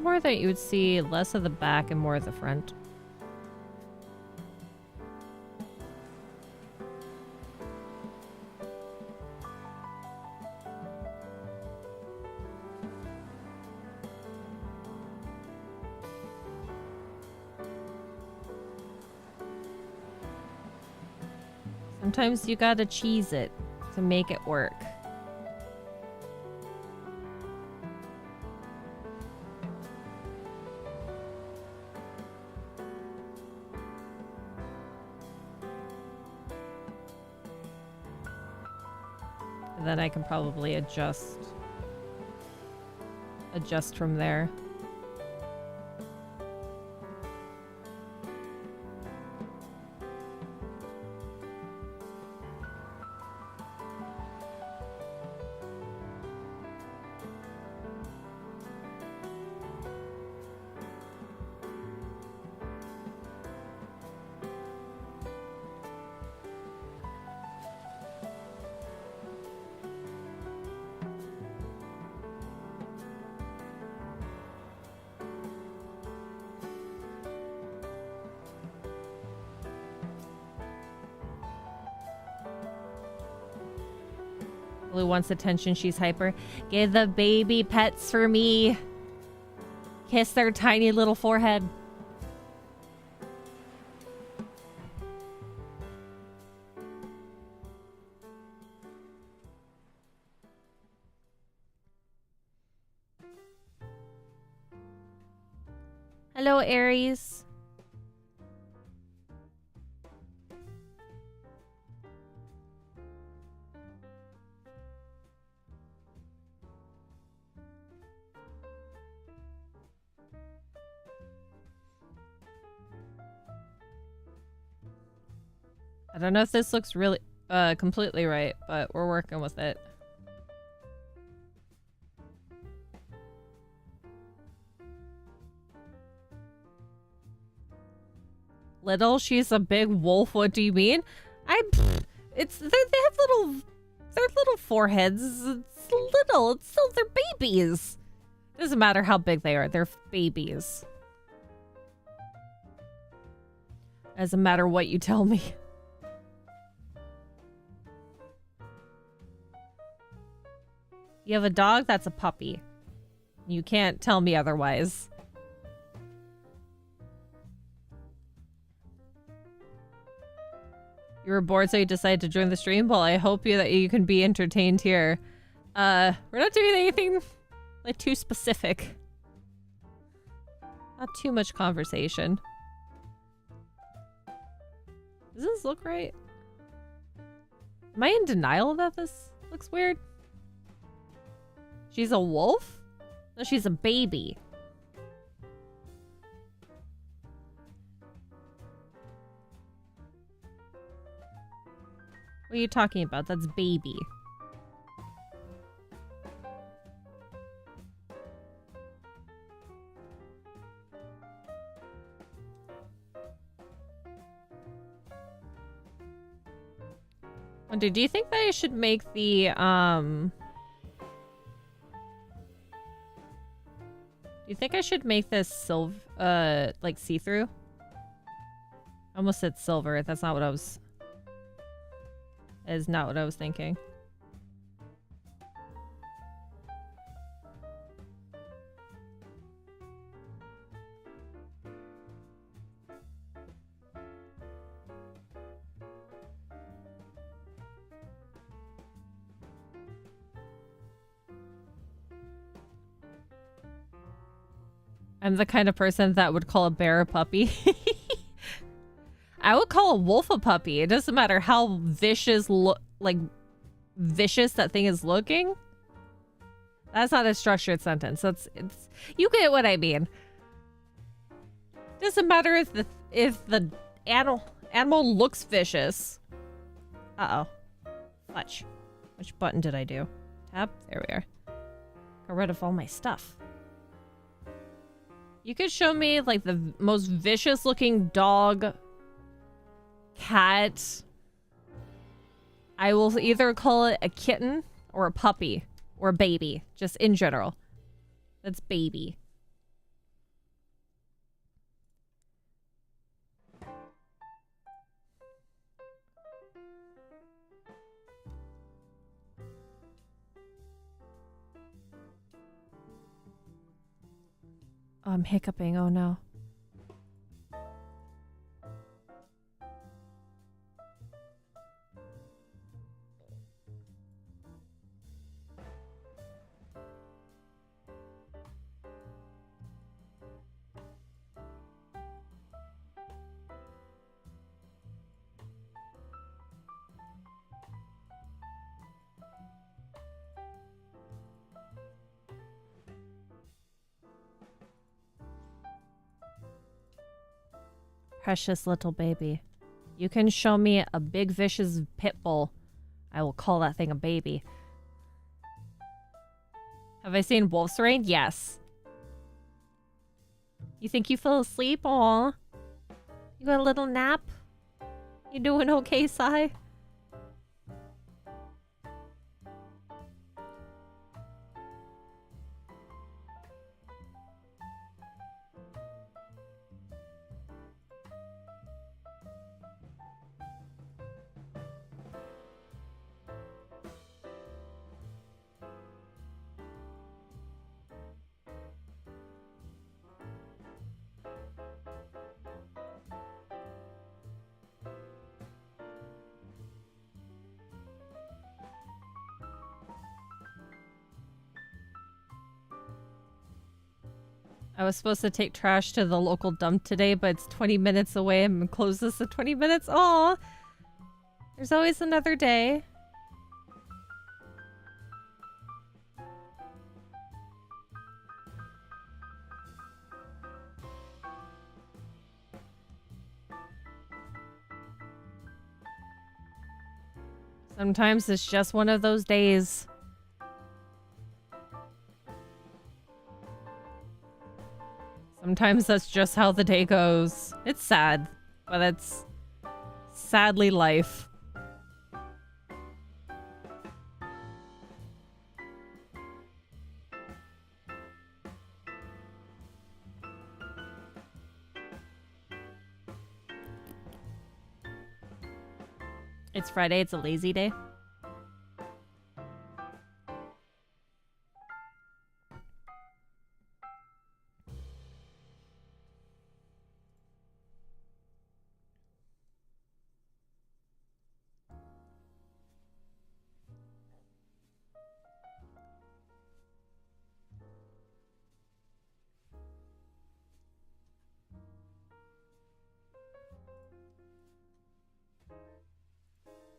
More that you would see less of the back and more of the front. Sometimes you gotta cheese it to make it work. And then I can probably adjust from there. Blue wants attention. She's hyper. Give the baby pets for me. Kiss their tiny little forehead. Hello, Aries. I don't know if this looks really completely right, but we're working with it. Little, she's a big wolf. What do you mean? They have little foreheads. It's little. It's still, they're babies. Doesn't matter how big they are. They're babies. Doesn't matter what you tell me. You have a dog? That's a puppy. You can't tell me otherwise. You were bored, so you decided to join the stream? Well, I hope that you can be entertained here. We're not doing anything like too specific. Not too much conversation. Does this look right? Am I in denial that this looks weird? She's a wolf? No, she's a baby. What are you talking about? That's baby. Wonder, do you think that I should make the, do you think I should make this silver, like see-through? I almost said silver. That's not what I was... Is not what I was thinking. I'm the kind of person that would call a bear a puppy. I would call a wolf a puppy. It doesn't matter how vicious vicious that thing is looking. That's not a structured sentence. It's you get what I mean. Doesn't matter if the animal looks vicious. Uh-oh. Fudge. Which button did I do? Tab? There we are. Got rid of all my stuff. You could show me like the most vicious looking dog, cat. I will either call it a kitten or a puppy or a baby, just in general. That's baby. Oh, I'm hiccuping. Oh no. Precious little baby. You can show me a big vicious pit bull. I will call that thing a baby. Have I seen Wolf's Rain? Yes. You think you fell asleep? Aw. You got a little nap? You doing okay, Sai? I was supposed to take trash to the local dump today, but it's 20 minutes away. I'm gonna close this at 20 minutes. Aw! There's always another day. Sometimes it's just one of those days. Sometimes that's just how the day goes. It's sad, but it's sadly life. It's Friday, it's a lazy day.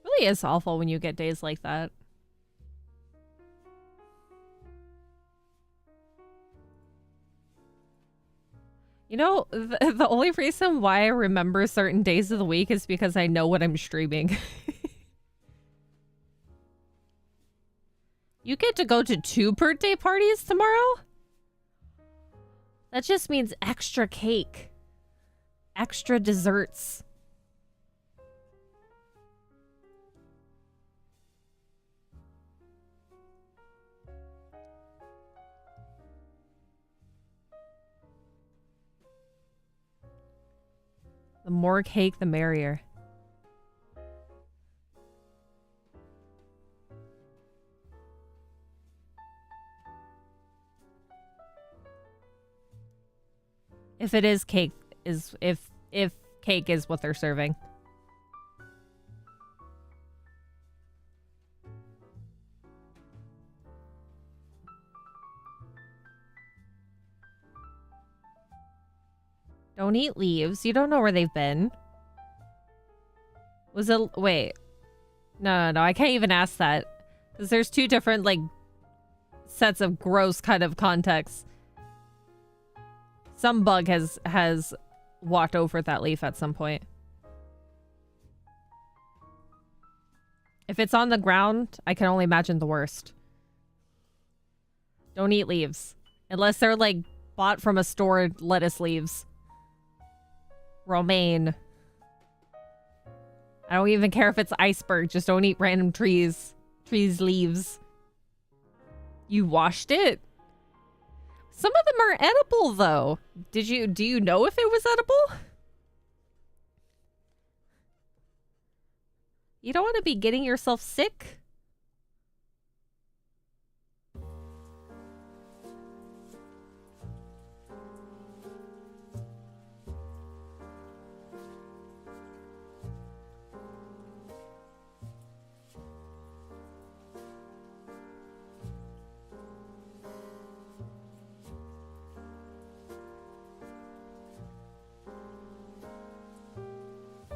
Really is awful when you get days like that. You know, the only reason why I remember certain days of the week is because I know what I'm streaming. You get to go to 2 birthday parties tomorrow? That just means extra cake. Extra desserts. The more cake, the merrier. If it is cake, if cake is what they're serving. Don't eat leaves. You don't know where they've been. Was it... Wait. No. I can't even ask that. Because there's 2 different, like, sets of gross kind of contexts. Some bug has walked over that leaf at some point. If it's on the ground, I can only imagine the worst. Don't eat leaves. Unless they're, like, bought from a store lettuce leaves. Romaine. I don't even care if it's iceberg. Just don't eat random trees. Trees' leaves. You washed it? Some of them are edible, though. Do you know if it was edible? You don't want to be getting yourself sick.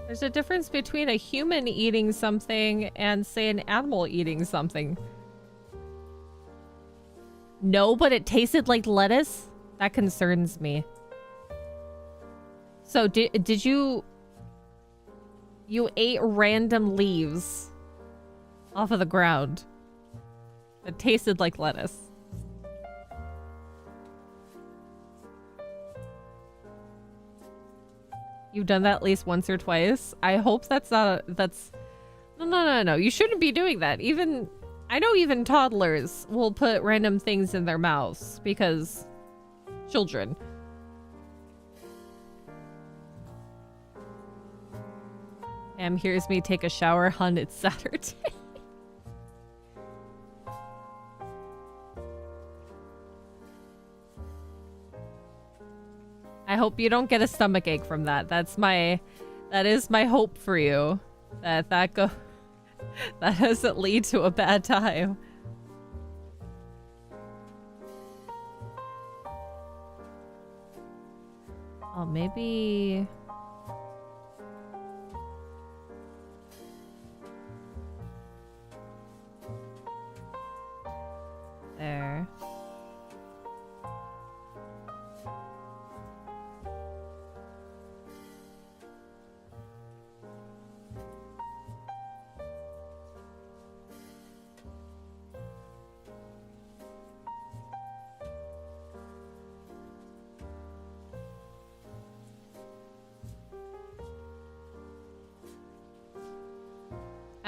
There's a difference between a human eating something and, say, an animal eating something. No, but it tasted like lettuce? That concerns me. So, did you... You ate random leaves off of the ground that tasted like lettuce. You've done that at least once or twice. I hope that's not that's... No. You shouldn't be doing that. I know even toddlers will put random things in their mouths because children. Here's me take a shower, hun. It's Saturday. I hope you don't get a stomachache from that. That is my hope for you. That doesn't lead to a bad time. Oh, maybe... There.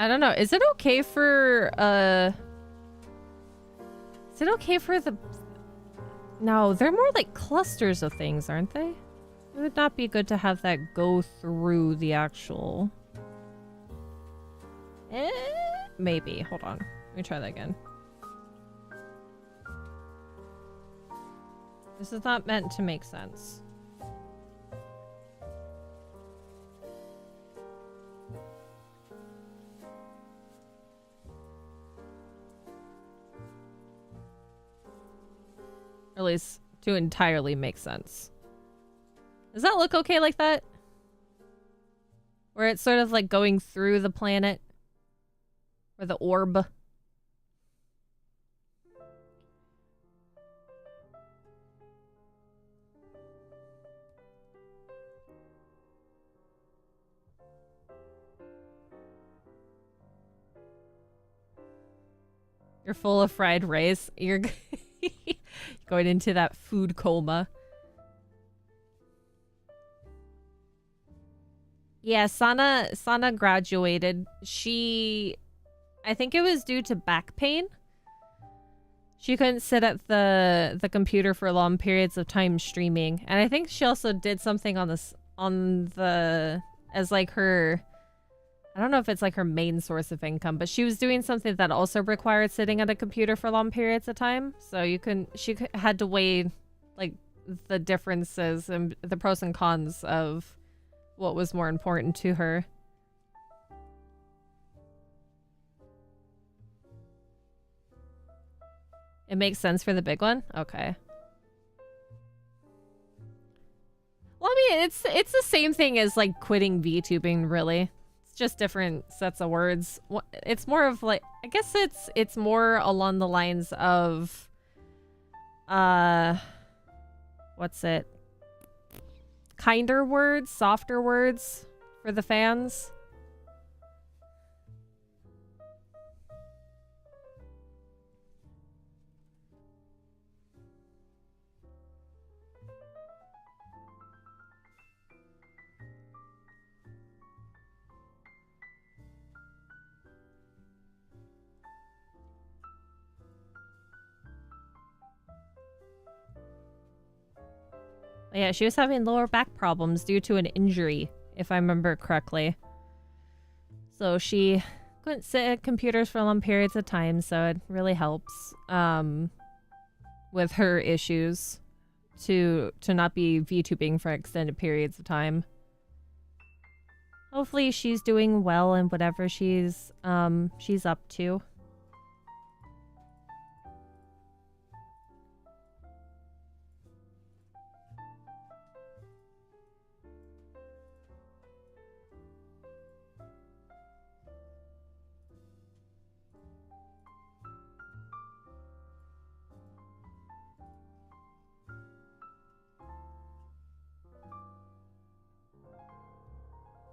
I don't know. Is it okay for, Is it okay for the... No, they're more like clusters of things, aren't they? It would not be good to have that go through the actual... Maybe. Hold on. Let me try that again. This is not meant to make sense. Or at least to entirely make sense. Does that look okay like that? Where it's sort of like going through the planet? Or the orb? You're full of fried rice. You're going into that food coma. Yeah, Sana graduated. I think it was due to back pain. She couldn't sit at the computer for long periods of time streaming. And I think she also did something on as like her, I don't know if it's like her main source of income, but she was doing something that also required sitting at a computer for long periods of time. So had to weigh like the differences and the pros and cons of what was more important to her. It makes sense for the big one? Okay. Well, I mean, it's the same thing as like quitting VTubing, really. Just different sets of words. It's more of like, I guess it's more along the lines of what's it, kinder words, softer words for the fans. Yeah, she was having lower back problems due to an injury, if I remember correctly. So she couldn't sit at computers for long periods of time, so it really helps with her issues to not be VTubing for extended periods of time. Hopefully she's doing well in whatever she's up to.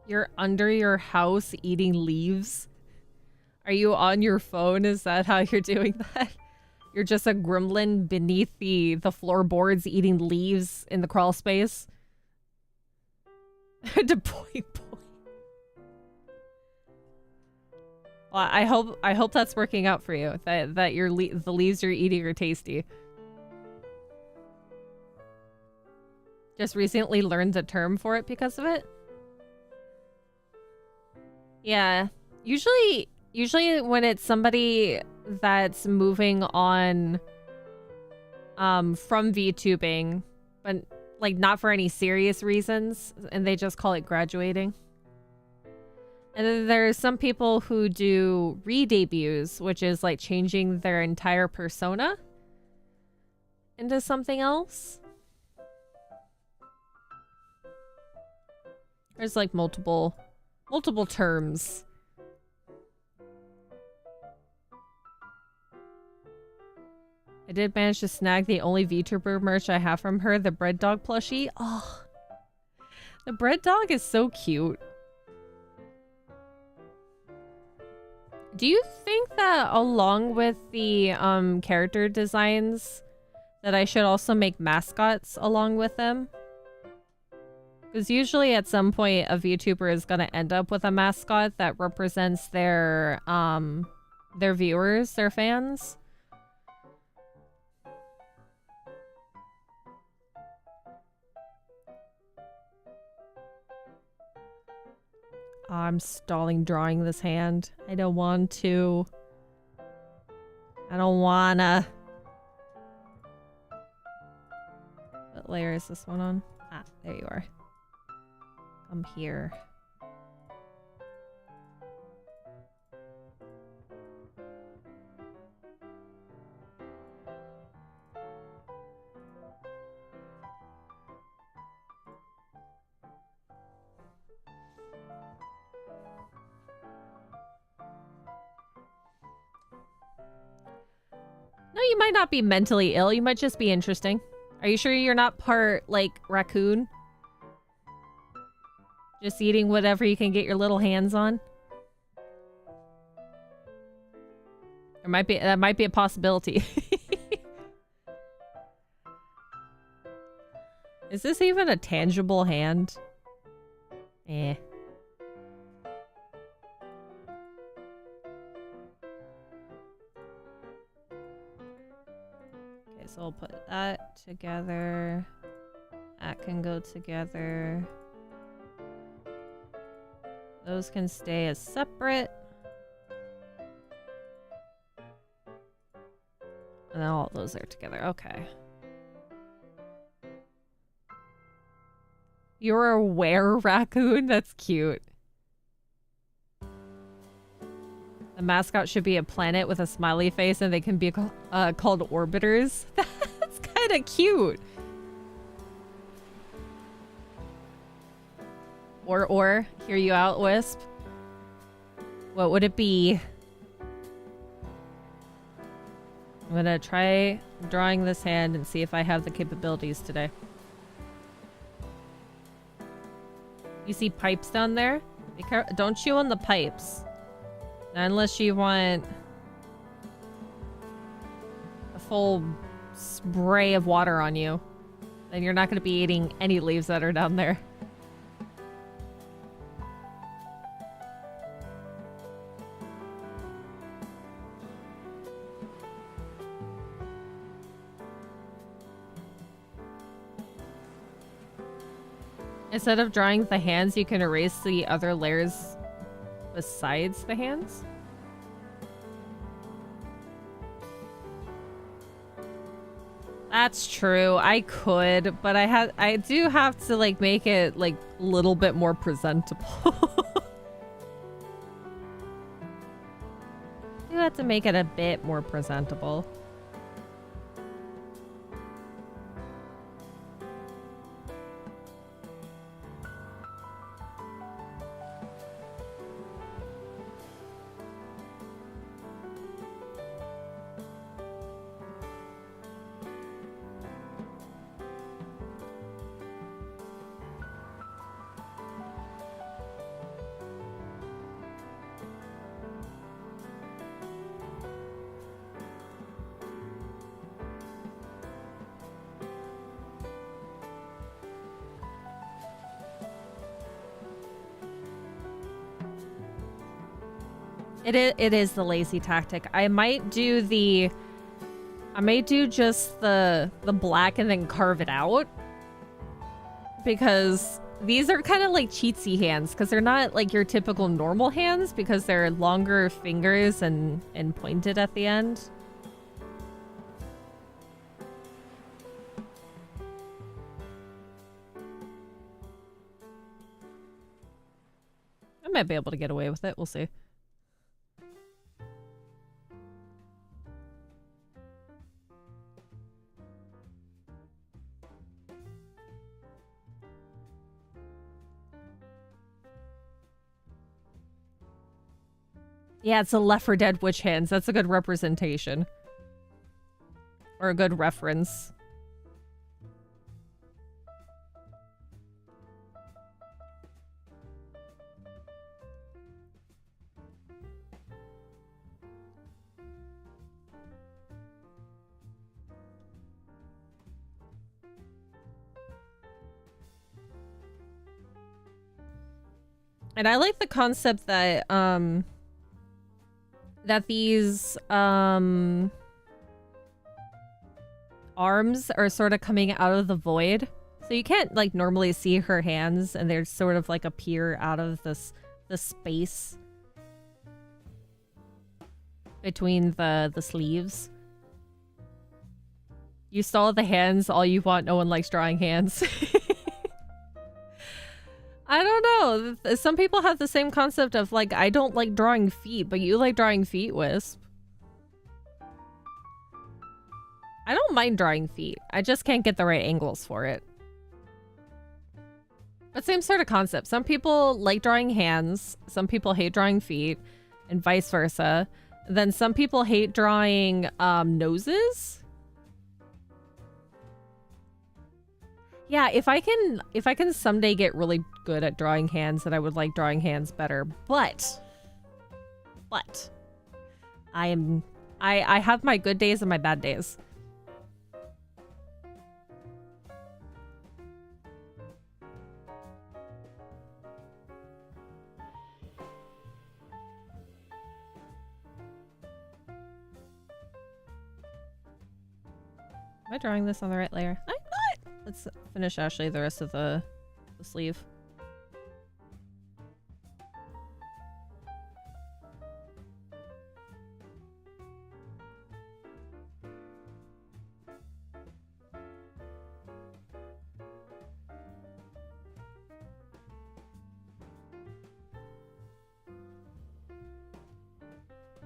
You're under your house eating leaves? Are you on your phone? Is that how you're doing that? You're just a gremlin beneath the floorboards eating leaves in the crawl space? To point. Well, I hope that's working out for you. That the leaves you're eating are tasty. Just recently learned a term for it because of it? Yeah, usually when it's somebody that's moving on from VTubing, but like not for any serious reasons, and they just call it graduating. And then there's some people who do re-debuts, which is like changing their entire persona into something else. There's like multiple terms. I did manage to snag the only Vtuber merch I have from her, the bread dog plushie. Oh, the bread dog is so cute. Do you think that along with the character designs that I should also make mascots along with them? Because usually at some point a VTuber is going to end up with a mascot that represents their viewers, their fans. Oh, I'm stalling drawing this hand. I don't want to. I don't wanna. What layer is this one on? Ah, there you are. Come here. No, you might not be mentally ill. You might just be interesting. Are you sure you're not part, like, raccoon? Just eating whatever you can get your little hands on? That might be a possibility. Is this even a tangible hand? Eh. Okay, so I'll put that together. That can go together. Those can stay as separate. And then all those are together. Okay. You're a were raccoon? That's cute. The mascot should be a planet with a smiley face and they can be called orbiters. That's kind of cute. Or, hear you out, Wisp. What would it be? I'm gonna try drawing this hand and see if I have the capabilities today. You see pipes down there? Don't chew on the pipes. Unless you want a full spray of water on you. Then you're not going to be eating any leaves that are down there. Instead of drawing the hands, you can erase the other layers besides the hands? That's true. I could, but I do have to like make it like a little bit more presentable. You have to make it a bit more presentable. It is the lazy tactic. I might do just the black and then carve it out. Because these are kind of like cheatsy hands, because they're not like your typical normal hands, because they're longer fingers and pointed at the end. I might be able to get away with it. We'll see. Yeah, it's a Left 4 Dead witch hands. That's a good representation. Or a good reference. And I like the concept that these arms are sort of coming out of the void. So you can't like normally see her hands, and they're sort of like appear out of the space between the sleeves. You saw the hands all you want, no one likes drawing hands. I don't know. Some people have the same concept of like, I don't like drawing feet, but you like drawing feet, Wisp. I don't mind drawing feet. I just can't get the right angles for it. But same sort of concept. Some people like drawing hands, some people hate drawing feet, and vice versa. Then some people hate drawing noses. Yeah, if I can someday get really good at drawing hands, then I would like drawing hands better. But I have my good days and my bad days. Am I drawing this on the right layer? I'm not! Let's finish actually the rest of the sleeve.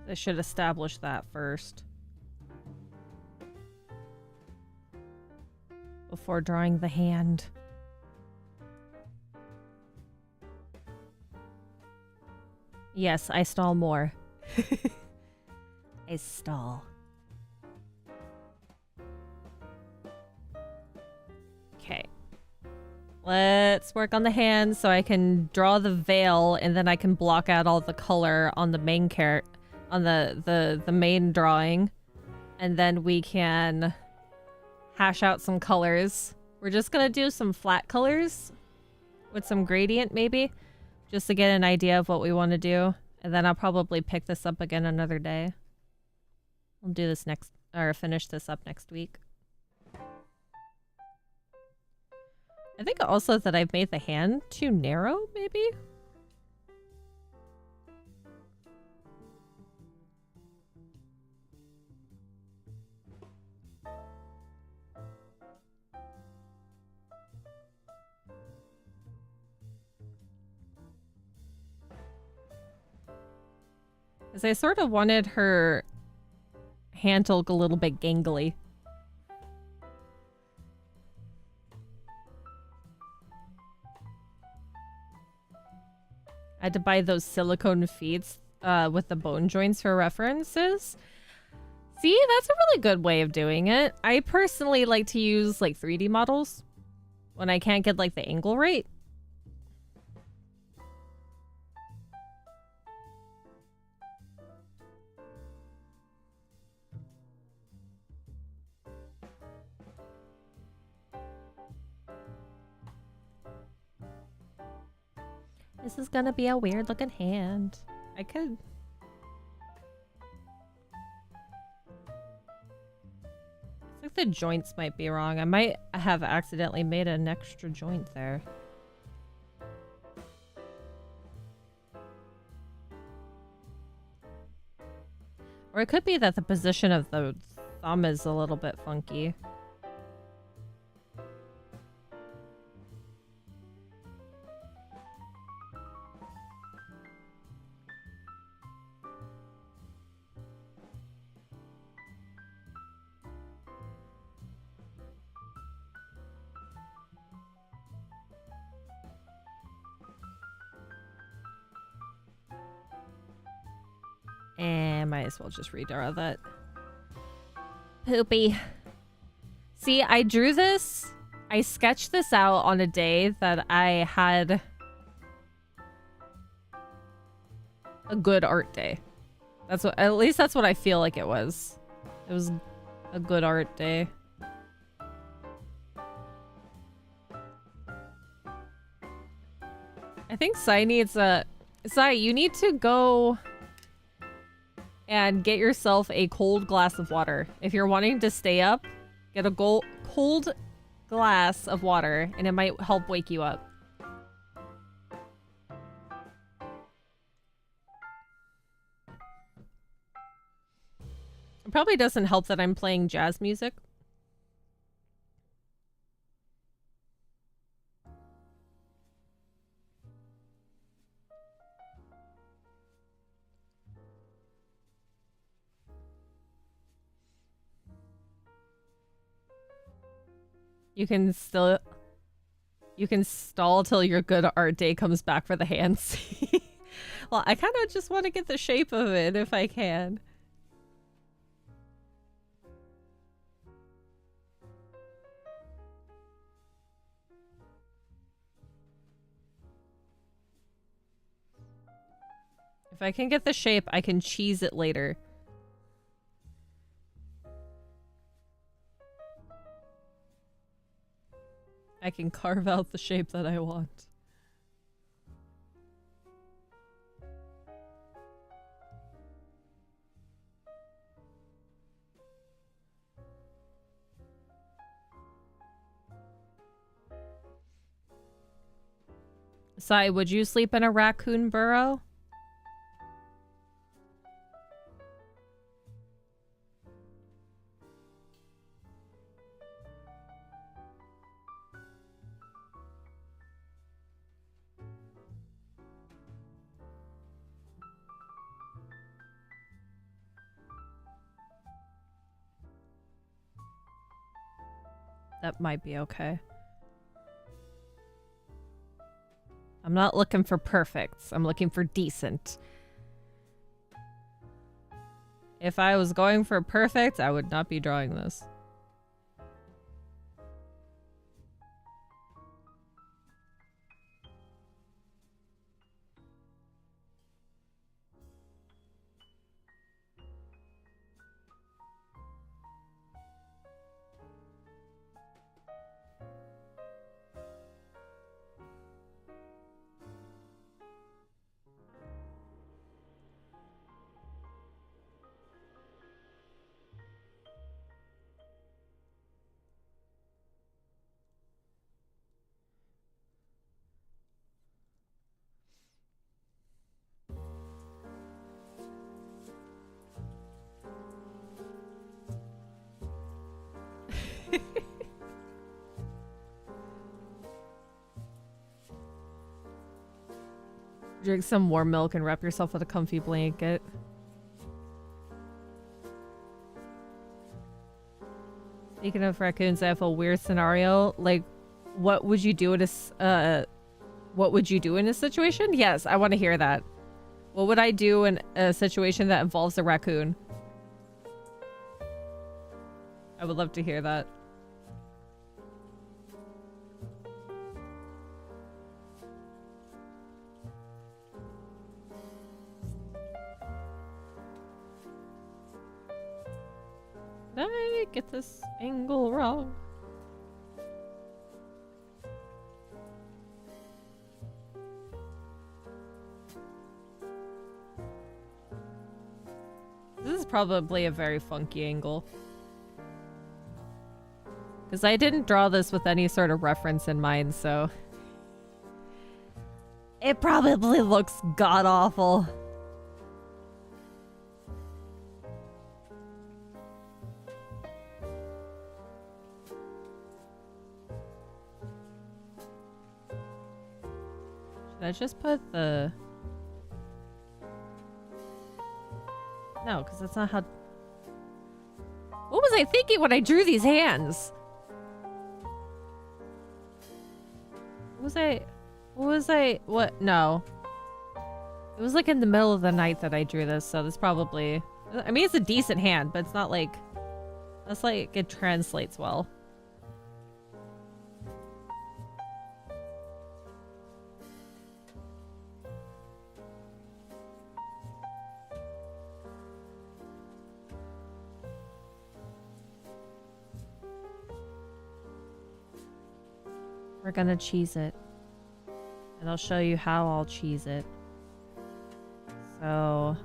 I should establish that first. Before drawing the hand. Yes, I stall more. I stall. Okay. Let's work on the hand so I can draw the veil, and then I can block out all the color on the main on the main drawing. And then we can hash out some colors. We're just gonna do some flat colors with some gradient maybe, just to get an idea of what we want to do. And then I'll probably pick this up again another day. We'll do this next, or finish this up next week. I think also that I've made the hand too narrow, maybe? Because I sort of wanted her hand to look a little bit gangly. I had to buy those silicone feet with the bone joints for references. See, that's a really good way of doing it. I personally like to use like 3D models when I can't get like the angle right. This is gonna be a weird looking hand. I could... I think the joints might be wrong. I might have accidentally made an extra joint there. Or it could be that the position of the thumb is a little bit funky. And might as well just redraw that. Poopy. See, I drew this. I sketched this out on a day that I had a good art day. That's what, at least that's what I feel like it was. It was a good art day. I think Sai needs a... Sai, you need to go and get yourself a cold glass of water. If you're wanting to stay up, get a cold glass of water, and it might help wake you up. It probably doesn't help that I'm playing jazz music. You can stall till your good art day comes back for the hands. Well, I kind of just want to get the shape of it if I can. If I can get the shape, I can cheese it later. I can carve out the shape that I want. Sai, would you sleep in a raccoon burrow? That might be okay. I'm not looking for perfects. I'm looking for decent. If I was going for perfect, I would not be drawing this. Drink some warm milk and wrap yourself with a comfy blanket. Speaking of raccoons, I have a weird scenario. Like, what would you do in a situation? Yes, I want to hear that. What would I do in a situation that involves a raccoon? I would love to hear that. Did I get this angle wrong? This is probably a very funky angle. Because I didn't draw this with any sort of reference in mind, so... It probably looks god-awful. Should I just put the... No, because that's not how... What was I thinking when I drew these hands? What? No. It was like in the middle of the night that I drew this, so this probably... I mean, it's a decent hand, but it's not like... That's like it translates well. We're gonna cheese it. And I'll show you how I'll cheese it. So...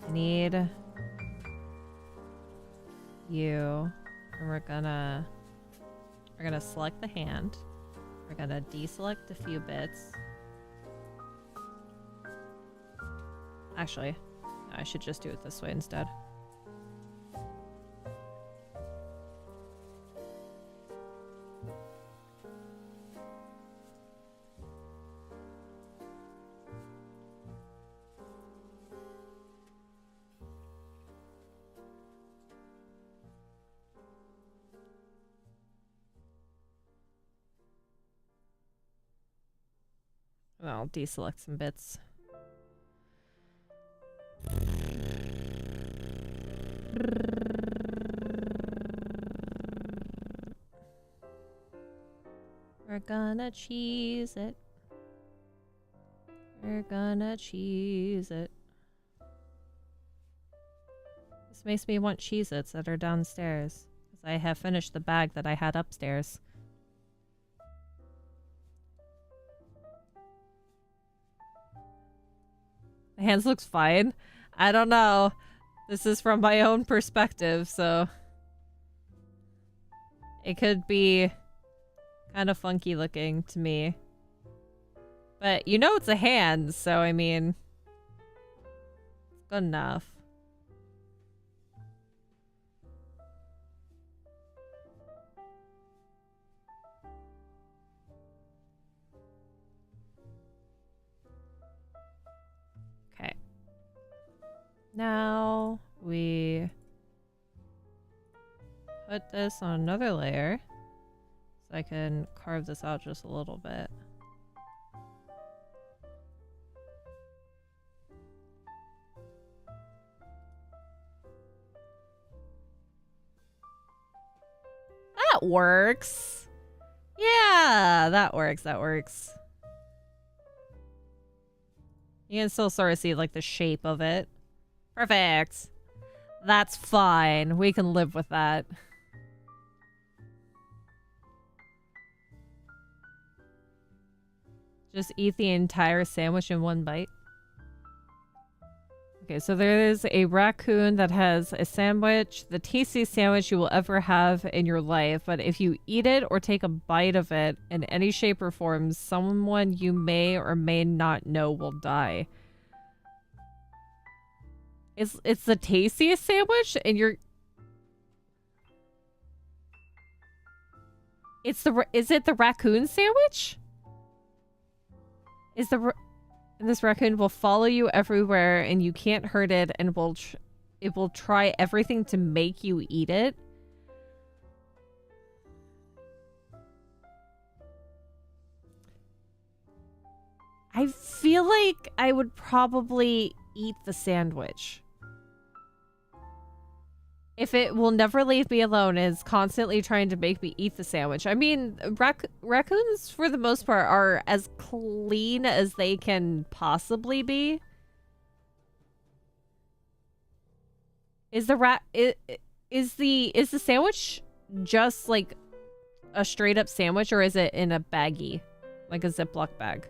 I need... you, and we're gonna select the hand. We're gonna deselect a few bits. Actually, no, I should just do it this way instead. I'll deselect some bits. We're gonna cheese it. We're gonna cheese it. This makes me want Cheez-Its that are downstairs, because I have finished the bag that I had upstairs. My hands looks fine. I don't know. This is from my own perspective, so... It could be kind of funky looking to me. But you know it's a hand, so I mean... It's good enough. Now we put this on another layer so I can carve this out just a little bit. That works. Yeah, that works. That works. You can still sort of see like the shape of it. Perfect. That's fine. We can live with that. Just eat the entire sandwich in one bite. Okay, so there is a raccoon that has a sandwich, the tastiest sandwich you will ever have in your life. But if you eat it or take a bite of it in any shape or form, someone you may or may not know will die. It's the tastiest sandwich, and you're... Is it the raccoon sandwich? And this raccoon will follow you everywhere, and you can't hurt it, and it will try everything to make you eat it. I feel like I would probably eat the sandwich. If it will never leave me alone, is constantly trying to make me eat the sandwich. I mean, raccoons, for the most part, are as clean as they can possibly be. Is the sandwich just like a straight up sandwich, or is it in a baggie, like a Ziploc bag?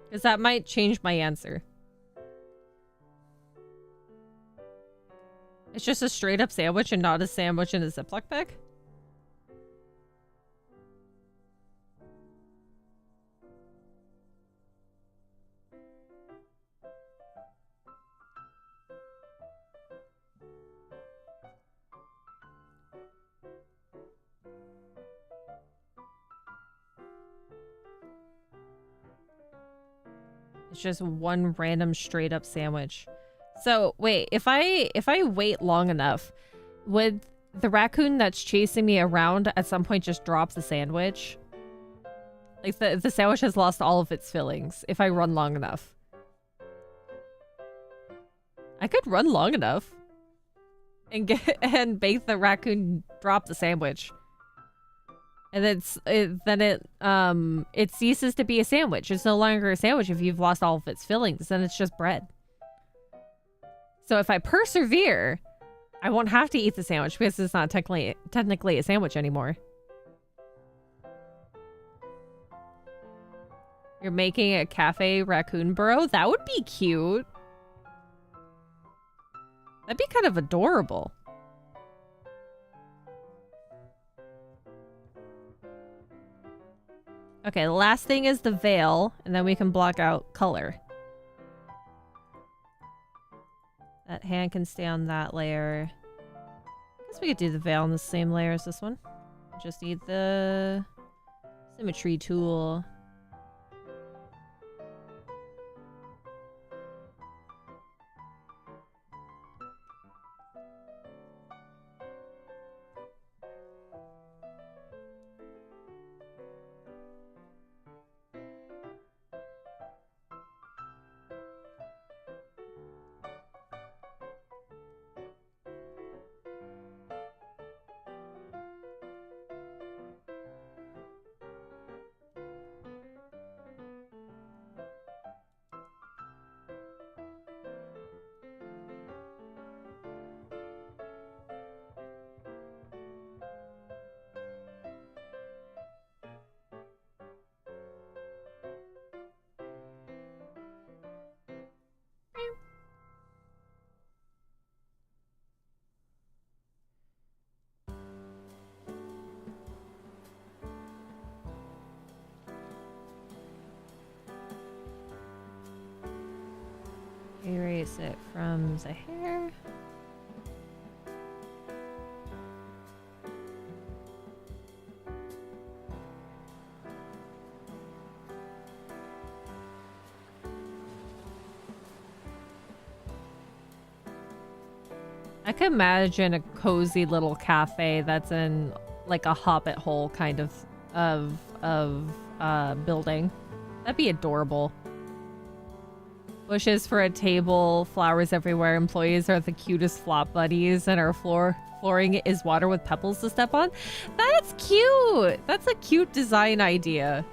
Because that might change my answer. It's just a straight up sandwich and not a sandwich in a Ziploc bag? It's just one random straight up sandwich. So wait, if I wait long enough, would the raccoon that's chasing me around at some point just drop the sandwich? Like the sandwich has lost all of its fillings if I run long enough. I could run long enough and make the raccoon drop the sandwich. And it ceases to be a sandwich. It's no longer a sandwich if you've lost all of its fillings. Then it's just bread. So if I persevere, I won't have to eat the sandwich because it's not technically a sandwich anymore. You're making a cafe raccoon burrow? That would be cute. That'd be kind of adorable. Okay, the last thing is the veil, and then we can block out color. That hand can stay on that layer. I guess we could do the veil on the same layer as this one. Just need the symmetry tool. Erase it from the hair. I could imagine a cozy little cafe that's in like a hobbit hole kind of building. That'd be adorable. Bushes for a table, flowers everywhere, employees are the cutest flop buddies, and our flooring is water with pebbles to step on. That's cute! That's a cute design idea.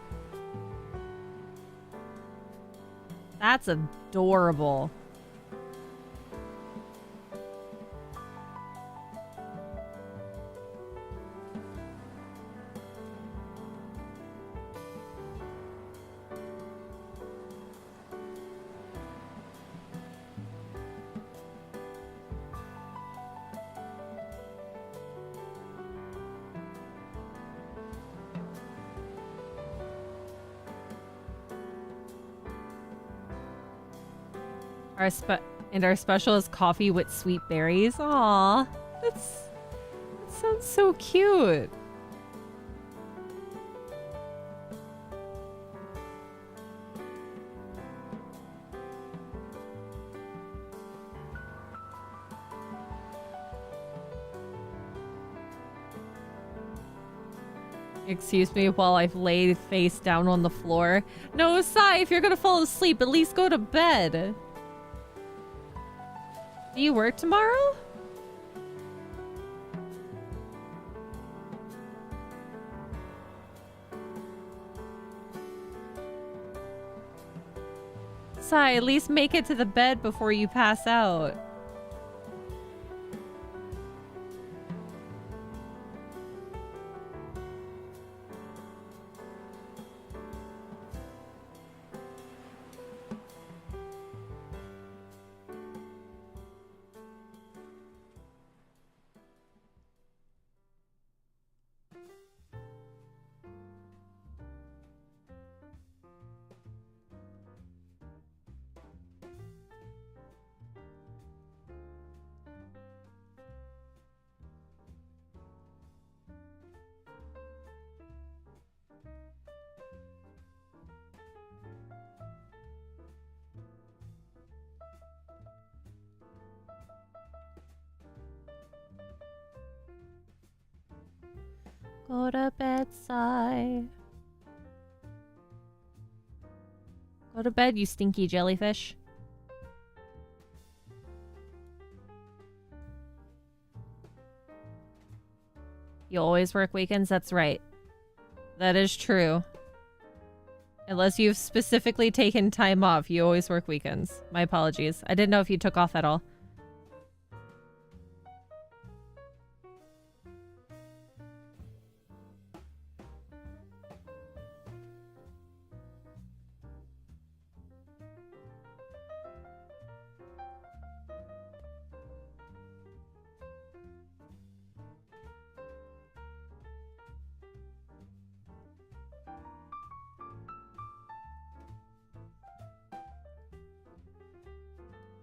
That's adorable. Our special is coffee with sweet berries. Aw, that sounds so cute. Excuse me while I've laid face down on the floor. No, Sai, if you're gonna fall asleep, at least go to bed. Do you work tomorrow? Sai, at least make it to the bed before you pass out. Go to bed, sigh. Go to bed, you stinky jellyfish. You always work weekends? That's right. That is true. Unless you've specifically taken time off, you always work weekends. My apologies. I didn't know if you took off at all.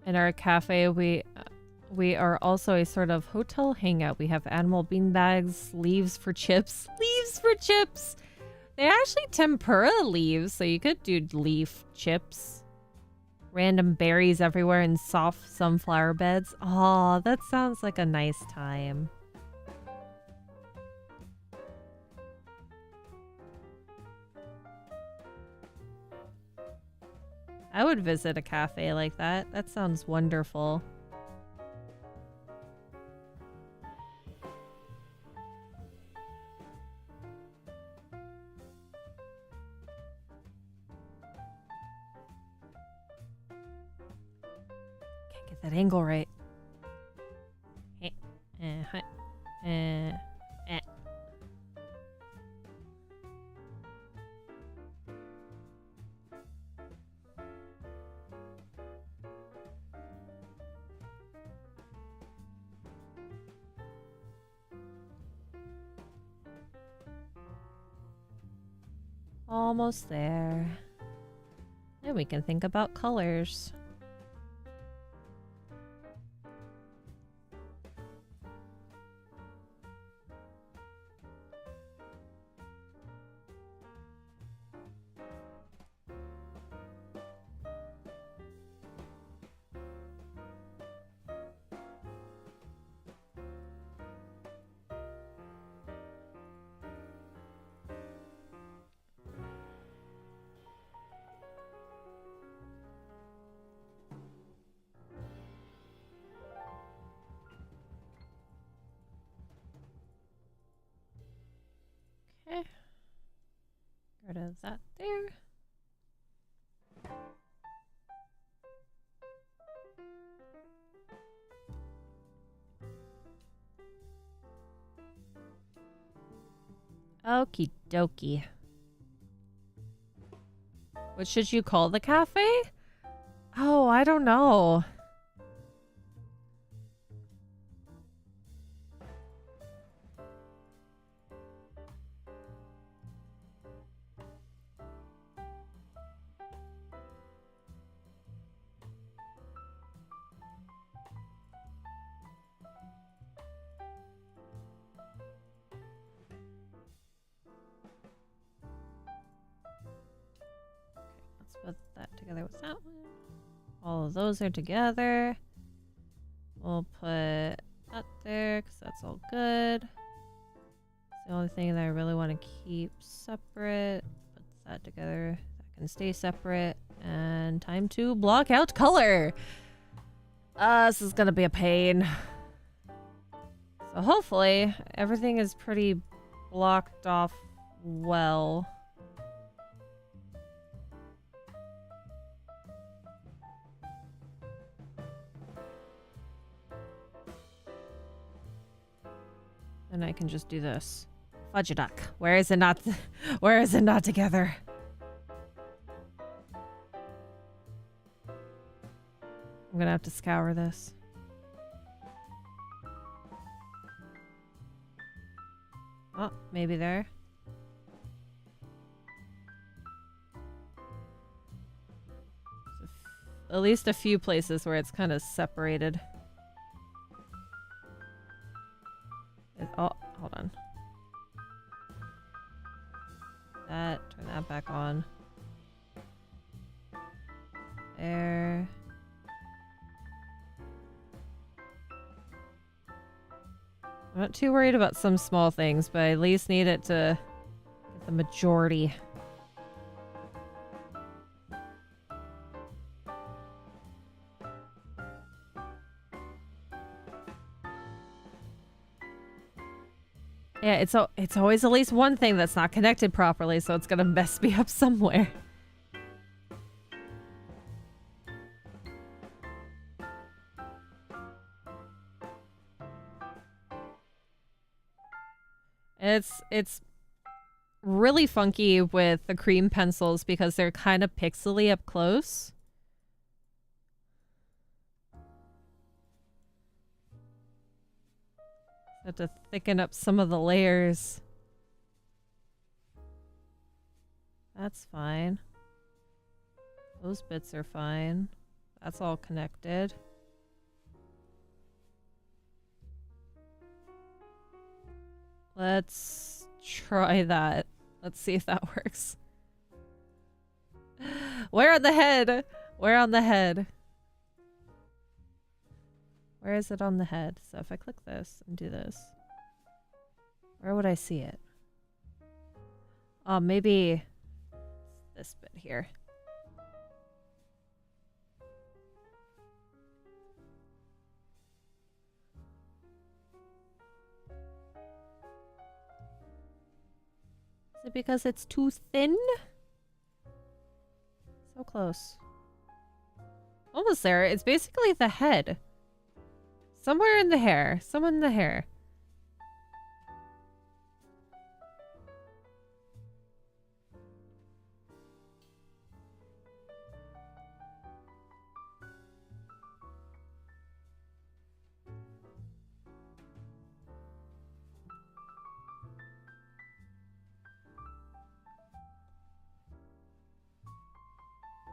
In our cafe, we are also a sort of hotel hangout. We have animal beanbags, leaves for chips. Leaves for chips! They're actually tempura leaves, so you could do leaf chips. Random berries everywhere and soft sunflower beds. Aw, that sounds like a nice time. I would visit a cafe like that. That sounds wonderful. Can't get that angle right. Almost there. Then we can think about colors. Okay. Get rid of that there. Okie dokie. What should you call the cafe? Oh, I don't know. Put that together with that one. All of those are together. We'll put that there because that's all good. It's the only thing that I really want to keep separate. Put that together. That can stay separate. And time to block out color. This is gonna be a pain. So hopefully everything is pretty blocked off well. And I can just do this. Fudge duck. Where is it not? Where is it not together? I'm gonna have to scour this. Oh, maybe there. At least a few places where it's kind of separated. Oh, hold on. Turn that back on. There. I'm I'm not too worried about some small things, but I at least need it to get the majority. Yeah, it's always at least one thing that's not connected properly, so it's gonna mess me up somewhere. It's really funky with the cream pencils because they're kind of pixely up close. Have to thicken up some of the layers. That's fine. Those bits are fine. That's all connected. Let's try that. Let's see if that works. Where on the head? Where on the head? Where is it on the head? So if I click this and do this, where would I see it? Oh, maybe this bit here. Is it because it's too thin? So close. Almost there. It's basically the head. Somewhere in the hair. Somewhere in the hair.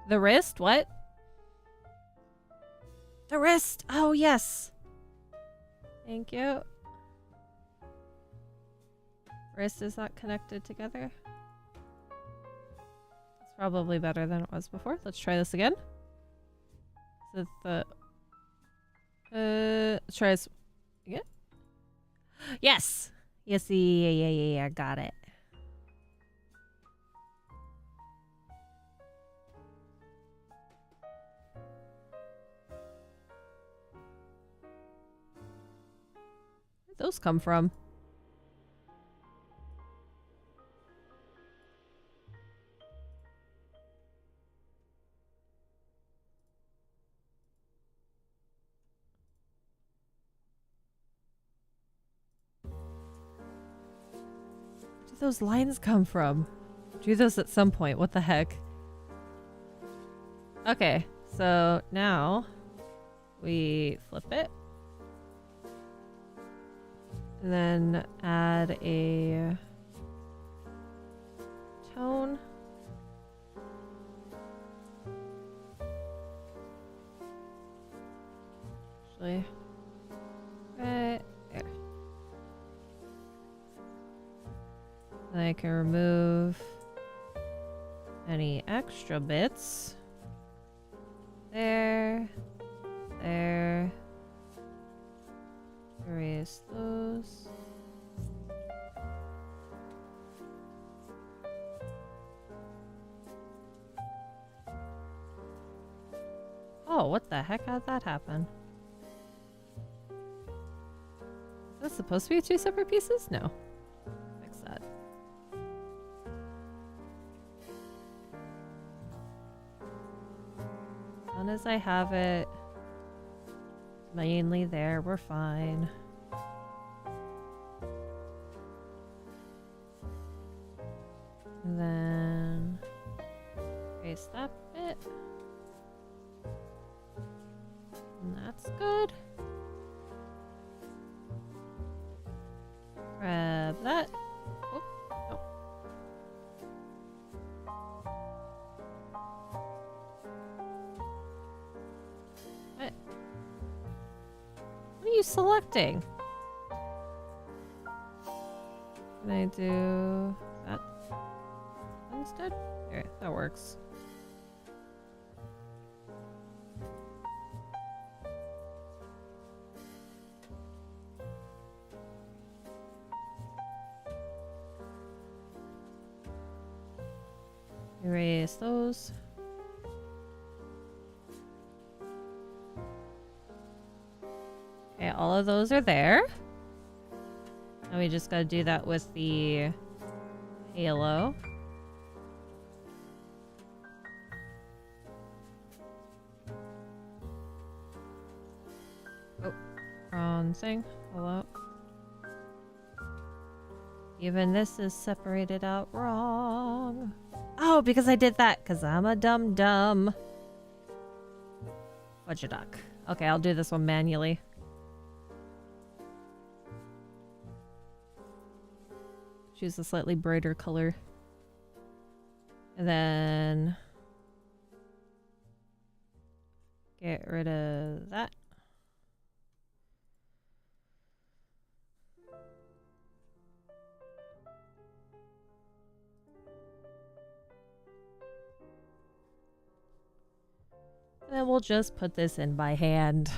The wrist? What? The wrist! Oh, yes! Thank you. Wrist is not connected together. It's probably better than it was before. Let's try this again. Is it the... let's try this again. Yes! Yes, yeah, got it. Where'd those come from? Where did those lines come from? Drew those at some point. What the heck? Okay, so now we flip it. And then add a tone. Actually, right there. And I can remove any extra bits. There. There. Erase those. Oh, what the heck? How'd that happen? Is that supposed to be two separate pieces? No. Fix that. As long as I have it mainly there, we're fine. And then erase that bit. And that's good. Grab that. Oh, no. What? What are you selecting? Can I do that instead? There, that works. Erase those. Okay, all of those are there. Now we just gotta do that with the halo. Oh, wrong thing. Hello. Even this is separated out wrong. Oh, because I did that, because I'm a dum-dum. Fudge duck. Okay, I'll do this one manually. Choose a slightly brighter color. And then get rid of that. And then we'll just put this in by hand.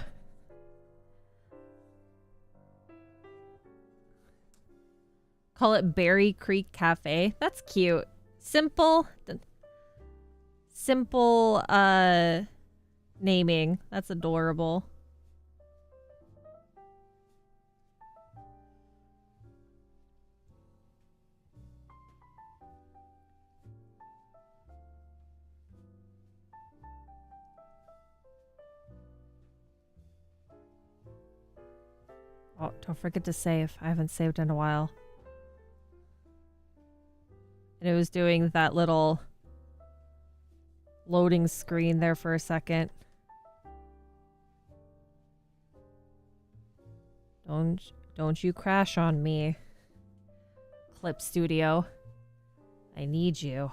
Call it Berry Creek Cafe. That's cute. Simple. Simple, naming. That's adorable. Oh, don't forget to save. I haven't saved in a while. And it was doing that little loading screen there for a second. Don't you crash on me, Clip Studio. I need you.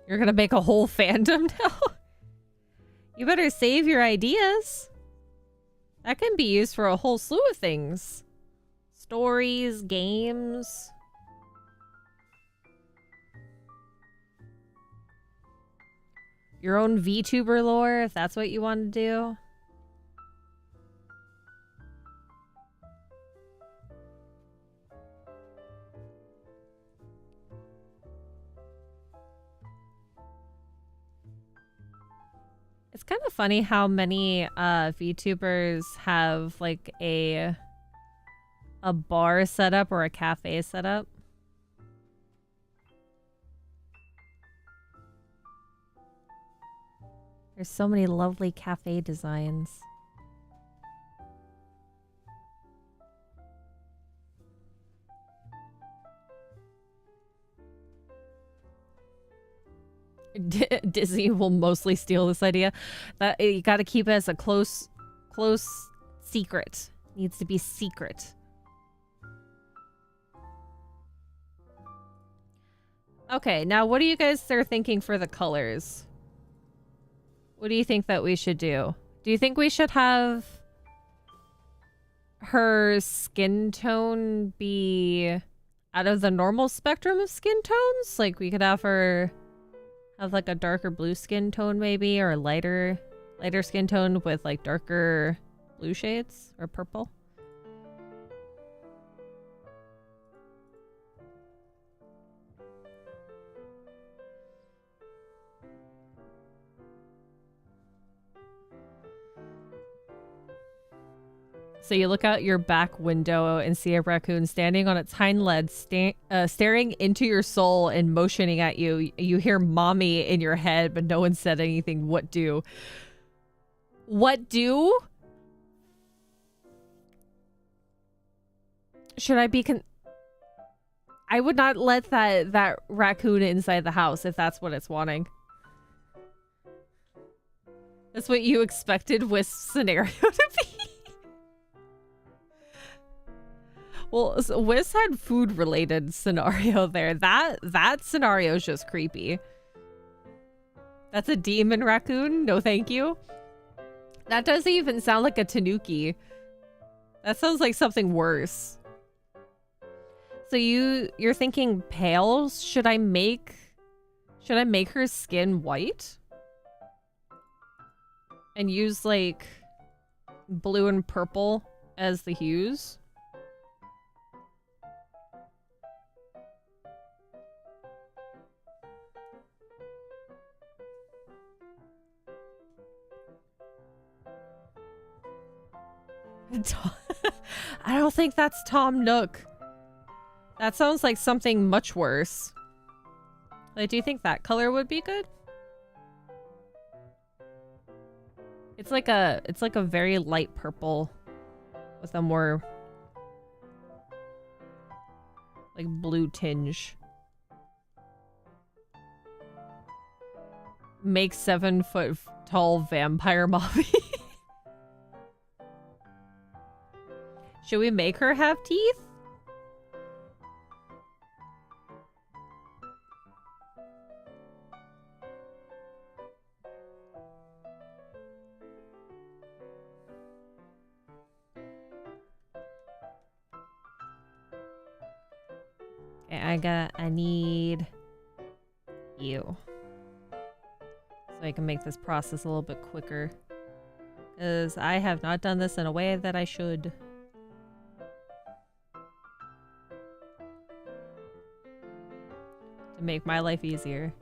You're gonna make a whole fandom now? You better save your ideas. That can be used for a whole slew of things. Stories, games. Your own VTuber lore, if that's what you want to do. It's kind of funny how many VTubers have like a bar setup or a cafe setup. There's so many lovely cafe designs. Disney will mostly steal this idea. That you got to keep it as a close secret. Needs to be secret. Okay, now what do you guys are thinking for the colors? What do you think that we should do? Do you think we should have her skin tone be out of the normal spectrum of skin tones? Like we could have her have like a darker blue skin tone maybe, or a lighter skin tone with like darker blue shades or purple. So you look out your back window and see a raccoon standing on its hind legs, staring into your soul and motioning at you. You hear mommy in your head, but no one said anything. What do? What do? Should I be I would not let that raccoon inside the house if that's what it's wanting. That's what you expected with scenario to be. Well, so Wiz had food-related scenario there. That scenario is just creepy. That's a demon raccoon? No, thank you. That doesn't even sound like a tanuki. That sounds like something worse. So you're thinking pale? Should I make her skin white? And use like blue and purple as the hues? I don't think that's Tom Nook. That sounds like something much worse. Like, do you think that color would be good? It's like a very light purple with a more like blue tinge. Make 7-foot tall vampire mommy. Should we make her have teeth? Okay, I need you. So I can make this process a little bit quicker. Because I have not done this in a way that I should. To make my life easier.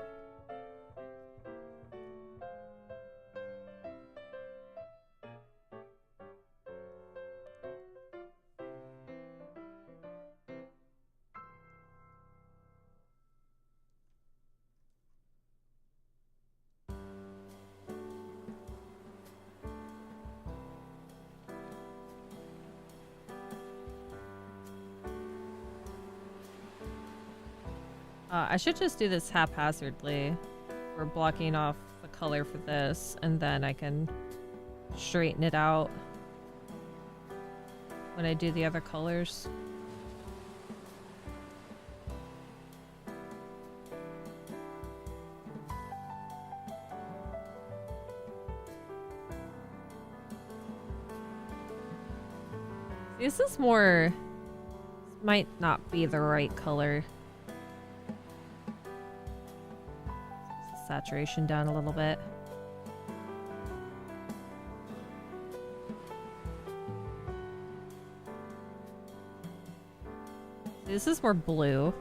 I should just do this haphazardly. We're blocking off the color for this, and then I can straighten it out when I do the other colors. This is more... This might not be the right color. Saturation down a little bit. This is more blue.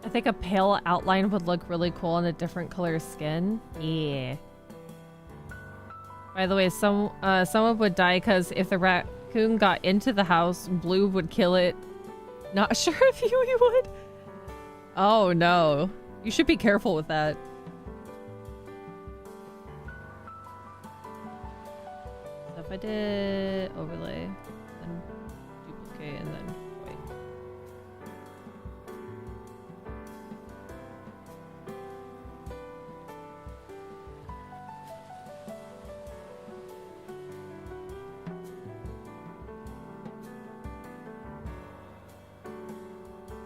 I think a pale outline would look really cool on a different color skin. Yeah. By the way, someone would die because if the raccoon got into the house, blue would kill it. Not sure if you would. Oh no. You should be careful with that. So if I did overlay, then duplicate, and then white.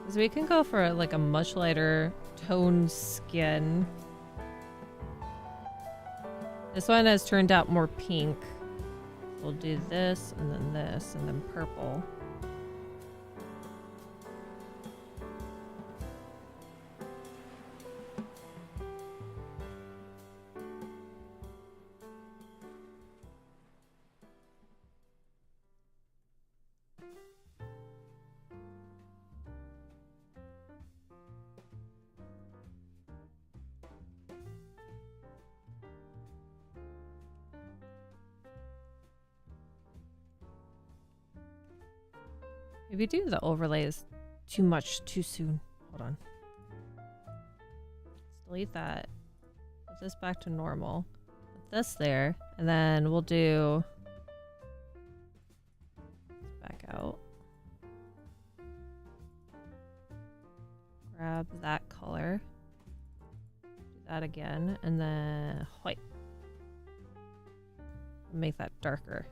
So we can go for like a much lighter toned skin. This one has turned out more pink. We'll do this, and then purple. If you do the overlays too much too soon. Hold on. Let's delete that. Put this back to normal. Put this there. And then we'll do... back out. Grab that color. Do that again, and then white. Make that darker.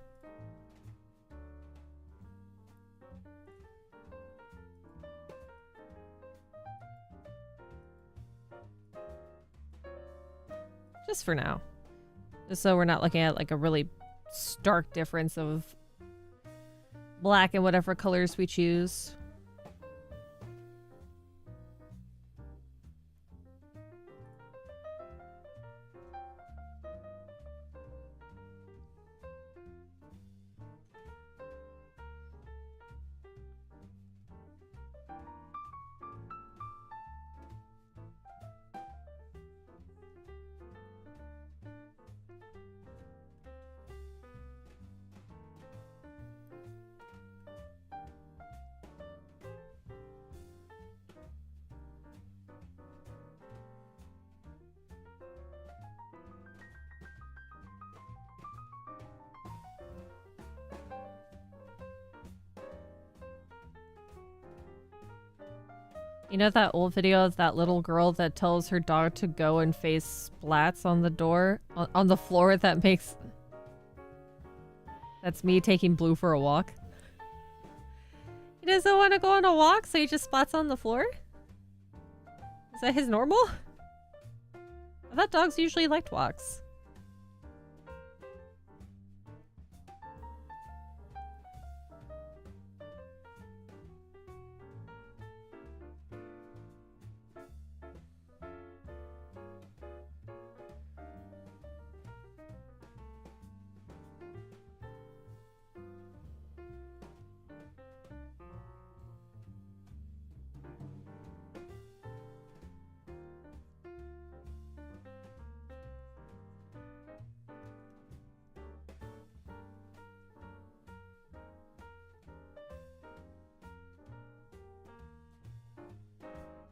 Just for now. Just so we're not looking at like a really stark difference of black and whatever colors we choose. You know that old video of that little girl that tells her dog to go and face splats on the door? On the floor that makes... That's me taking Blue for a walk. He doesn't want to go on a walk, so he just splats on the floor? Is that his normal? I thought dogs usually liked walks.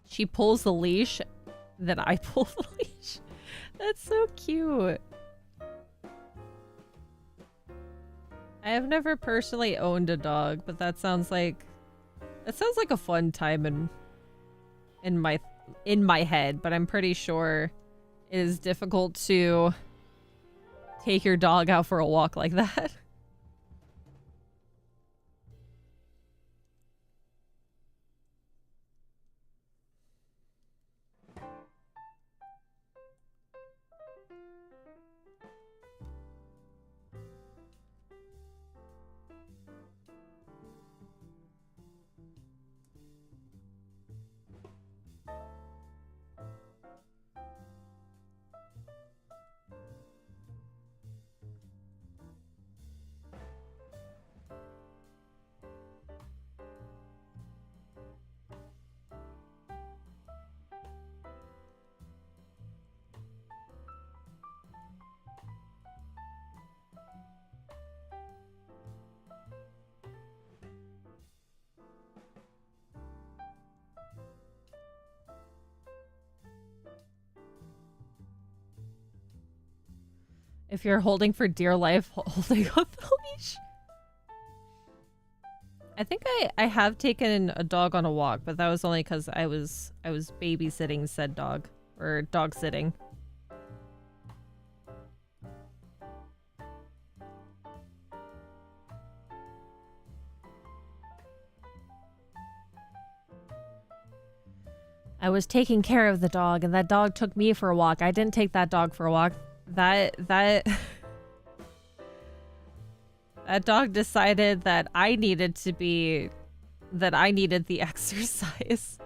She pulls the leash, then I pull the leash. That's so cute. I have never personally owned a dog, but that sounds like a fun time in my head, but I'm pretty sure it is difficult to take your dog out for a walk like that. If you're holding for dear life, holding up the leash. I think I have taken a dog on a walk, but that was only because I was babysitting said dog, or dog sitting. I was taking care of the dog, and that dog took me for a walk. I didn't take that dog for a walk. That dog decided that I needed the exercise.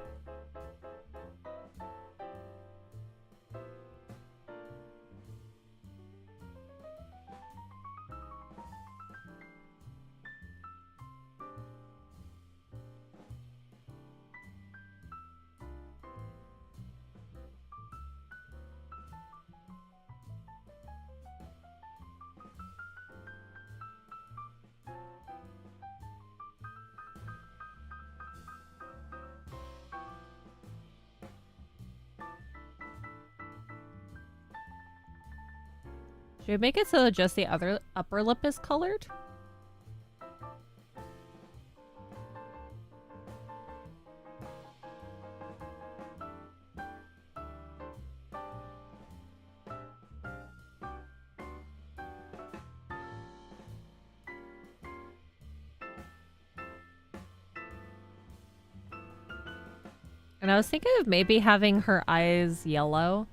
Should we make it so that just the other upper lip is colored? And I was thinking of maybe having her eyes yellow,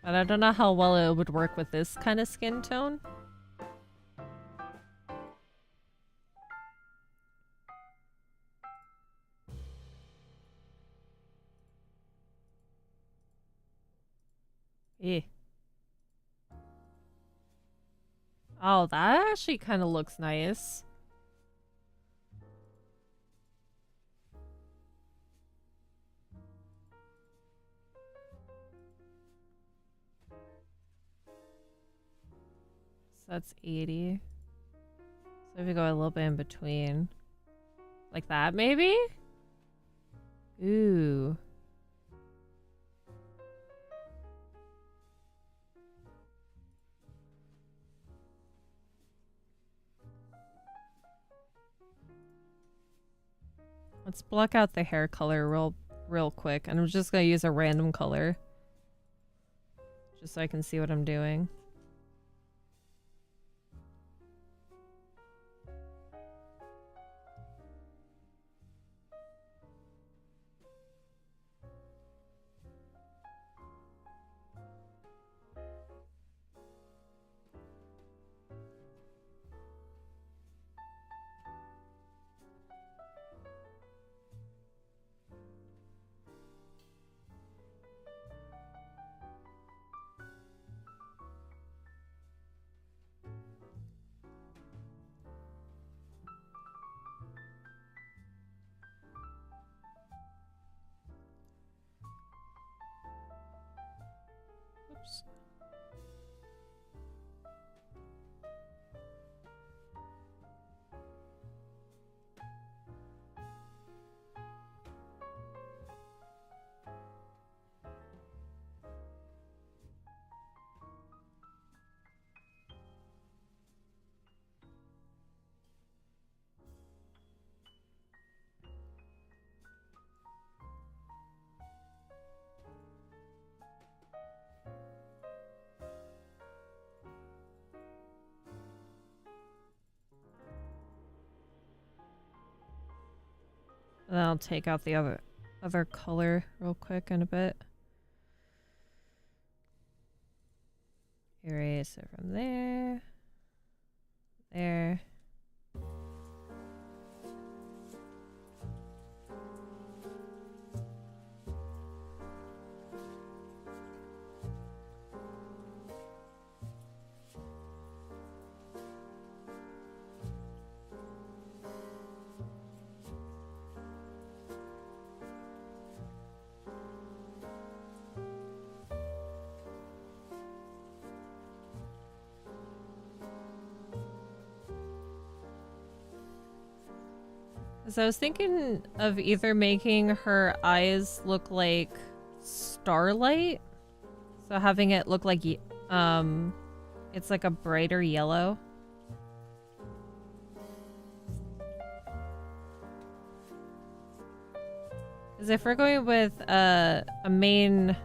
but I don't know how well it would work with this kind of skin tone. Eh. Oh, that actually kind of looks nice. So that's 80. So if we go a little bit in between. Like that, maybe? Ooh. Let's block out the hair color real quick. And I'm just gonna use a random color. Just so I can see what I'm doing. Oops. And then I'll take out the other color real quick in a bit. Erase it from there. There. So I was thinking of either making her eyes look like starlight, so having it look like it's like a brighter yellow. Because if we're going with a main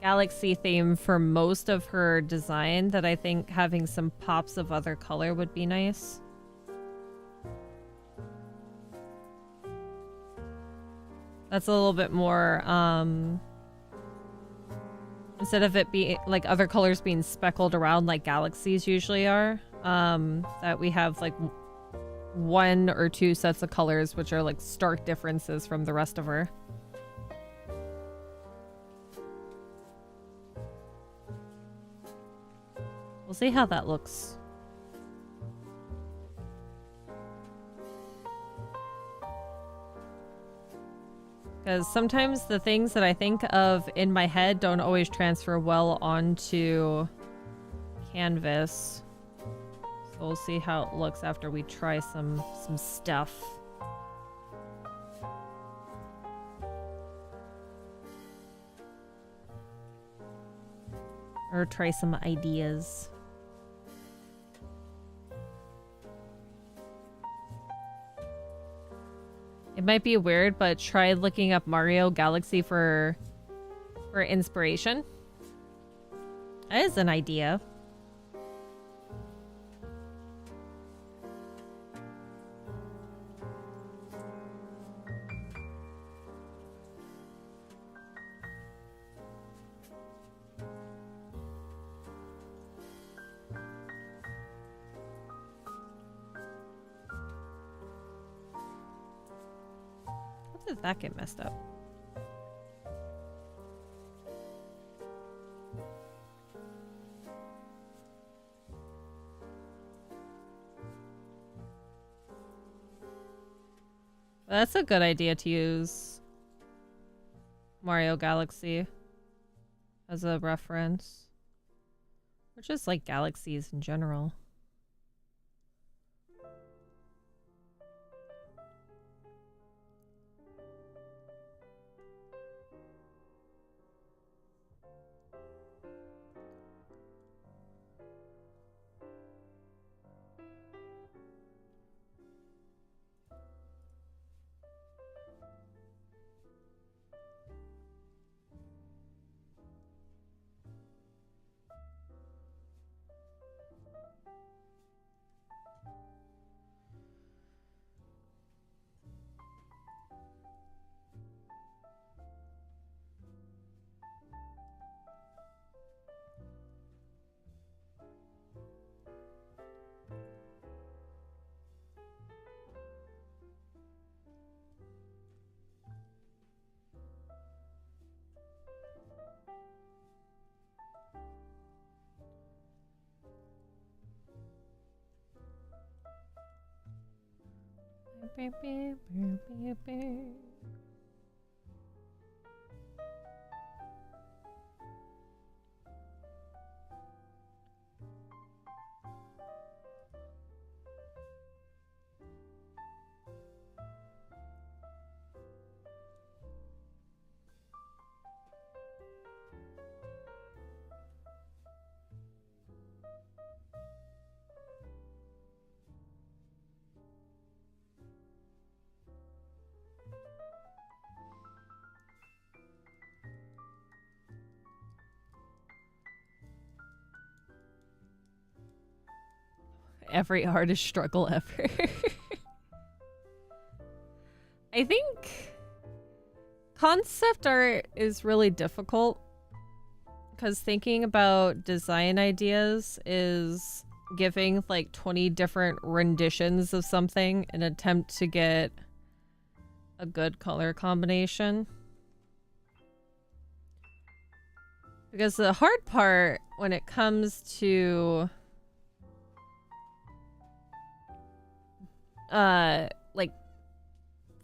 galaxy theme for most of her design, that I think having some pops of other color would be nice. That's a little bit more, instead of it being, like, other colors being speckled around like galaxies usually are, that we have, like, one or two sets of colors which are, like, stark differences from the rest of her. We'll see how that looks. Because sometimes the things that I think of in my head don't always transfer well onto canvas. So we'll see how it looks after we try some stuff. Or try some ideas. It might be weird, but try looking up Mario Galaxy for inspiration. That is an idea. did that get messed up? That's a good idea to use Mario Galaxy as a reference. Or just like galaxies in general. Every hardest struggle ever. I think concept art is really difficult because thinking about design ideas is giving like 20 different renditions of something in an attempt to get a good color combination. Because the hard part when it comes to like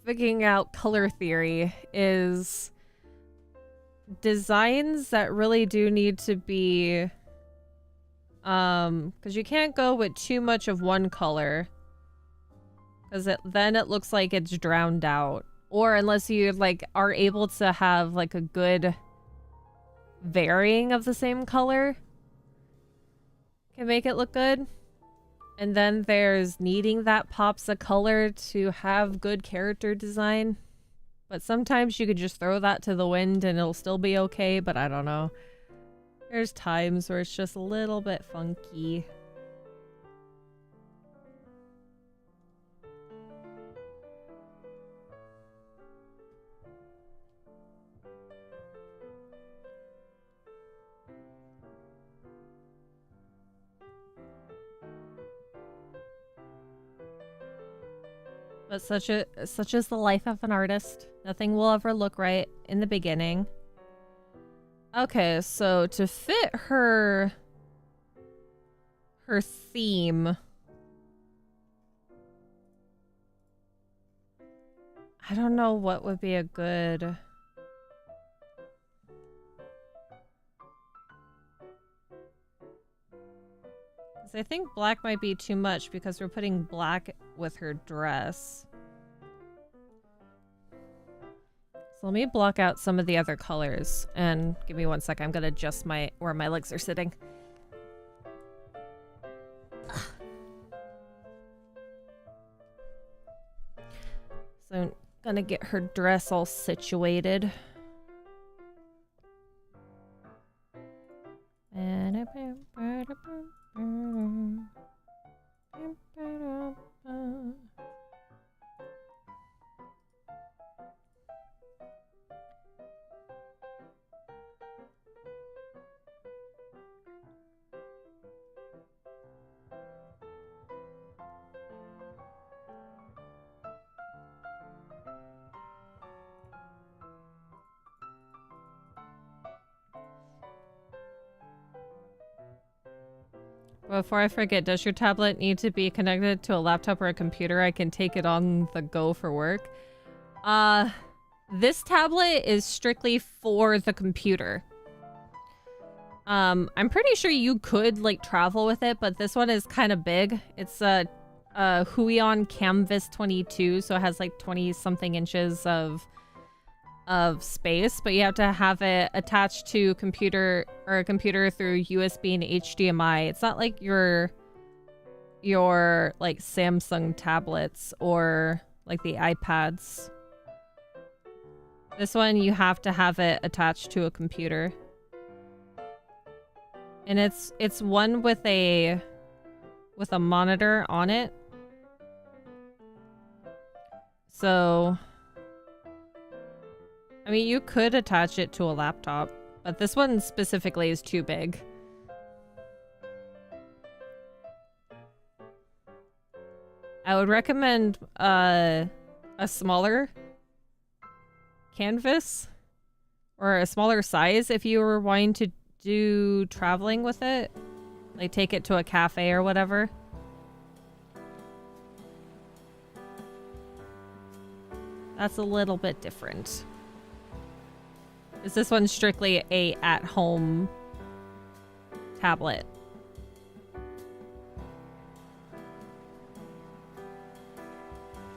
figuring out color theory is designs that really do need to be because you can't go with too much of one color because then it looks like it's drowned out, or unless you like are able to have like a good varying of the same color can make it look good. And then there's needing that pops of color to have good character design. But sometimes you could just throw that to the wind and it'll still be okay, but I don't know. There's times where it's just a little bit funky. But such is the life of an artist. Nothing will ever look right in the beginning. Okay, so to fit her theme, I don't know what would be a good. I think black might be too much because we're putting black with her dress. So let me block out some of the other colors and give me 1 sec. I'm gonna adjust where my legs are sitting. So I'm gonna get her dress all situated. Before I forget, does your tablet need to be connected to a laptop or a computer? I can take it on the go for work. This tablet is strictly for the computer. I'm pretty sure you could like travel with it, but this one is kind of big. It's a Huion Canvas 22, so it has like 20 something inches of space, but you have to have it attached to a computer through USB and HDMI. It's not like your like Samsung tablets or like the iPads. This one you have to have it attached to a computer. And it's one with a monitor on it. So I mean, you could attach it to a laptop, but this one specifically is too big. I would recommend a smaller canvas or a smaller size if you were wanting to do traveling with it. Like take it to a cafe or whatever. That's a little bit different. Is this one strictly a at-home tablet?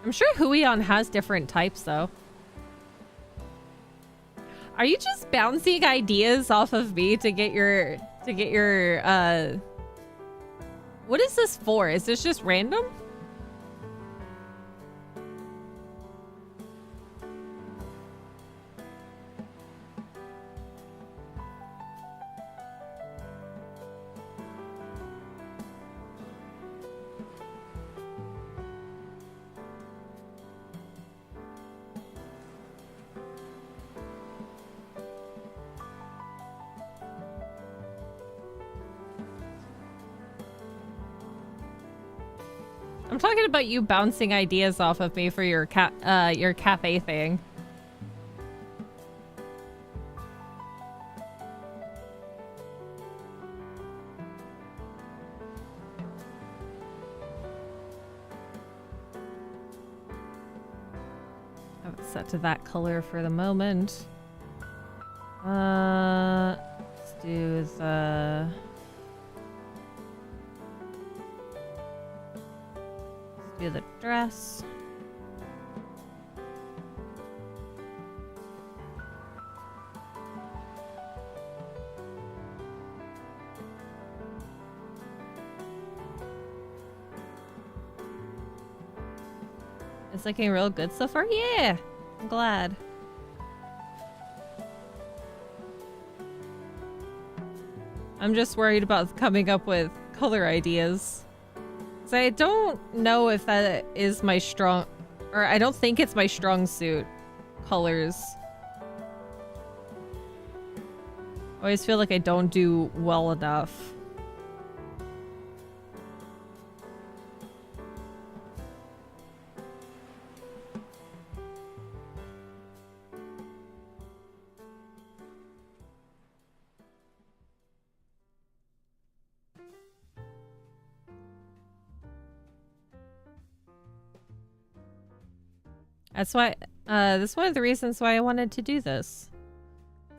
I'm sure Huion has different types, though. Are you just bouncing ideas off of me to get your what is this for? Is this just random? I'm talking about you bouncing ideas off of me for your cafe thing. Have it set to that color for the moment. Let's do the... do the dress. It's looking real good so far. Yeah, I'm glad. I'm just worried about coming up with color ideas. I don't know if that is my strong, or I don't think it's my strong suit, colors. I always feel like I don't do well enough. That's why, that's one of the reasons why I wanted to do this.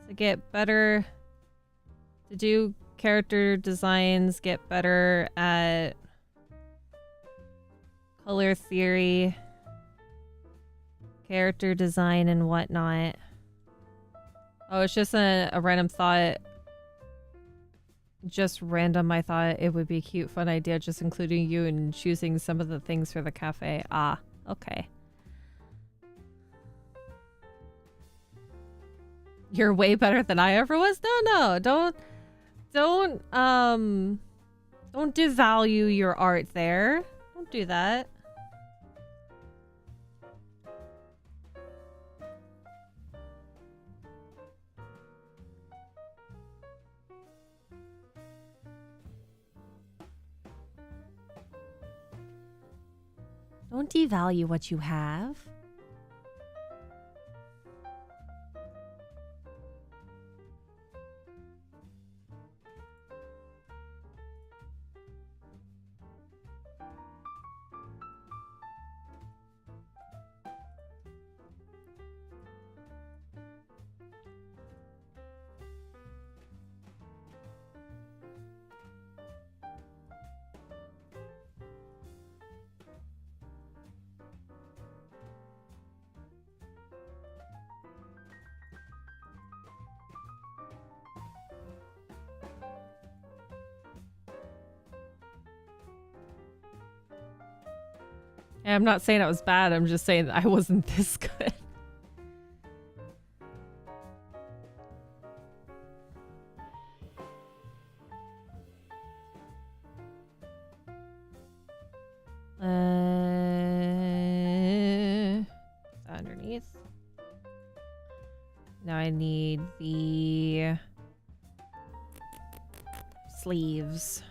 To get better, to do character designs, get better at color theory, character design and whatnot. Oh, it's just a random thought. Just random, I thought it would be a cute, fun idea just including you and choosing some of the things for the cafe. Ah, okay. You're way better than I ever was? No, don't devalue your art there. Don't do that. Don't devalue what you have. And I'm not saying it was bad, I'm just saying that I wasn't this good. Underneath. Now I need the sleeves.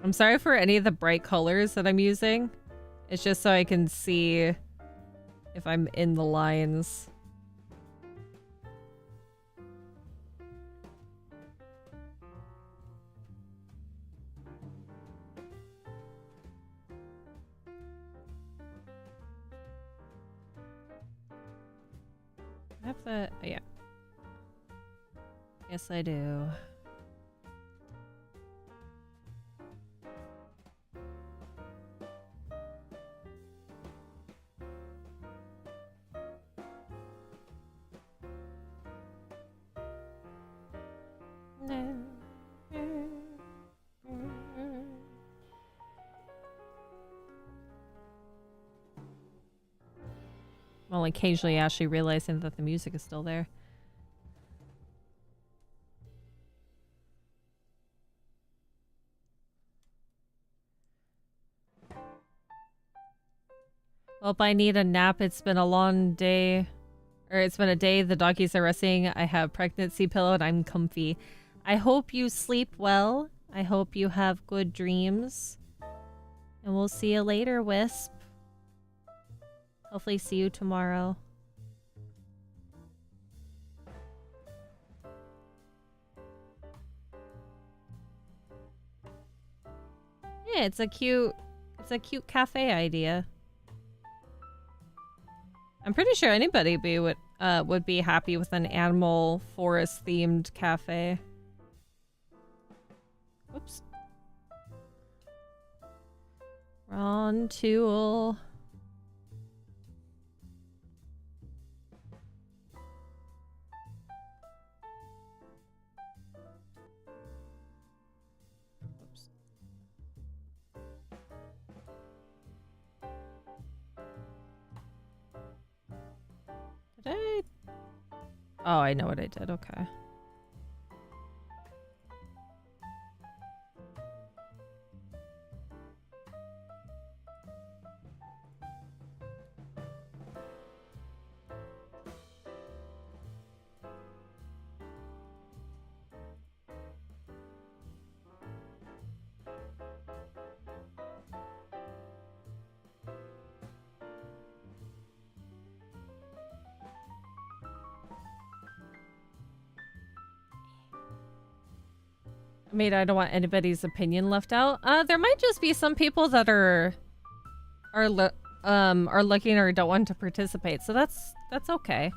I'm sorry for any of the bright colors that I'm using. It's just so I can see if I'm in the lines. I have the... oh, yeah. Yes, I do. Well, occasionally actually realizing that the music is still there. Well, if I need a nap, it's been a long day. Or it's been a day, the doggies are resting, I have pregnancy pillow, and I'm comfy. I hope you sleep well. I hope you have good dreams. And we'll see you later, Wisp. Hopefully see you tomorrow. Yeah, it's a cute cafe idea. I'm pretty sure anybody would be happy with an animal forest themed cafe. Whoops. Wrong tool. Whoops. Did I? Oh, I know what I did. Okay. I mean, I don't want anybody's opinion left out. There might just be some people that are looking or don't want to participate, so that's okay.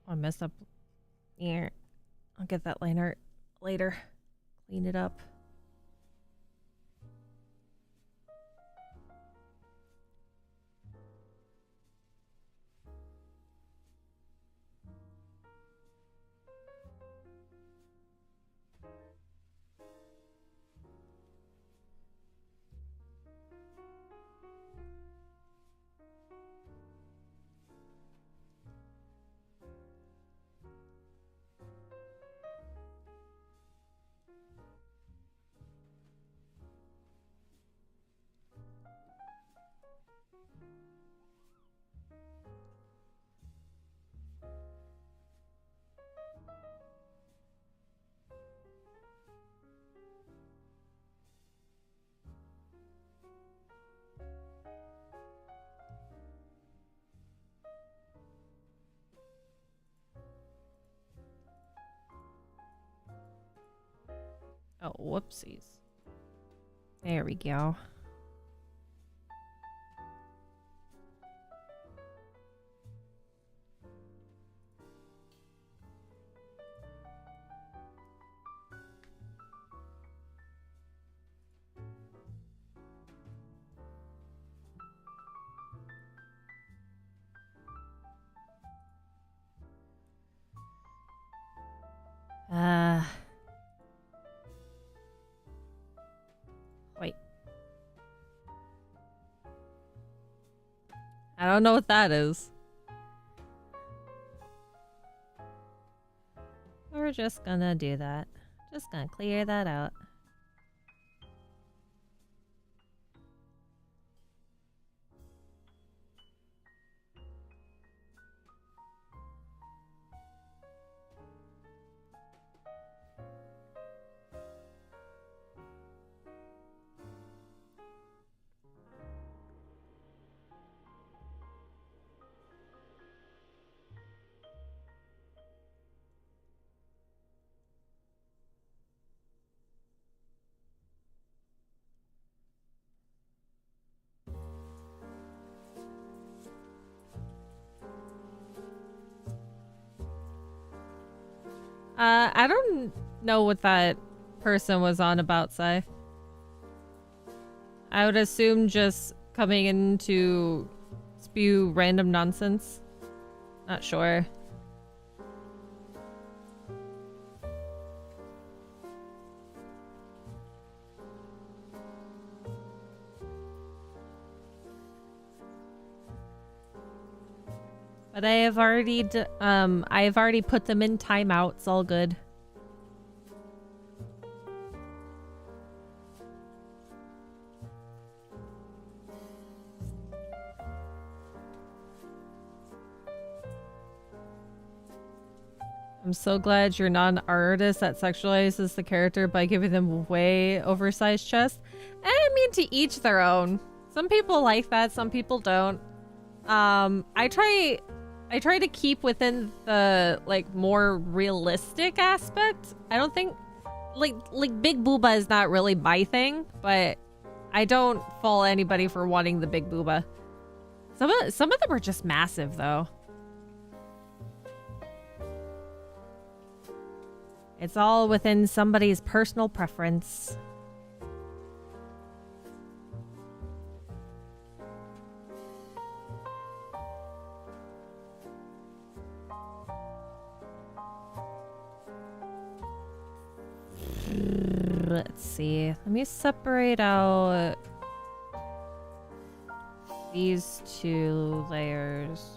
I messed up. Here, I'll get that line art later. Clean it up. Oh, whoopsies. There we go. Wait. I don't know what that is. We're just gonna do that. Just gonna clear that out. I don't know what that person was on about, Sai. I would assume just coming in to spew random nonsense. Not sure. But I have already put them in timeout. It's all good. I'm so glad you're not an artist that sexualizes the character by giving them way oversized chests. I mean, to each their own. Some people like that, some people don't. I try to keep within the like more realistic aspect. I don't think like big booba is not really my thing, but I don't fault anybody for wanting the big booba. Some of them are just massive though. It's all within somebody's personal preference. Let's see. Let me separate out these two layers.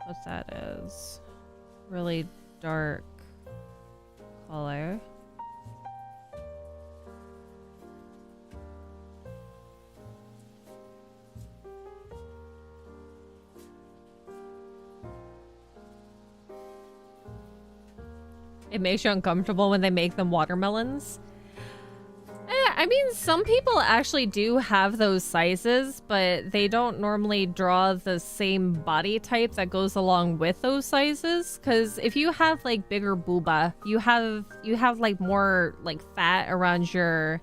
What that is. Really dark color. It makes you uncomfortable when they make them watermelons. I mean, some people actually do have those sizes, but they don't normally draw the same body type that goes along with those sizes. Because if you have like bigger booba, you have like more like fat around your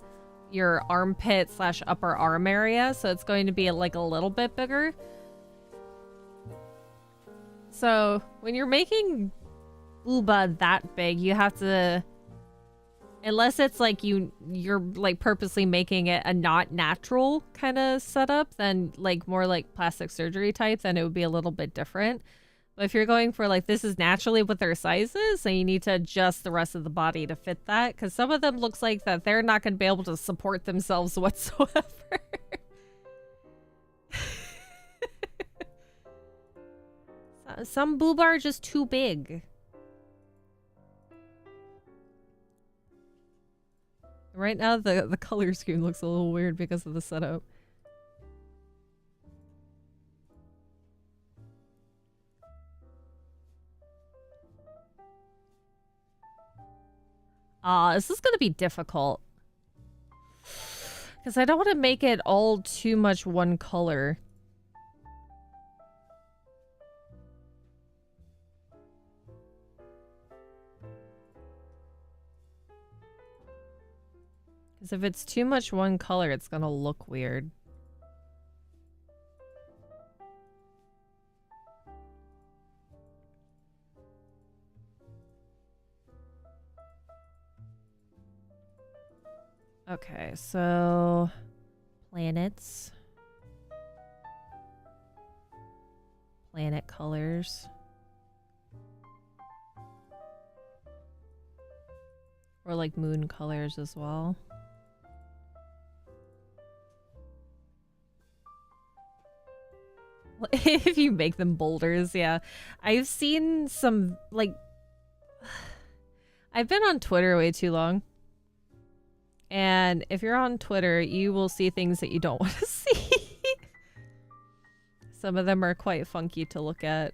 armpit / upper arm area, so it's going to be like a little bit bigger. So when you're making booba that big, you have to, unless it's like you're like purposely making it a not natural kind of setup, then like more like plastic surgery type, then it would be a little bit different. But if you're going for like this is naturally what their size is, then you need to adjust the rest of the body to fit that, because some of them looks like that they're not going to be able to support themselves whatsoever. Some booba are just too big. Right now, the color scheme looks a little weird because of the setup. This is gonna be difficult. Because I don't want to make it all too much one color. Because if it's too much one color, it's gonna look weird. Okay, so planets. Planet colors. Or like moon colors as well. If you make them boulders, yeah. I've seen some, like... I've been on Twitter way too long. And if you're on Twitter, you will see things that you don't want to see. Some of them are quite funky to look at.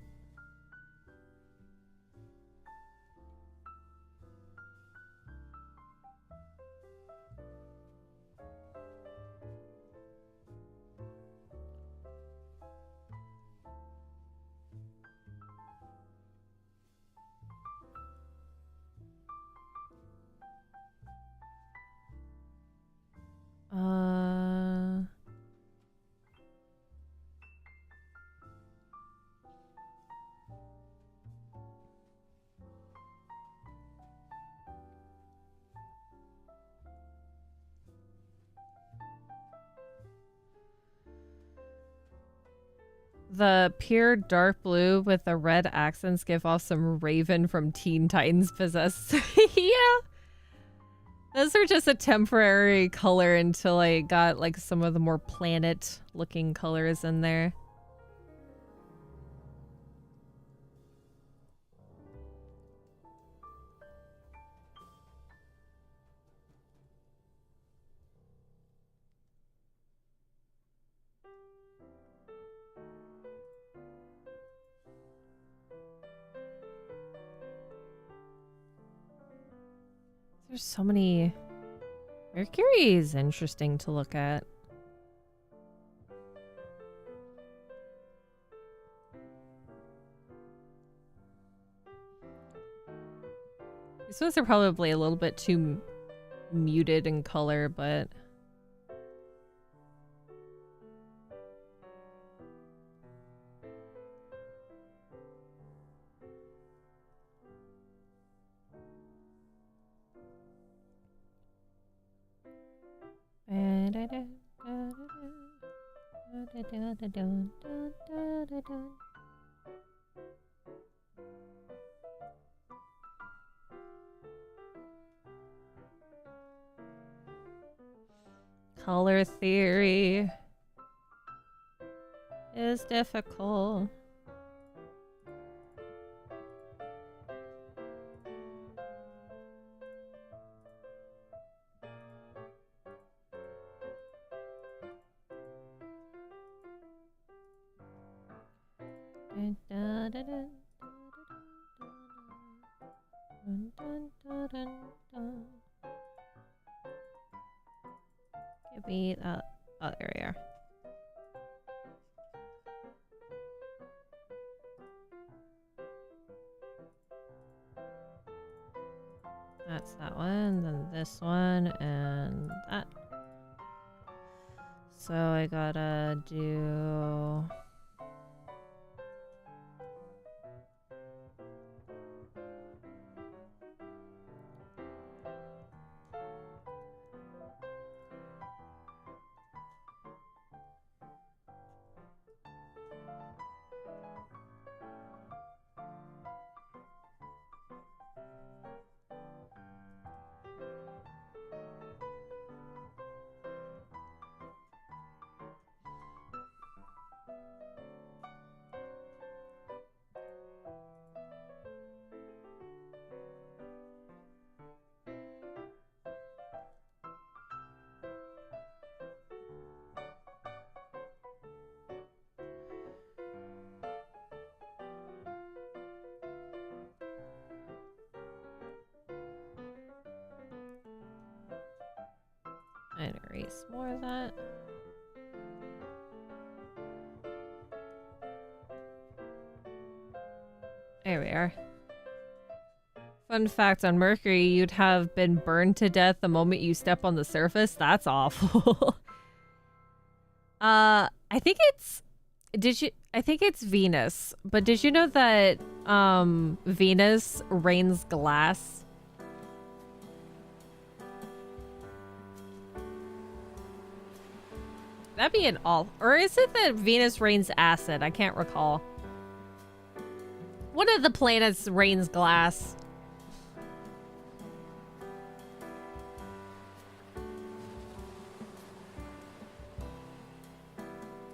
The pure dark blue with the red accents give off some Raven from Teen Titans Possessed. Yeah. Those are just a temporary color until I got like some of the more planet looking colors in there. There's so many... Mercury is interesting to look at. These ones are probably a little bit too muted in color, but... Color theory is difficult. Give me that. Oh, there we are. That's that one, then this one, and that. So I gotta do... And erase more of that. There we are. Fun fact, on Mercury, you'd have been burned to death the moment you step on the surface. That's awful. I think it's... I think it's Venus. But did you know that Venus rains glass? That'd be an all... Or is it that Venus rains acid? I can't recall. One of the planets rains glass.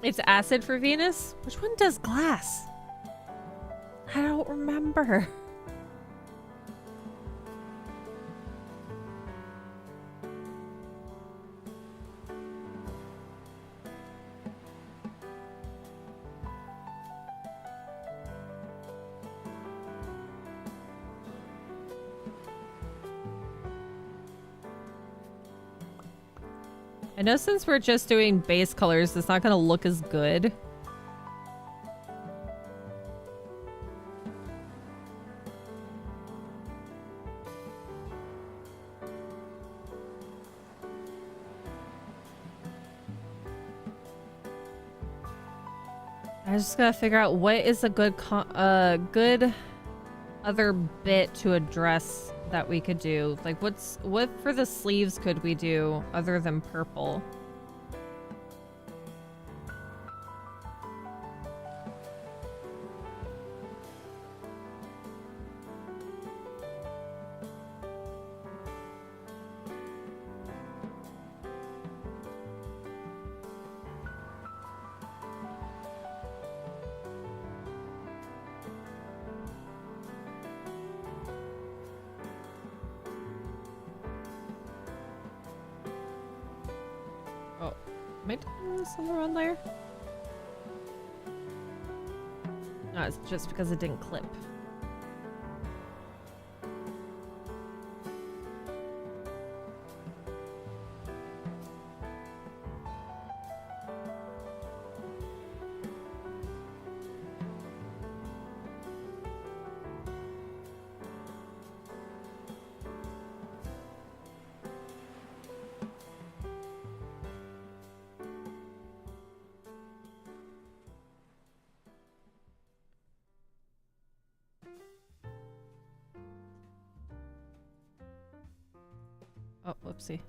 It's acid for Venus? Which one does glass? I don't remember. I know since we're just doing base colors, it's not going to look as good. I just gotta figure out what is a good good other bit to address that we could do. Like what for the sleeves could we do other than purple? Am I doing this on the wrong layer? No, it's just because it didn't clip. Oh, whoopsie.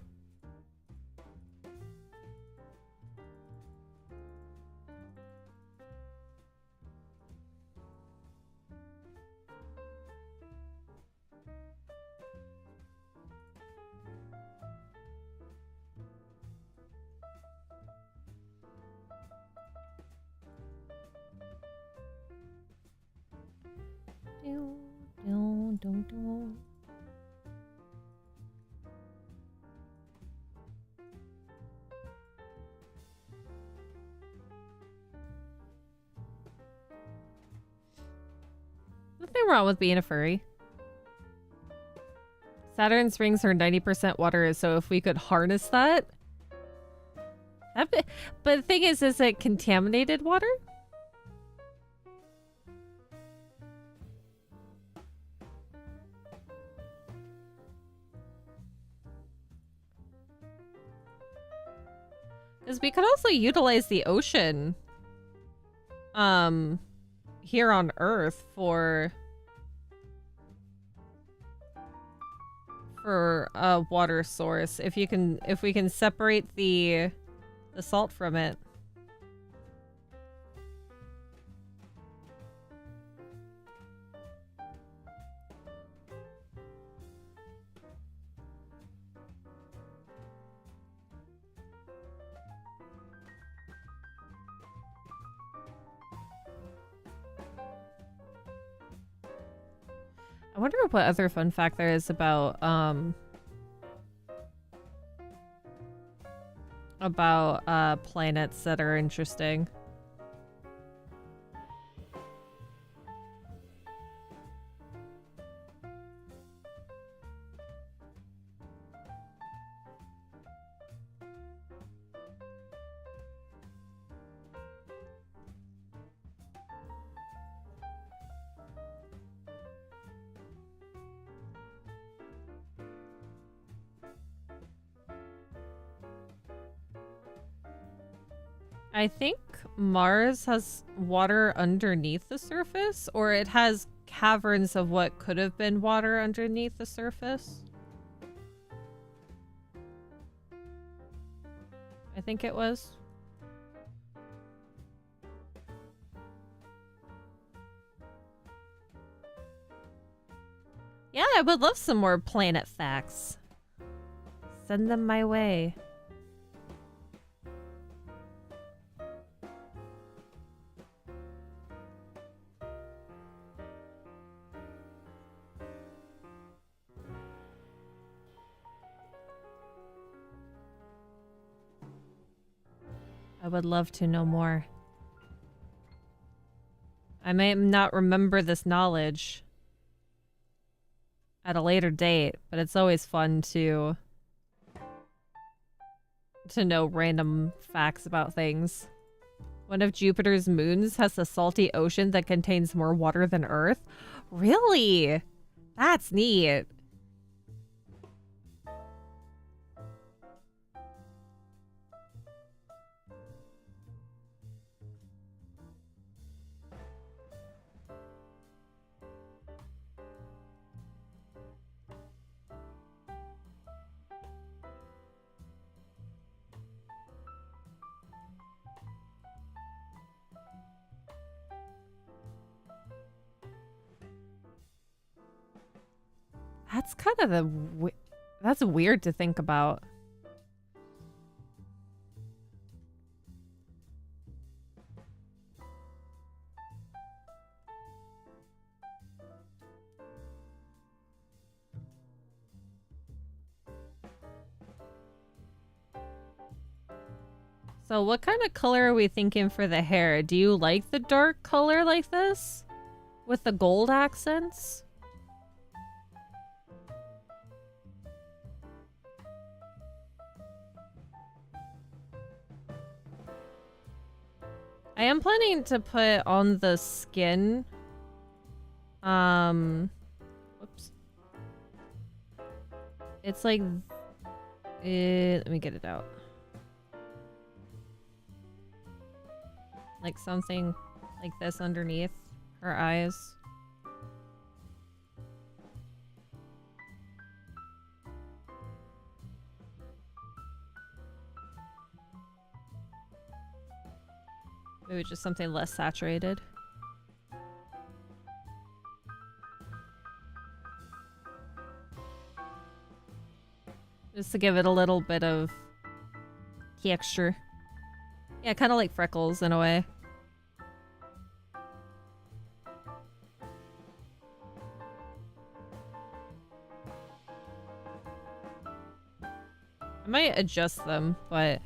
Nothing wrong with being a furry. Saturn's rings are 90% water, so if we could harness that... But the thing is it contaminated water? Because we could also utilize the ocean here on Earth for a water source if we can separate the salt from it. I wonder what other fun fact there is about planets that are interesting. I think Mars has water underneath the surface, or it has caverns of what could have been water underneath the surface. I think it was. Yeah, I would love some more planet facts. Send them my way. I would love to know more. I may not remember this knowledge at a later date, but it's always fun to know random facts about things. One of Jupiter's moons has a salty ocean that contains more water than Earth. Really? That's neat. That's kind of that's weird to think about. So what kind of color are we thinking for the hair? Do you like the dark color like this? With the gold accents? I am planning to put on the skin. Whoops. It's like, let me get it out. Like something like this underneath her eyes. Maybe just something less saturated. Just to give it a little bit of texture. Yeah, kind of like freckles in a way. I might adjust them, but...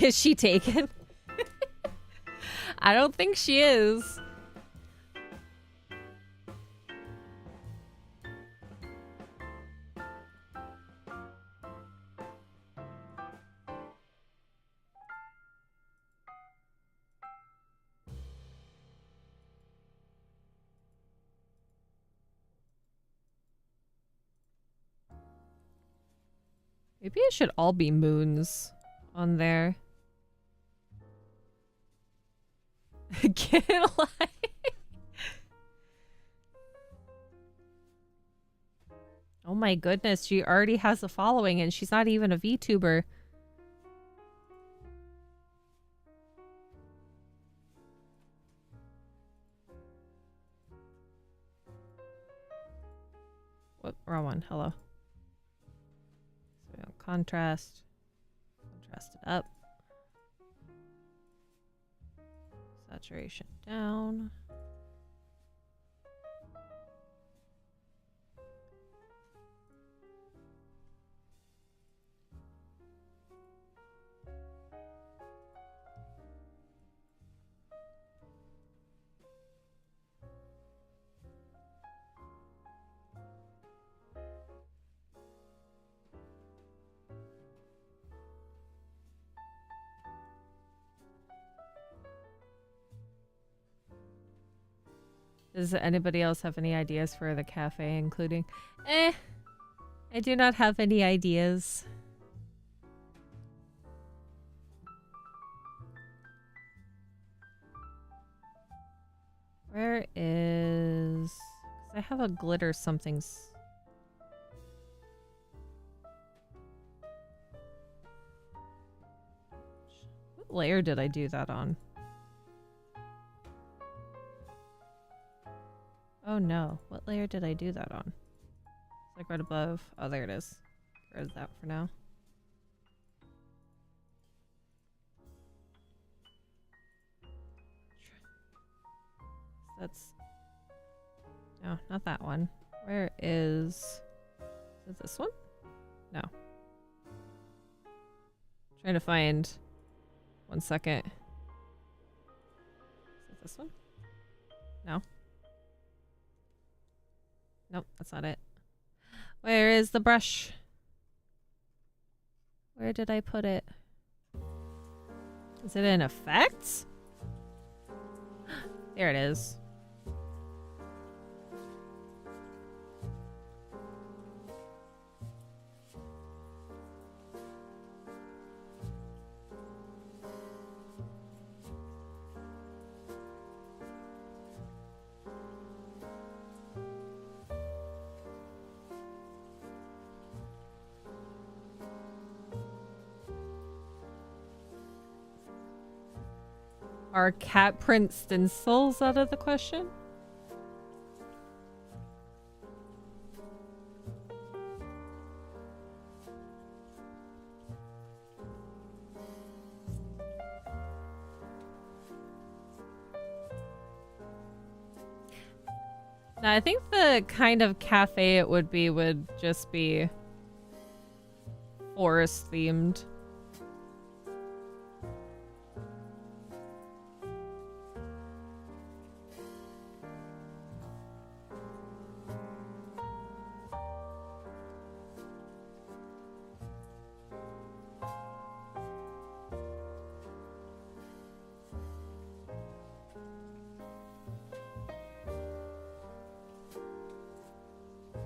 Is she taken? I don't think she is. Maybe it should all be moons on there. Get it like... Oh my goodness, she already has a following and she's not even a VTuber. What? Wrong one. Hello. So contrast. Contrast it up. Saturation down. Does anybody else have any ideas for the cafe, including? I do not have any ideas. Where is... 'cause I have a glitter something's... What layer did I do that on? Oh no, what layer did I do that on? It's like right above. Oh, there it is. Get rid of that for now. That's... no, not that one. Where is it this one? No. Trying to find... one second. Is it this one? No. Nope, that's not it. Where is the brush? Where did I put it? Is it in effects? There it is. Are cat print stencils out of the question? No, I think the kind of cafe it would just be forest themed.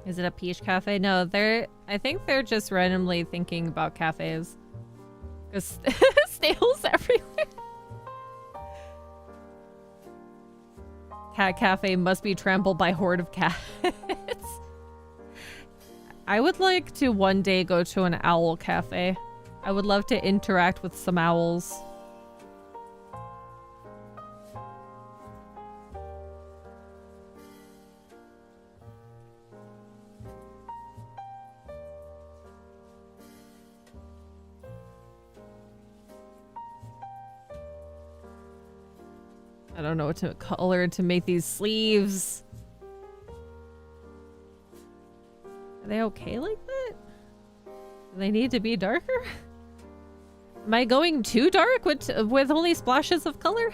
Is it a peach cafe? No, I think they're just randomly thinking about cafes. Because snails everywhere. Cat cafe must be trampled by horde of cats. I would like to one day go to an owl cafe. I would love to interact with some owls. I don't know what to color to make these sleeves. Are they okay like that? Do they need to be darker? Am I going too dark with only splashes of color?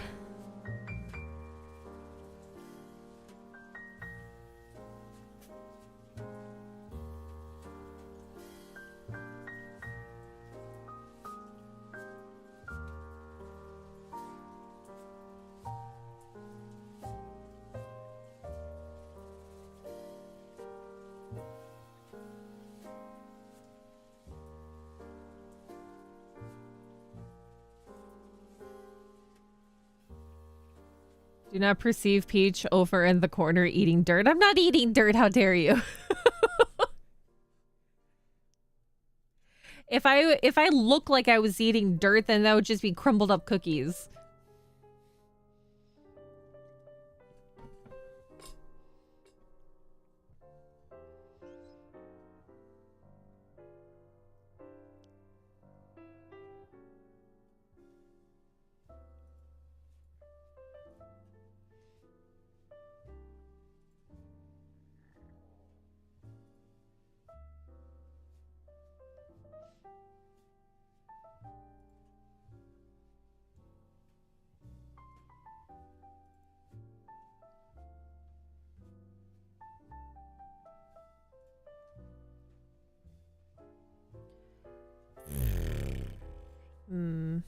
Do not perceive Peach over in the corner eating dirt. I'm not eating dirt, how dare you? If I look like I was eating dirt, then that would just be crumbled up cookies. Hmm.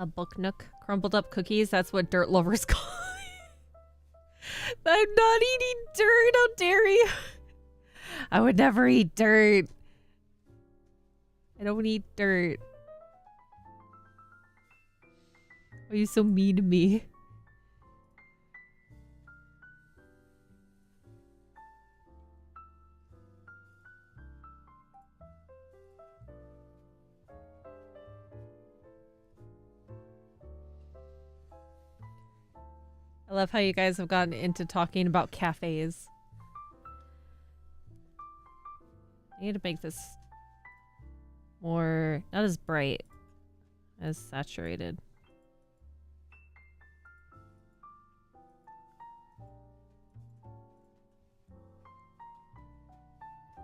A book nook. Crumbled up cookies. That's what dirt lovers call it. I'm not eating dirt. How dare you? I would never eat dirt. I don't eat dirt. Why are you so mean to me? I love how you guys have gotten into talking about cafes. I need to make this more, not as bright, as saturated.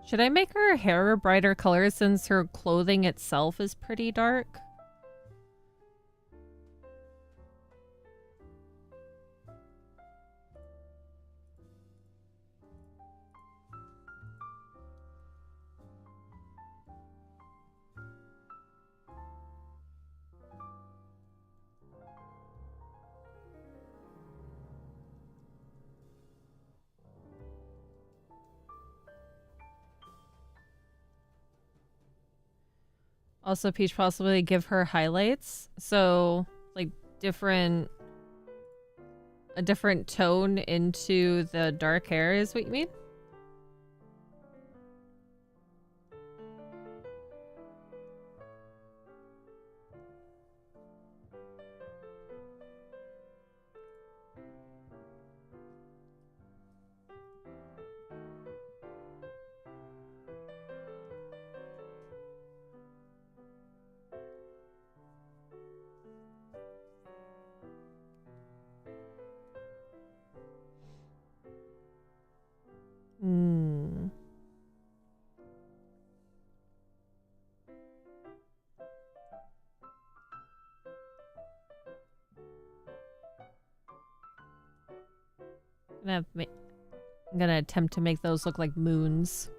Should I make her hair a brighter color since her clothing itself is pretty dark? Also, Peach possibly give her highlights. So, like, a different tone into the dark hair is what you mean? Hmm. I'm gonna attempt to make those look like moons.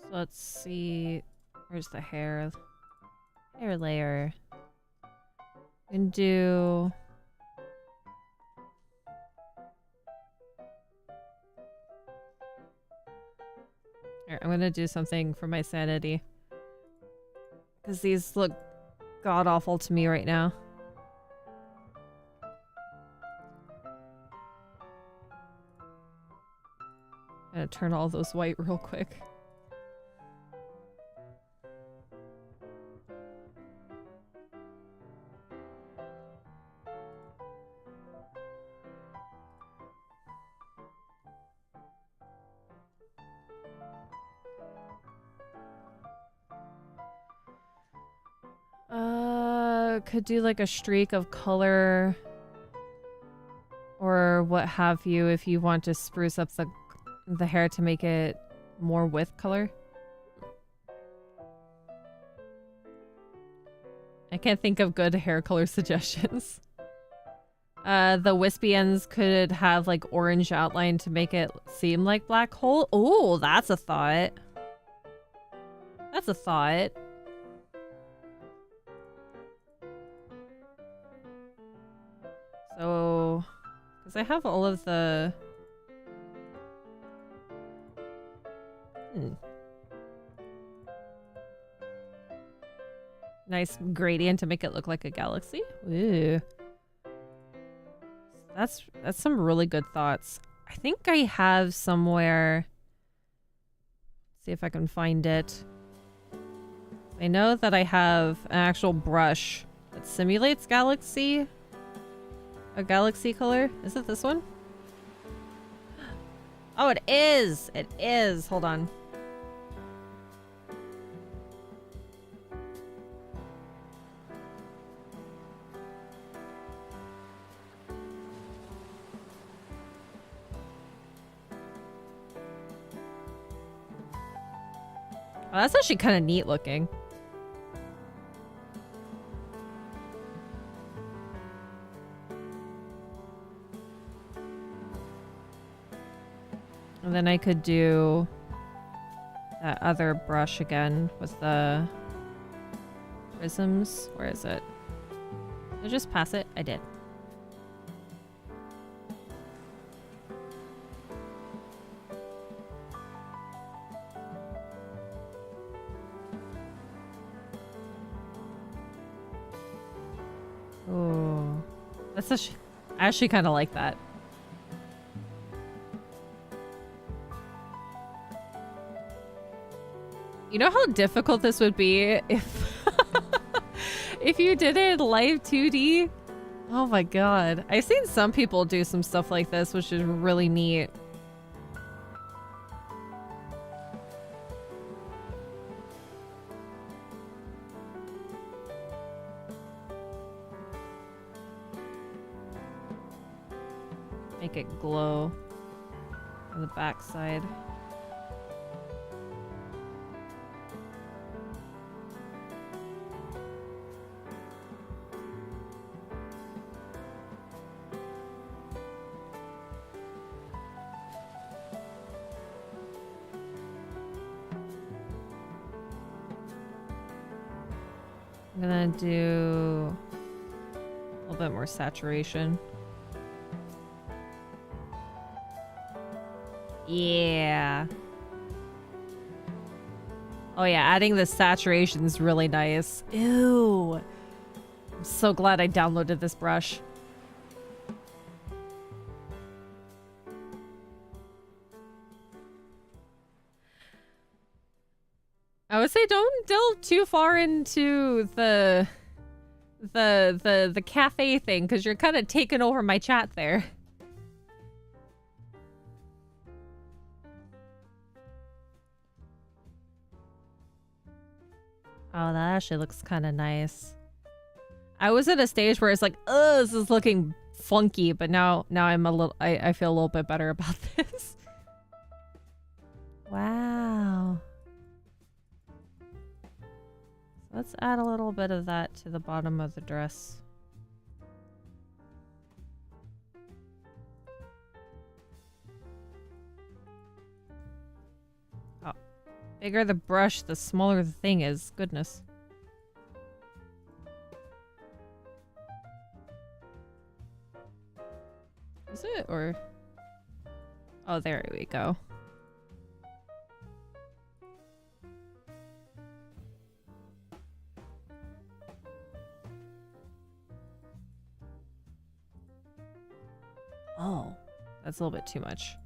So let's see. Where's the hair? Hair layer. And do... Here, I'm gonna do something for my sanity. Because these look god-awful to me right now. I'm gonna turn all those white real quick. Could do like a streak of color or what have you if you want to spruce up the hair to make it more with color. I can't think of good hair color suggestions. The wispy ends could have like orange outline to make it seem like black hole. Oh, that's a thought. That's a thought. So, because I have all of the... Nice gradient to make it look like a galaxy. Ooh. That's some really good thoughts. I think I have somewhere... See if I can find it. I know that I have an actual brush that simulates galaxy. A galaxy color? Is it this one? Oh, it is! It is! Hold on. Oh, that's actually kind of neat looking. And then I could do that other brush again with the prisms. Where is it? Did I just pass it? I did. Oh, that's I actually kind of like that. You know how difficult this would be if if you did it live 2D? Oh my god. I've seen some people do some stuff like this, which is really neat. Make it glow on the back side. I'm gonna do a little bit more saturation. Yeah. Oh yeah, adding the saturation is really nice. Ew. I'm so glad I downloaded this brush. I would say don't delve too far into the cafe thing, because you're kind of taking over my chat there. Oh, that actually looks kind of nice. I was at a stage where it's like, oh, this is looking funky, but now I'm a little, I feel a little bit better about this. Wow. Let's add a little bit of that to the bottom of the dress. Oh, bigger the brush, the smaller the thing is. Goodness. Is it, or? Oh, there we go. Oh, that's a little bit too much.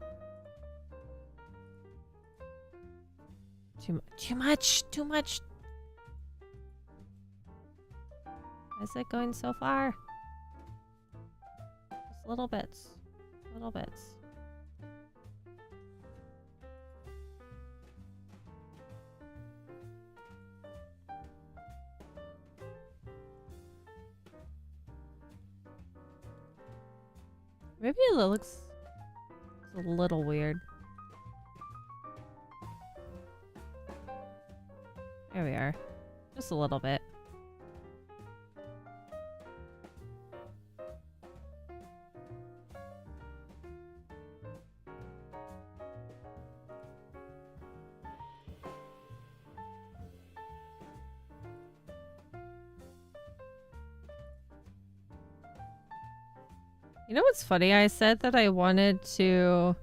Too much. Why is it going so far? Just little bits. Little bits. Maybe it looks a little weird. There we are. Just a little bit. You know what's funny? I said that I wanted to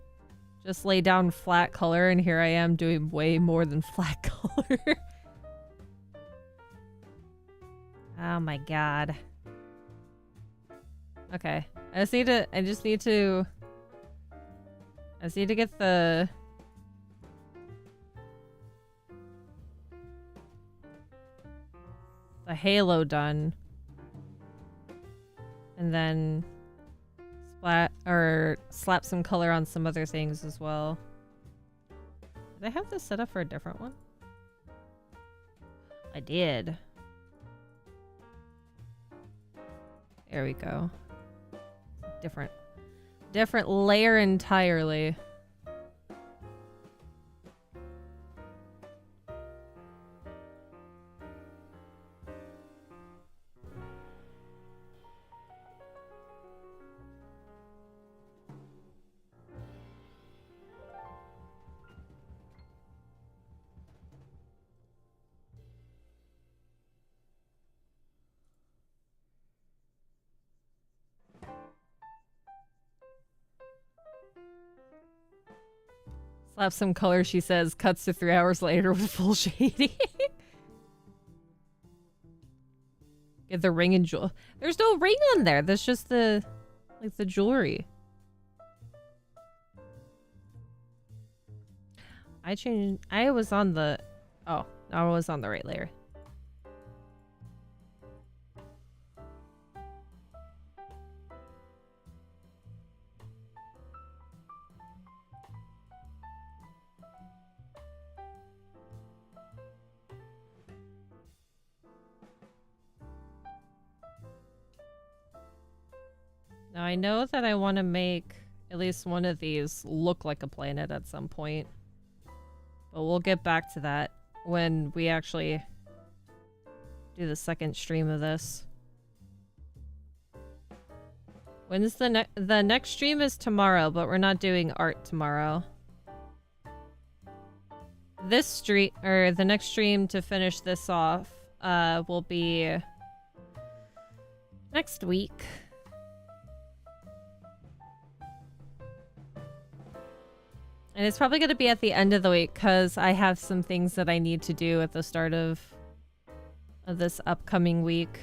just lay down flat color, and here I am doing way more than flat color. Oh my god. Okay. I just need to get the halo done. And then slap some color on some other things as well. Did I have this set up for a different one? I did. There we go. Different layer entirely. Slap some color, she says, cuts to 3 hours later with full shading. Get the ring and jewel. There's no ring on there. That's just the, like, the jewelry. I was on the, oh, I was on the right layer. Now I know that I want to make at least one of these look like a planet at some point. But we'll get back to that when we actually do the second stream of this. When's the next stream is tomorrow, but we're not doing art tomorrow. This stream, or the next stream to finish this off, will be next week. And it's probably going to be at the end of the week because I have some things that I need to do at the start of this upcoming week.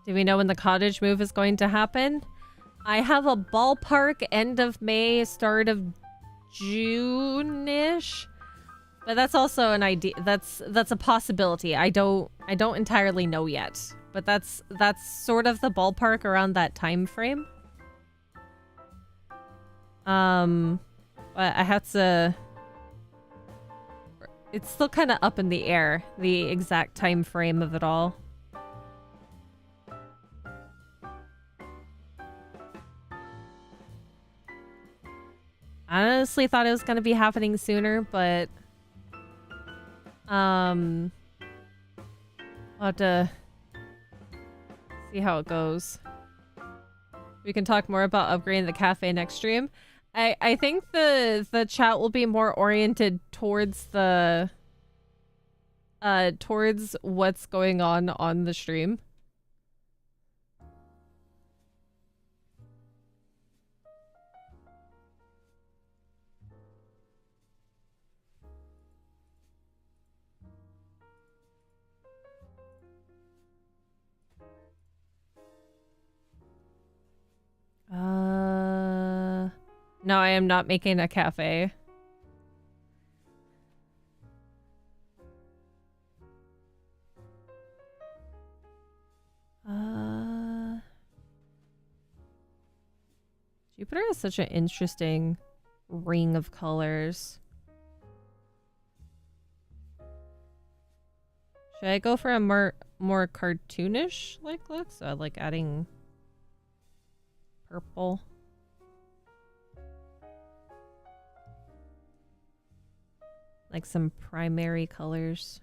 Do we know when the cottage move is going to happen? I have a ballpark end of May, start of June-ish. But that's also an idea. That's a possibility. I don't entirely know yet. But that's sort of the ballpark around that time frame. But I have to, it's still kind of up in the air, the exact time frame of it all. I honestly thought it was going to be happening sooner, but I'll have to see how it goes. We can talk more about upgrading the cafe next stream. I think the chat will be more oriented towards the towards what's going on the stream. No, I am not making a cafe. Jupiter has such an interesting ring of colors. Should I go for a more cartoonish like look? So like adding purple. Like some primary colors.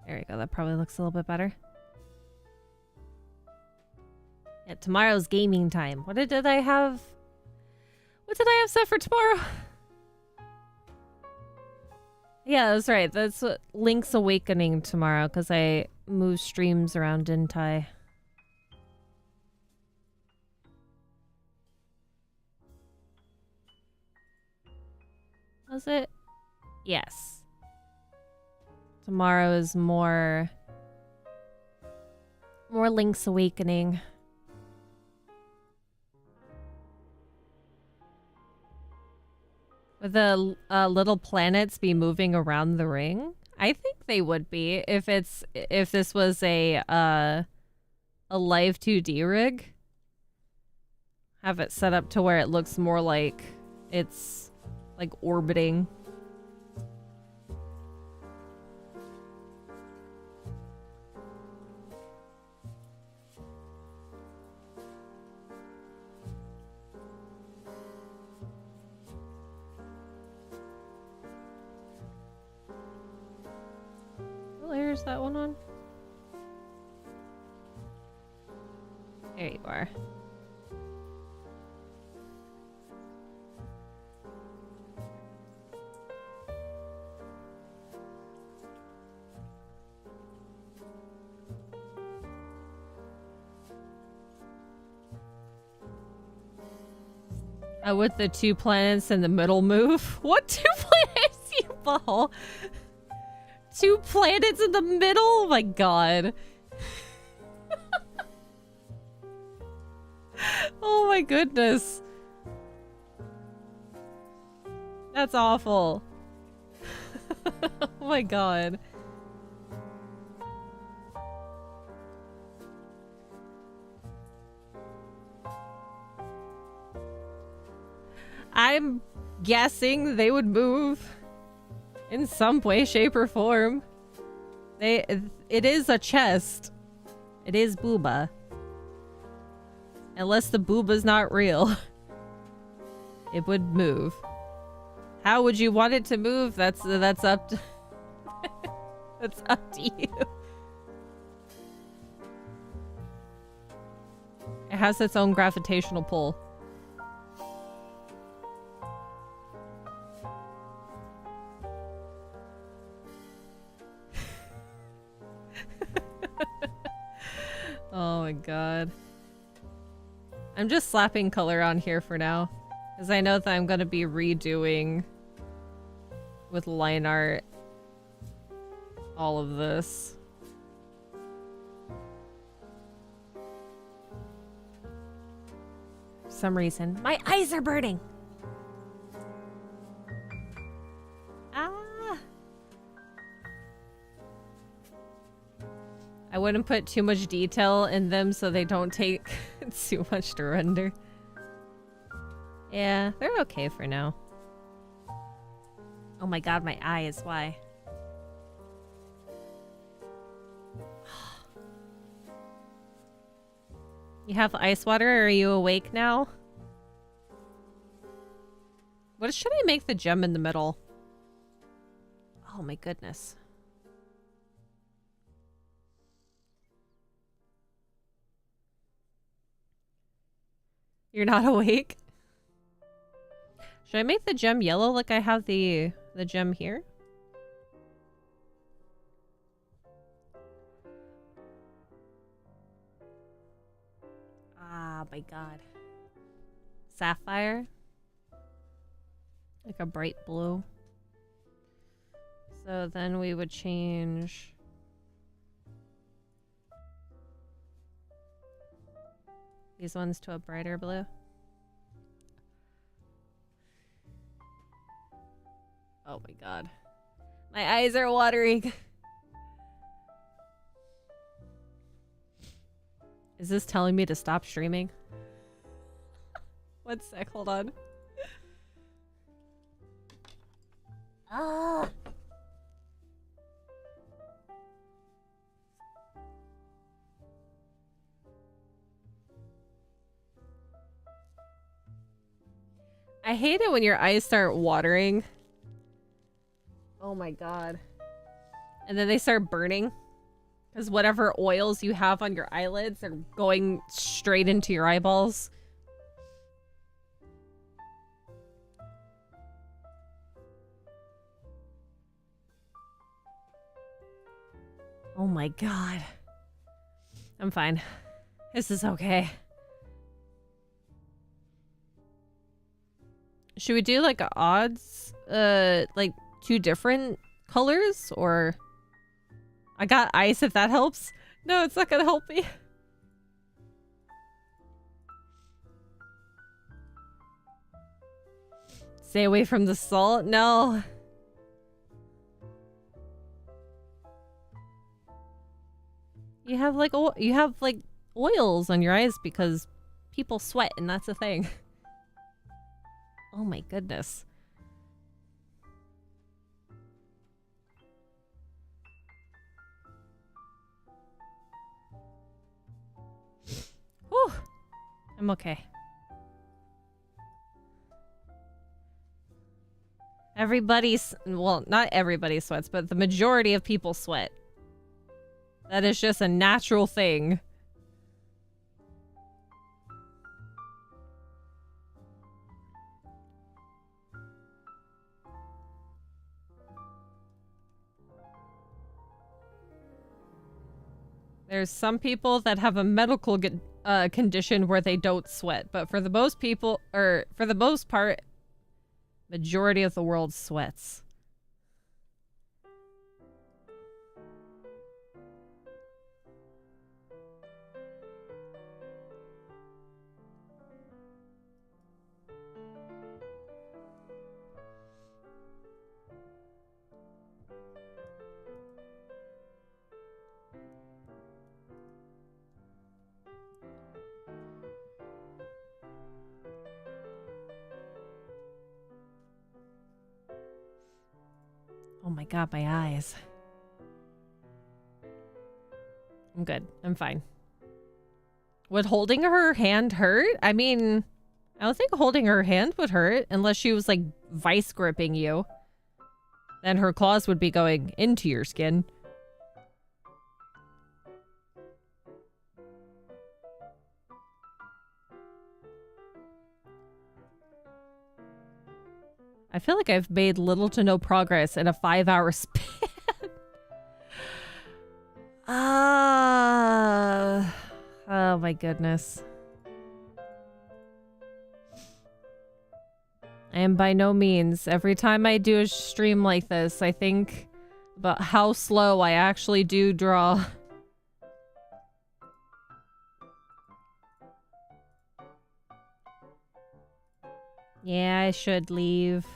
There we go. That probably looks a little bit better. Yeah, tomorrow's gaming time. What did I have? What did I have set for tomorrow? Yeah, that's right. That's what Link's Awakening tomorrow because I moved streams around, didn't I? Was it? Yes. Tomorrow is more Link's Awakening. Would the little planets be moving around the ring? I think they would be if this was a a live 2D rig. Have it set up to where it looks more like it's like orbiting. What layer is that one on? There you are. With the 2 planets in the middle move. What 2 planets, you ball? 2 planets in the middle? Oh my god. Oh my goodness. That's awful. Oh my god. I'm guessing they would move in some way, shape, or form. It is a chest. It is booba. Unless the booba's not real. It would move. How would you want it to move? That's up to that's up to you. It has its own gravitational pull. Oh my god. I'm just slapping color on here for now. Because I know that I'm going to be redoing with line art all of this. For some reason, my eyes are burning. I wouldn't put too much detail in them so they don't take too much to render. Yeah, they're okay for now. Oh my god, my eyes, why? You have ice water, or are you awake now? What should I make the gem in the middle? Oh my goodness. You're not awake? Should I make the gem yellow like I have the gem here? Ah, my god. Sapphire? Like a bright blue. So then we would change... these ones to a brighter blue. Oh my god. My eyes are watering. Is this telling me to stop streaming? 1 sec, hold on. Ah. I hate it when your eyes start watering. Oh my god. And then they start burning. Because whatever oils you have on your eyelids are going straight into your eyeballs. Oh my god. I'm fine. This is okay. Should we do like odds? Like 2 different colors? Or... I got ice if that helps. No, it's not gonna help me. Stay away from the salt? No. You have like oils on your eyes because people sweat and that's a thing. Oh my goodness. Whew. I'm okay. Well, not everybody sweats, but the majority of people sweat. That is just a natural thing. There's some people that have a medical condition where they don't sweat, but for the most people, or for the most part, majority of the world sweats. Oh my god, my eyes. I'm good. I'm fine. Would holding her hand hurt? I mean, I don't think holding her hand would hurt unless she was like vice gripping you. Then her claws would be going into your skin. I feel like I've made little to no progress in a 5-hour span. Oh my goodness. I am by no means. Every time I do a stream like this, I think about how slow I actually do draw. Yeah, I should leave.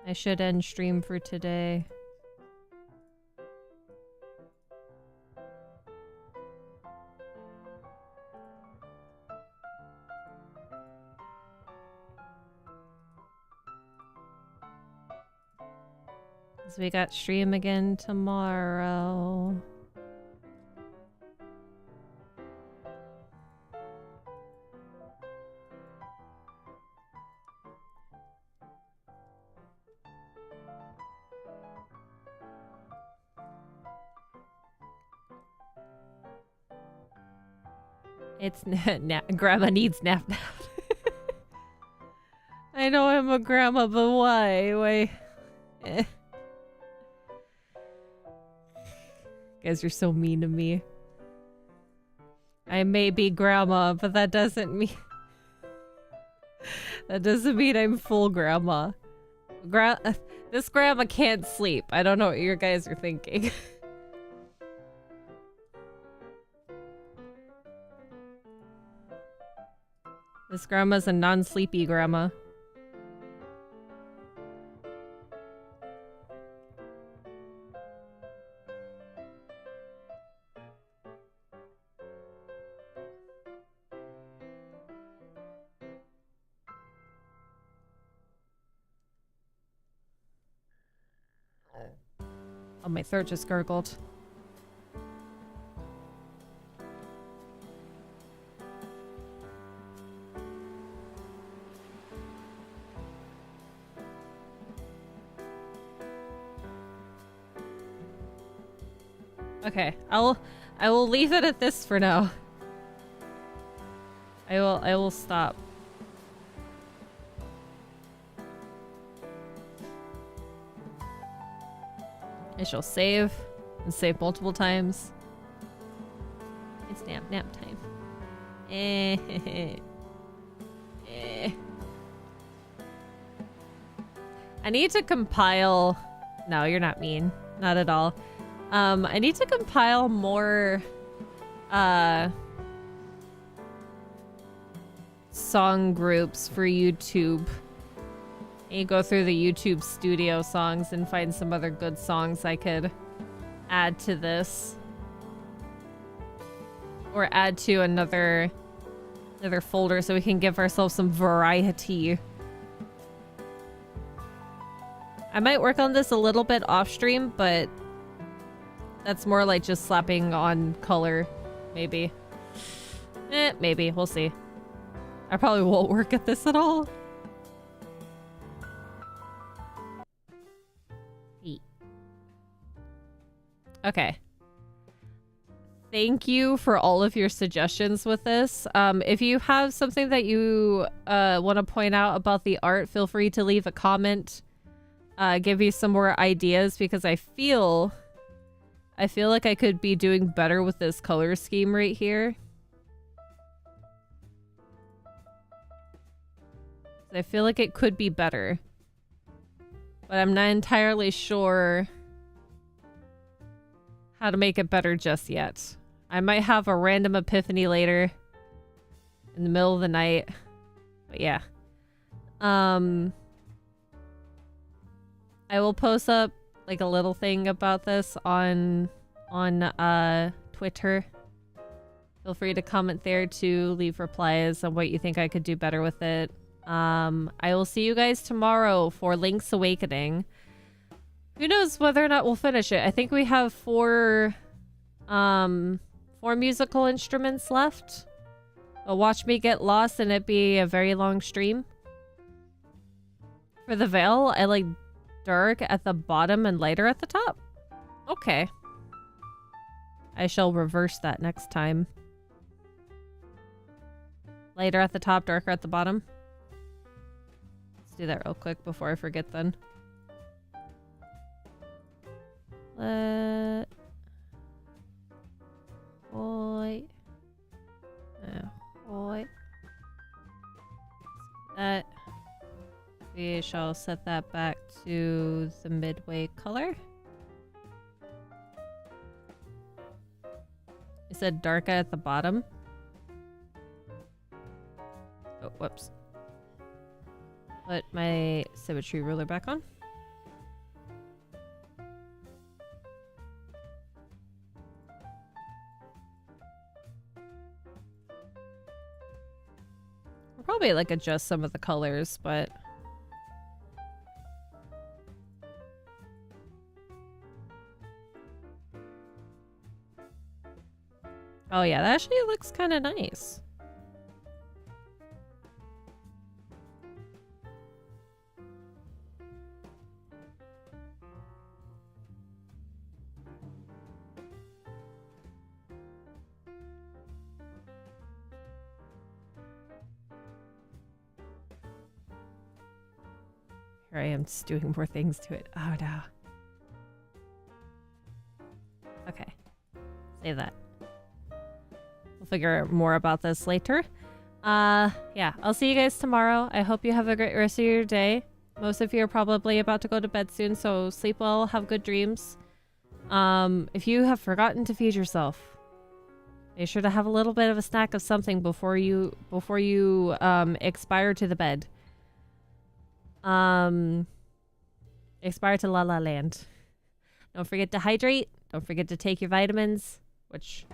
I should end stream for today. So we got stream again tomorrow. It's grandma needs nap. I know I'm a grandma, but why? Why? Eh. Guys, you're so mean to me. I may be grandma, but that doesn't mean I'm full grandma. This grandma can't sleep. I don't know what you guys are thinking. This grandma's a non-sleepy grandma. Oh, my throat just gurgled. Okay, I will leave it at this for now. I will stop. I shall save and save multiple times. It's nap time. I need to compile. No, you're not mean. Not at all. I need to compile more song groups for YouTube. And go through the YouTube studio songs and find some other good songs I could add to this. Or add to another folder so we can give ourselves some variety. I might work on this a little bit off stream, but that's more like just slapping on color, maybe. Maybe. We'll see. I probably won't work at this at all. Okay. Thank you for all of your suggestions with this. If you have something that you want to point out about the art, feel free to leave a comment. Give you some more ideas, because I feel like I could be doing better with this color scheme right here. I feel like it could be better, but I'm not entirely sure how to make it better just yet. I might have a random epiphany later in the middle of the night, but yeah. I will post up like a little thing about this on Twitter. Feel free to comment there to leave replies on what you think I could do better with it. I will see you guys tomorrow for Link's Awakening. Who knows whether or not we'll finish it. I think we have four musical instruments left. But watch me get lost and it be a very long stream. For the veil, I like dark at the bottom and lighter at the top. Okay. I shall reverse that next time. Lighter at the top, darker at the bottom. Let's do that real quick before I forget then. That we shall set that back to the midway color. You said darker at the bottom. Oh, whoops. Put my symmetry ruler back on. I'll probably like adjust some of the colors, but oh yeah, that actually looks kind of nice. Here I am just doing more things to it. Oh no. Okay. Save that. We'll figure more about this later. Yeah, I'll see you guys tomorrow. I hope you have a great rest of your day. Most of you are probably about to go to bed soon, so sleep well, have good dreams. If you have forgotten to feed yourself, make sure to have a little bit of a snack of something before you expire to the bed. Expire to La La Land. Don't forget to hydrate. Don't forget to take your vitamins, which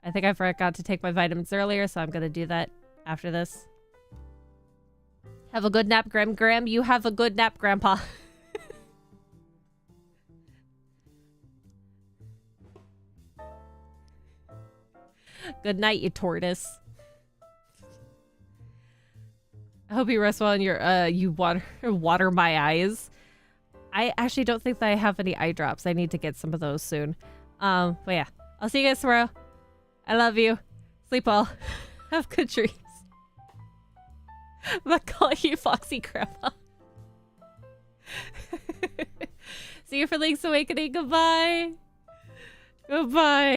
I think I forgot to take my vitamins earlier, so I'm gonna do that after this. Have a good nap, Graham. Graham, you have a good nap, Grandpa. Good night, you tortoise. I hope you rest well in your, you water my eyes. I actually don't think that I have any eye drops. I need to get some of those soon. But yeah, I'll see you guys tomorrow. I love you. Sleep well. Have good dreams. I'm gonna call you Foxy Grandpa. See you for Link's Awakening. Goodbye. Goodbye.